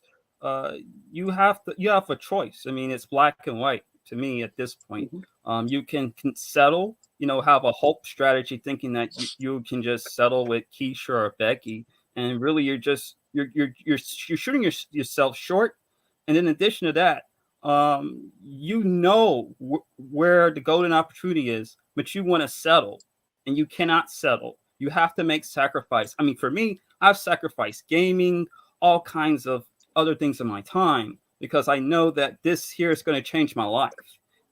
you have a choice. I mean, it's black and white to me at this point. You can settle, have a hope strategy, thinking that you can just settle with Keisha or Becky, and really you're shooting yourself short. And in addition to that, where the golden opportunity is, but you want to settle, and you cannot settle. You have to make sacrifice. I mean, for me, I've sacrificed gaming, all kinds of other things in my time, because I know that this here is going to change my life.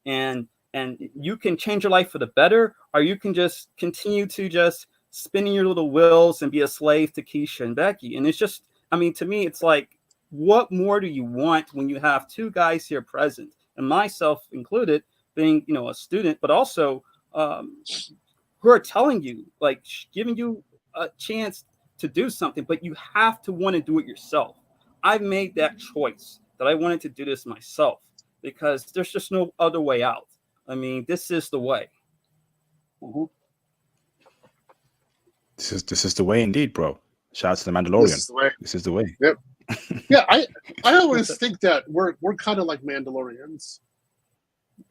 And you can change your life for the better, or you can just continue to just spinning your little wheels and be a slave to Keisha and Becky. And it's just, I mean, to me, it's like, what more do you want when you have 2 guys here present, and myself included, being, a student, but also who are telling you, like, giving you a chance to do something, but you have to want to do it yourself. I've made that choice that I wanted to do this myself, because there's just no other way out. I mean, this is the way. This is the way, indeed, bro. Shout out to the Mandalorian. This is the way. This is the way. Yep. Yeah, I always think that we're kind of like Mandalorians.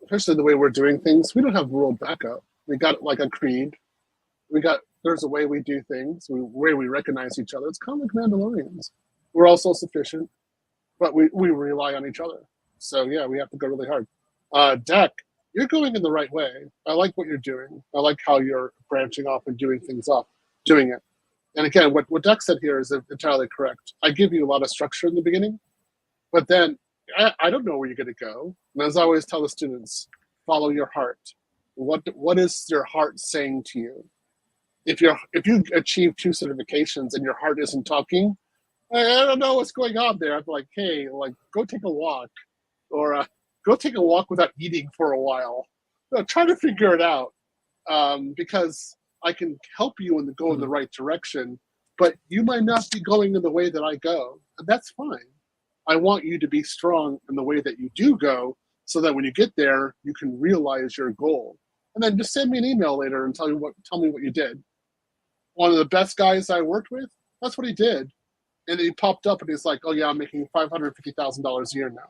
especially the way we're doing things, we don't have world backup. We got like a creed. There's a way we do things, way we recognize each other. It's kind of like Mandalorians. We're all self-sufficient, but we rely on each other. So yeah, we have to go really hard. Deck, you're going in the right way. I like what you're doing. I like how you're branching off and doing it. And again, what Deck said here is entirely correct. I give you a lot of structure in the beginning, but then I don't know where you're going to go. And as I always tell the students, follow your heart. What is your heart saying to you? If you achieve 2 certifications and your heart isn't talking, I don't know what's going on there. I'm like, hey, like go take a walk, or go take a walk without eating for a while. Try to figure it out, because I can help you go in the right direction, but you might not be going in the way that I go, and that's fine. I want you to be strong in the way that you do go, so that when you get there, you can realize your goal. And then just send me an email later and tell me what you did. One of the best guys I worked with, that's what he did. And he popped up and he's like, oh yeah, I'm making $550,000 a year now.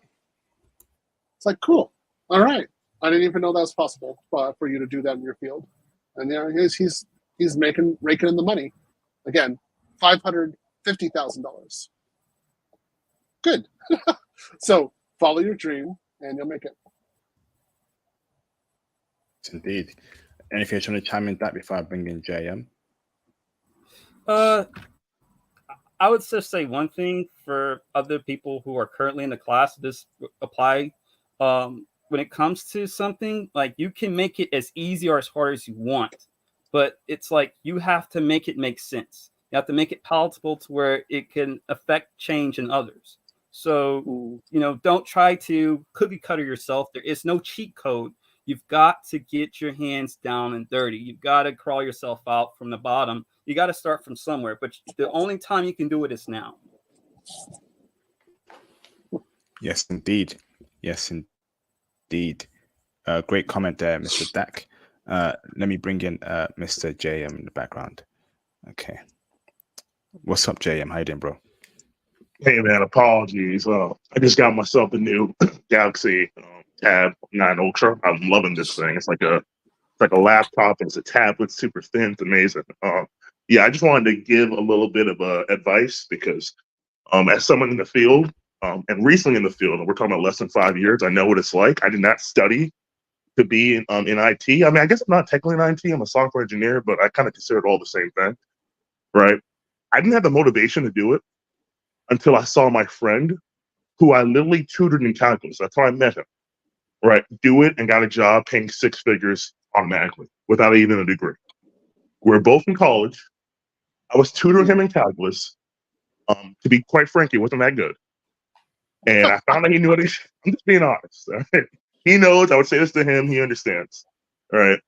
It's like, cool. All right. I didn't even know that was possible for you to do that in your field. And yeah, he's raking in the money. Again, $550,000. Good. So follow your dream and you'll make it. Indeed. Anything you're trying to chime in that before I bring in JM? I would just say one thing for other people who are currently in the class. This apply when it comes to something, like you can make it as easy or as hard as you want, but it's like you have to make it make sense. You have to make it palatable to where it can affect change in others. So, don't try to cookie cutter yourself. There is no cheat code. You've got to get your hands down and dirty. You've got to crawl yourself out from the bottom. You got to start from somewhere, but the only time you can do it is now. Yes, indeed. Yes, indeed. Great comment there, Mr. Dak. Let me bring in Mr. JM in the background. Okay. What's up, JM? How you doing, bro? Hey, man, apologies. I just got myself a new Galaxy Tab 9 Ultra. I'm loving this thing. It's like a laptop. It's a tablet, super thin. It's amazing. Yeah, I just wanted to give a little bit of advice because as someone in the field and recently in the field, and we're talking about less than 5 years, I know what it's like. I did not study to be in IT. I mean, I guess I'm not technically in IT. I'm a software engineer, but I kind of consider it all the same thing, right? I didn't have the motivation to do it until I saw my friend, who I literally tutored in calculus. That's how I met him, right? Do it and got a job paying 6 figures automatically without even a degree. We're both in college. I was tutoring him in calculus. To be quite frank, he wasn't that good. And I found out he knew what I'm just being honest. Right? He knows. I would say this to him. He understands. All right.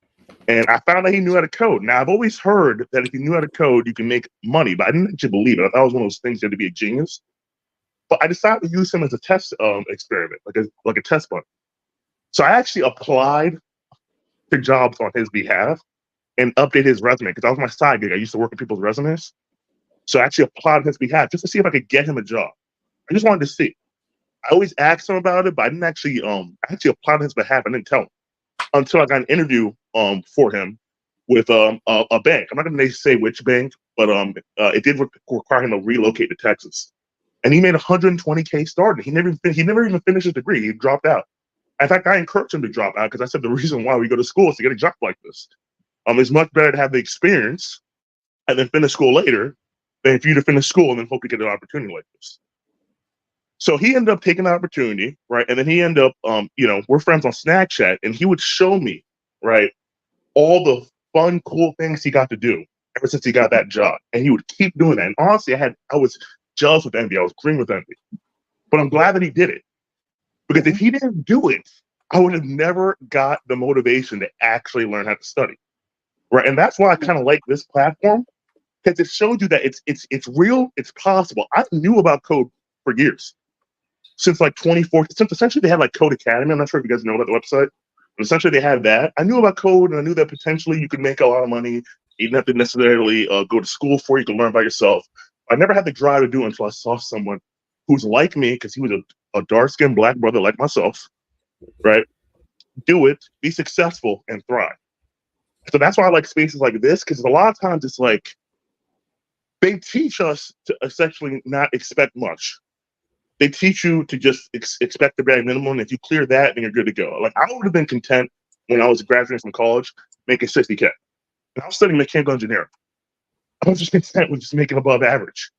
And I found out he knew how to code. Now, I've always heard that if you knew how to code, you can make money, but I didn't actually believe it. I thought it was one of those things you had to be a genius. But I decided to use him as a test experiment, like a test bunny. So I actually applied to jobs on his behalf and updated his resume because that was my side gig. I used to work on people's resumes. So I actually applied on his behalf just to see if I could get him a job. I just wanted to see. I always asked him about it, but I didn't actually I actually applied on his behalf. I didn't tell him until I got an interview for him with a bank. I'm not going to say which bank, but it did require him to relocate to Texas. And he made $120K starting. He never even finished his degree. He dropped out. In fact, I encouraged him to drop out because I said the reason why we go to school is to get a job like this. It's much better to have the experience and then finish school later than for you to finish school and then hope to get an opportunity like this. So he ended up taking the opportunity, right? And then he ended up, we're friends on Snapchat, and he would show me, right, all the fun, cool things he got to do ever since he got that job. And he would keep doing that. And honestly, I was jealous with envy. I was green with envy. But I'm glad that he did it. Because if he didn't do it, I would have never got the motivation to actually learn how to study, right? And that's why I kind of like this platform, because it showed you that it's real, it's possible. I knew about code for years. Since like 2014, since essentially they had like Code Academy. I'm not sure if you guys know about the website, but essentially they had that. I knew about code, and I knew that potentially you could make a lot of money. You didn't have to necessarily go to school for it. You could learn by yourself. I never had the drive to do it until I saw someone who's like me, because he was a dark-skinned black brother like myself, right? do it, be successful, and thrive. So that's why I like spaces like this, because a lot of times it's like they teach us to essentially not expect much. They teach you to just expect the bare minimum. If you clear that, then you're good to go. Like, I would have been content when I was graduating from college making 60K. And I was studying mechanical engineering. I was just content with just making above average.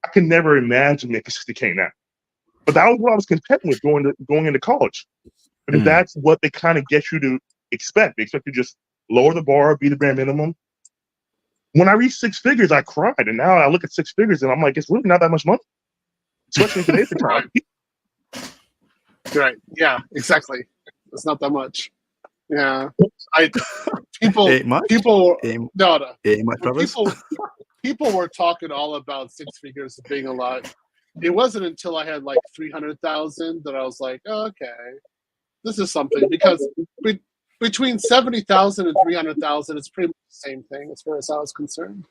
I can never imagine making 60K now. But that was what I was content with going into college. Because that's what they kind of get you to expect. They expect you to just lower the bar, be the bare minimum. When I reached six figures, I cried. And now I look at six figures and I'm like, it's really not that much money. Especially in today's economy. Right. Yeah, exactly. It's not that much. Yeah. People Ain't much. people Ain't, no no. ain't much, When brothers. people were talking all about six figures being a lot. It wasn't until I had like 300,000 that I was like, oh, okay, this is something, because between 70,000 and 300,000, it's pretty much the same thing as far as I was concerned.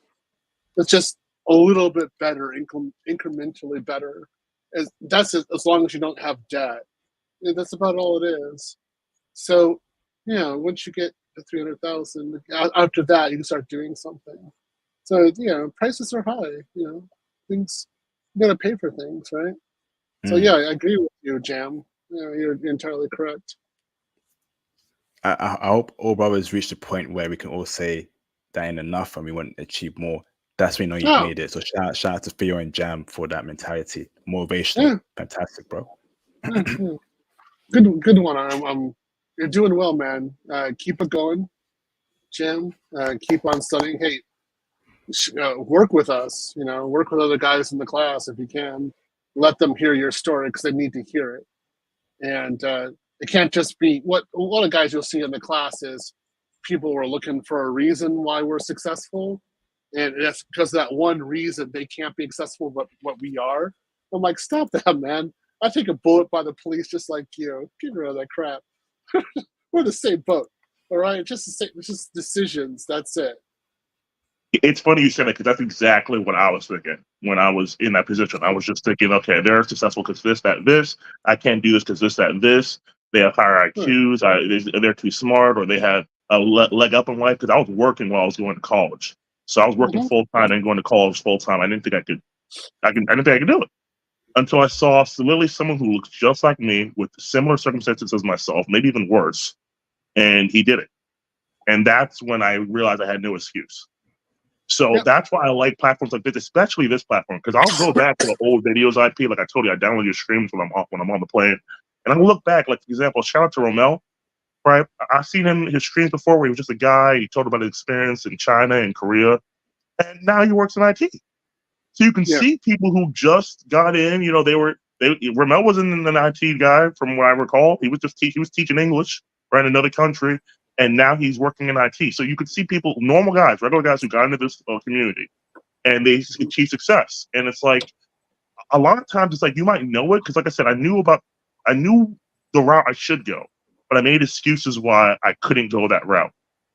It's just a little bit better, incrementally better. That's as long as you don't have debt. Yeah, that's about all it is. So, once you get to 300,000, after that you can start doing something. So, prices are high. Things, you gotta pay for things, right? So yeah, I agree with you, Jam. You're entirely correct. I hope all brothers reach the point where we can all say that ain't enough and we want to achieve more. That's when you know you've made it. So shout out to Theo and Jam for that mentality. Motivational. Yeah. Fantastic, bro. Yeah. Good one. You're doing well, man. Keep it going, Jam. Keep on studying. Hey, work with us. Work with other guys in the class if you can. Let them hear your story because they need to hear it. And it can't just be what a lot of guys you'll see in the class is people were looking for a reason why we're successful, and that's because of that one reason they can't be successful, but what we are. I'm like, stop that, man. I take a bullet by the police just like you. Get rid of that crap. We're the same boat, all right? It's just decisions. That's it. It's funny you said that, because that's exactly what I was thinking when I was in that position. I was just thinking, okay, they're successful because this, that, this. I can't do this because this, that, and this. They have higher IQs. They're too smart, or they had a leg up in life. Because I was working while I was going to college, so I was working full time and going to college full time. I didn't think I could. I didn't think I could do it until I saw literally someone who looks just like me with similar circumstances as myself, maybe even worse, and he did it. And that's when I realized I had no excuse. So that's why I like platforms like this, especially this platform, because I'll go back to the old videos I like I told you, I download your streams when I'm on the plane, and I'll look back. Like, for example, shout out to Romel, right? I've seen his streams before where he was just a guy. He told about his experience in China and Korea, and now he works in IT. So you can see people who just got in. Romel wasn't an IT guy from what I recall. He was just he was teaching English, right, in another country. And now he's working in IT. So you could see people, normal guys, regular guys who got into this community, and they achieve success. And it's like, a lot of times it's like, you might know it, because like I said, I knew the route I should go, but I made excuses why I couldn't go that route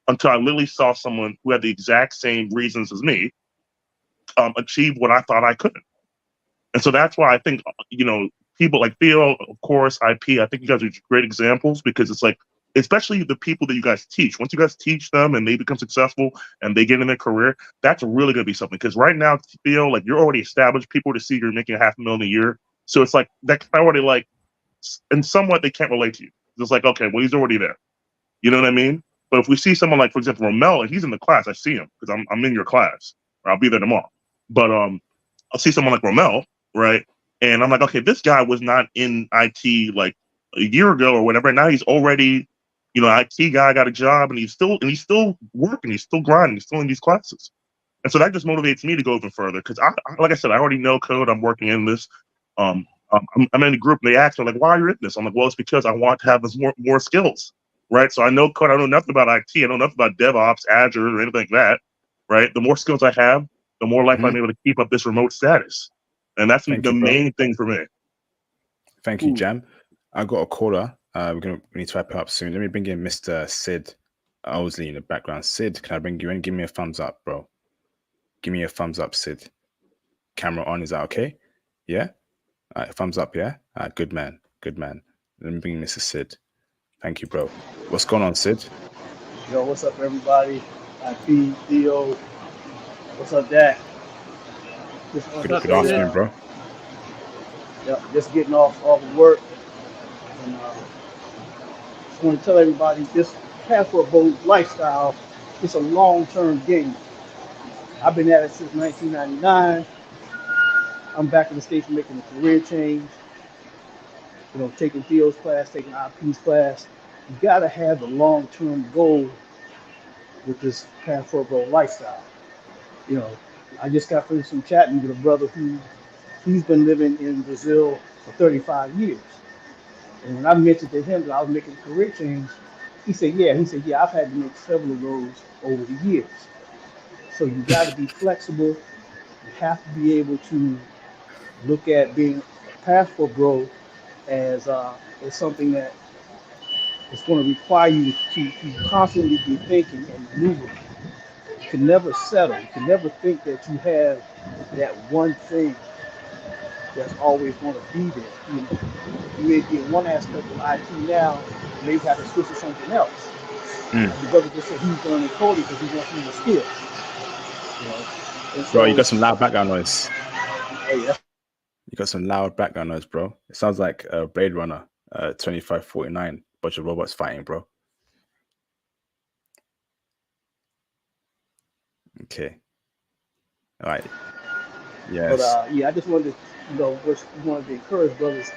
until I literally saw someone who had the exact same reasons as me achieve what I thought I couldn't. And so that's why I think, people like Theo, of course, IP, I think you guys are great examples, because it's like, especially the people that you guys teach. Once you guys teach them and they become successful and they get in their career, that's really going to be something. Because right now, Theo, like, you're already established. People to see you're making $500,000 a year. So it's like, that already, like, and somewhat they can't relate to you. It's like, okay, well, he's already there. You know what I mean? But if we see someone like, for example, Romel, and he's in the class, I see him because I'm in your class, or I'll be there tomorrow. But I'll see someone like Romel, right? And I'm like, okay, this guy was not in IT like a year ago or whatever. And now he's already, IT guy, got a job, and he's still working, he's still grinding, he's still in these classes. And so that just motivates me to go even further, because like I said, I already know code. I'm working in this. I'm in a group, and they ask me, like, why are you in this? I'm like, well, it's because I want to have more skills, right? So I know code. I know nothing about IT. I know nothing about DevOps, Azure, or anything like that, right? The more skills I have, the more likely I'm able to keep up this remote status. And that's the main thing for me. Thank you, Jam. I got a caller. We need to wrap it up soon. Let me bring in Mr. Sid Owsley in the background. Sid, can I bring you in? Give me a thumbs up, bro. Give me a thumbs up, Sid. Camera on. Is that okay? Yeah? All right, thumbs up, yeah? All right, good man. Good man. Let me bring Mr. Sid. Thank you, bro. What's going on, Sid? Yo, what's up, everybody? IP, Theo. What's up, Dak? Good afternoon, bro. Just getting off of work. And just want to tell everybody this passport boat lifestyle is a long-term game. I've been at it since 1999. I'm back in the States making a career change. Taking Theo's class, taking IP's class. You got to have the long-term goal with this passport boat lifestyle. You know, I just got finished from chatting with a brother he's been living in Brazil for 35 years. And when I mentioned to him that I was making a career change, he said, yeah, I've had to make several of those over the years. So you got to be flexible. You have to be able to look at being a passport bro as something that is going to require you to constantly be thinking and maneuvering. You can never settle. You can never think that you have that one thing that's always going to be there. You may be in one aspect of IT now, you may have to switch to something else. The brother just said he's learning coding because he wants to use the skills. Bro, you got some loud background noise. Oh, yeah. You got some loud background noise, bro. It sounds like Blade Runner 2549. Bunch of robots fighting, bro. Okay. All right. Yes. But I just wanted to encourage brothers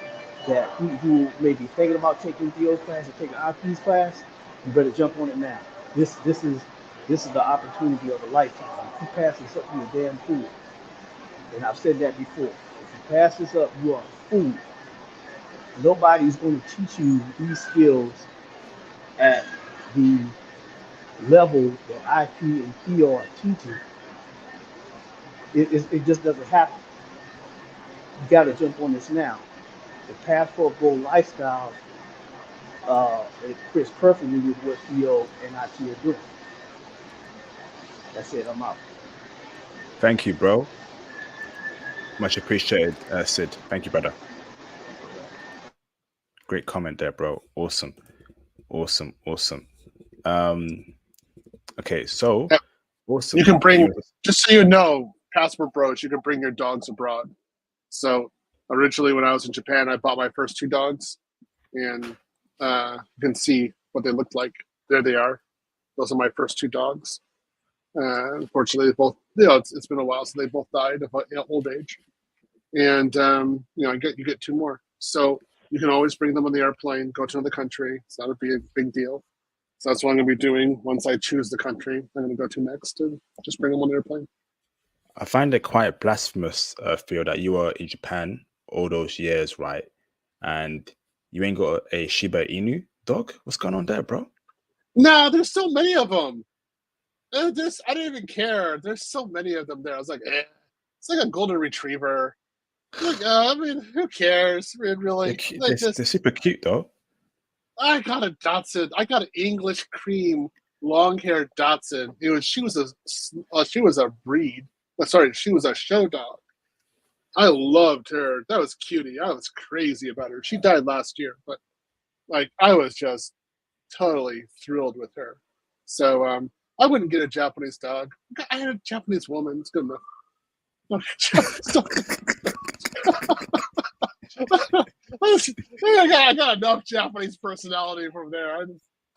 that who may be thinking about taking Theo's class or taking IP's class, you better jump on it now. This is the opportunity of a lifetime. If you pass this up, you're a damn fool. And I've said that before. If you pass this up, you are a fool. Nobody's going to teach you these skills at the level that IP and Theo are teaching. It just doesn't happen. You got to jump on this now. The passport bowl lifestyle it fits perfectly with what Theo and IT are doing. That's it. I'm out. Thank you, bro. Much appreciated, Sid. Thank you, brother. Great comment there, bro. Awesome. Okay, so awesome. You can bring, just so you know, passport bros, you can bring your dogs abroad. So originally when I was in Japan, I bought my first 2 dogs, and you can see what they looked like. There they are. Those are my first 2 dogs. Unfortunately, both, it's been a while, so they both died of old age. And you get 2 more. So you can always bring them on the airplane, go to another country. It's not a big deal. So that's what I'm going to be doing once I choose the country I'm going to go to next, and just bring them on the airplane. I find it quite blasphemous, Theo, that you were in Japan all those years, right? And you ain't got a Shiba Inu dog? What's going on there, bro? No, there's so many of them. I didn't even care. There's so many of them there. I was like, it's like a golden retriever. Like, I mean, who cares? Really? They're super cute, though. I got a Dachshund. I got an English cream, long-haired Dachshund. She was a breed. Sorry, she was a show dog. I loved her. That was cutie. I was crazy about her. She died last year, but like I was just totally thrilled with her. So I wouldn't get a Japanese dog. I had a Japanese woman. It's good enough. I got enough Japanese personality from there.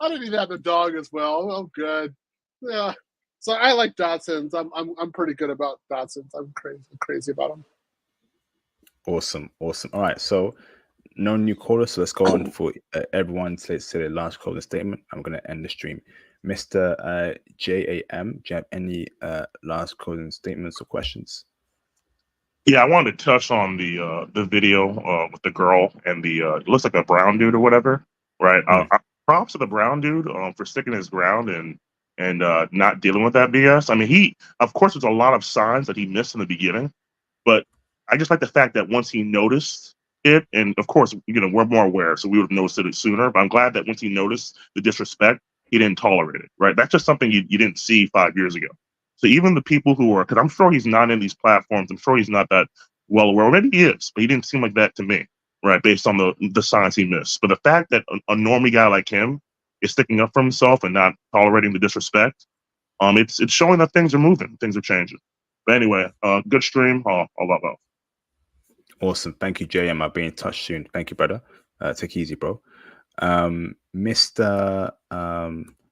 I didn't even have the dog as well. I'm good. Yeah. So I like Dachshunds. I'm pretty good about Dachshunds. I'm crazy about them. Awesome. All right. So no new callers. So let's go on for everyone. Let's say the last closing statement. I'm going to end the stream. Mr. JAM, do you have any last closing statements or questions? Yeah, I wanted to touch on the video with the girl and the it looks like a brown dude or whatever, right? Props to the brown dude for sticking his ground and not dealing with that BS. I mean, of course, there's a lot of signs that he missed in the beginning, but I just like the fact that once he noticed it, and of course, we're more aware, so we would have noticed it sooner. But I'm glad that once he noticed the disrespect, he didn't tolerate it, right? That's just something you didn't see 5 years ago. So even the people who are, because I'm sure he's not in these platforms, I'm sure he's not that well aware. Or maybe he is, but he didn't seem like that to me. right, based on the signs he missed. But the fact that a normie guy like him is sticking up for himself and not tolerating the disrespect, it's showing that things are moving, things are changing. But anyway, good stream. All love out. Awesome. Thank you, JM. I'll be in touch soon. Thank you, brother. Take it easy, bro. Mr.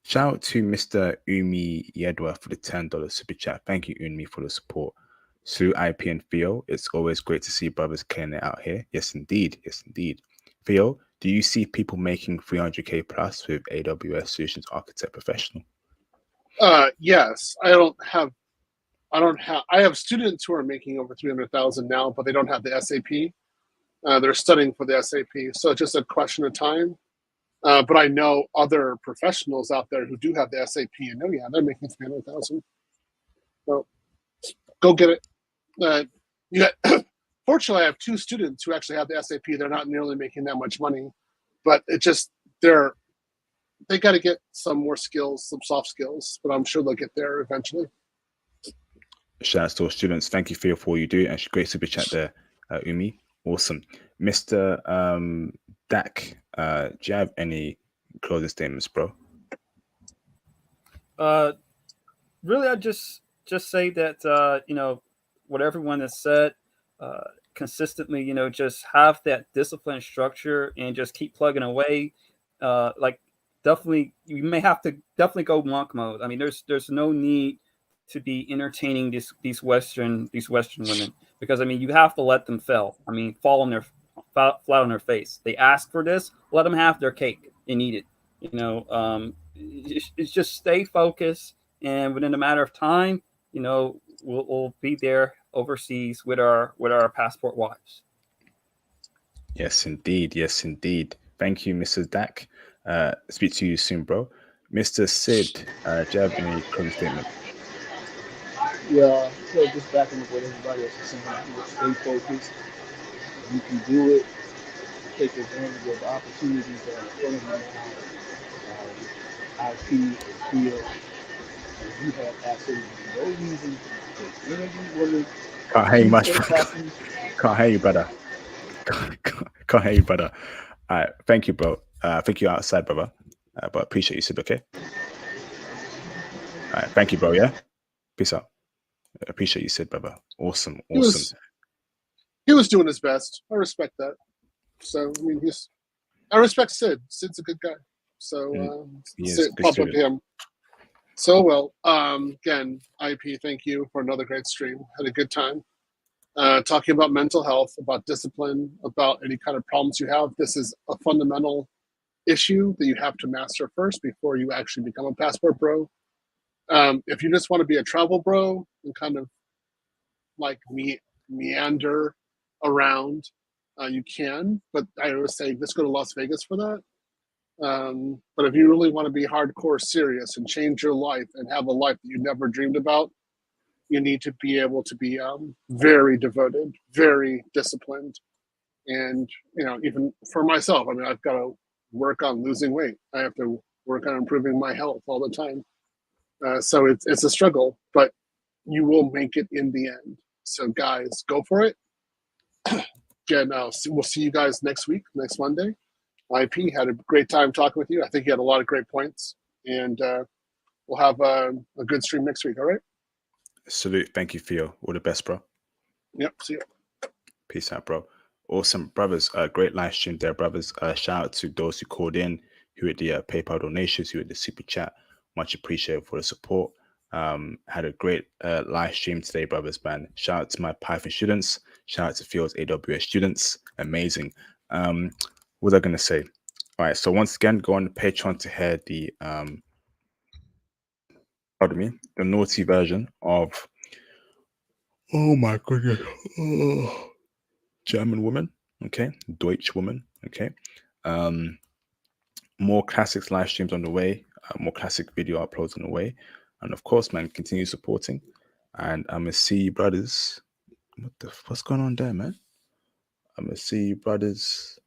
Shout out to Mr. Umi Yedwa for the $10 super chat. Thank you, Umi, for the support. Sue, IP, and Theo, it's always great to see brothers killing it out here. Yes, indeed. Yes, indeed. Theo, do you see people making 300K plus with AWS Solutions Architect Professional? Yes. I have students who are making over 300,000 now, but they don't have the SAP. They're studying for the SAP, so it's just a question of time. But I know other professionals out there who do have the SAP, and they're making 300,000. So go get it. Fortunately, I have 2 students who actually have the SAP. They're not nearly making that much money, but it just they got to get some more skills, some soft skills. But I'm sure they'll get there eventually. Shout out to all students. Thank you for all you do, and great super chat there, Umi. Awesome, Mr. Dak. Do you have any closing statements, bro? Really, I just say that what everyone has said, consistently, just have that discipline structure and just keep plugging away. Definitely, you may have to go monk mode. I mean, there's no need to be entertaining these Western women, because I mean, you have to let them fail. I mean, flat on their face. They ask for this, let them have their cake and eat it. It's just stay focused, and within a matter of time, we'll be there overseas with our passport wives. Yes, indeed. Yes, indeed. Thank you, Mrs. Dak. Speak to you soon, bro. Mr. Sid, do you have any closing statement? Yeah, so just backing up what everybody else is saying, stay focused. You can do it. Take advantage of the opportunities that are in front of you now. IP, feel, you have absolutely no reason to take any of these women. Can't hear you much. Can't hear you, brother. Can't hear you, brother. All right, thank you, bro. I think you're outside, brother. But appreciate you, Sid. Okay. All right, thank you, bro. Yeah. Peace out. Appreciate you, Sid, brother. Awesome. He was doing his best. I respect that. So I mean, I respect Sid. Sid's a good guy. So Sid, pop up to him. So well, again, IP, thank you for another great stream. Had a good time. Talking about mental health, about discipline, about any kind of problems you have. This is a fundamental issue that you have to master first before you actually become a passport bro. If you just want to be a travel bro and kind of like meander around, you can. But I always say, let's go to Las Vegas for that. But if you really want to be hardcore serious and change your life and have a life that you never dreamed about, you need to be able to be very devoted, very disciplined. And, even for myself, I mean, I've got to work on losing weight. I have to work on improving my health all the time. So it's a struggle, but you will make it in the end. So guys, go for it. Again, we'll see you guys next week, next Monday. IP, had a great time talking with you. I think you had a lot of great points, and we'll have a good stream next week. All right. Salute. Thank you, Theo. All the best, bro. Yep. See you. Peace out, bro. Awesome, brothers. Great live stream there, brothers. Shout out to those who called in, who had the PayPal donations, who had the super chat. Much appreciated for the support. Had a great live stream today, brothers, man. Shout out to my Python students. Shout out to Theo's AWS students. Amazing. What was I going to say? All right. So once again, go on the Patreon to hear the the naughty version of, oh my goodness, German woman, okay, Deutsch woman, okay. More classics live streams on the way, more classic video uploads on the way, and of course, man, continue supporting. And I'm gonna see you, brothers. What's going on there, man? I'm gonna see you, brothers.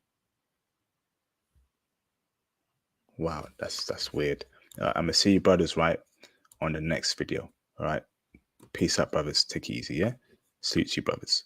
Wow, that's weird. I'm gonna see you, brothers, right on the next video. All right, peace out, brothers. Take it easy, yeah. Salute you, brothers.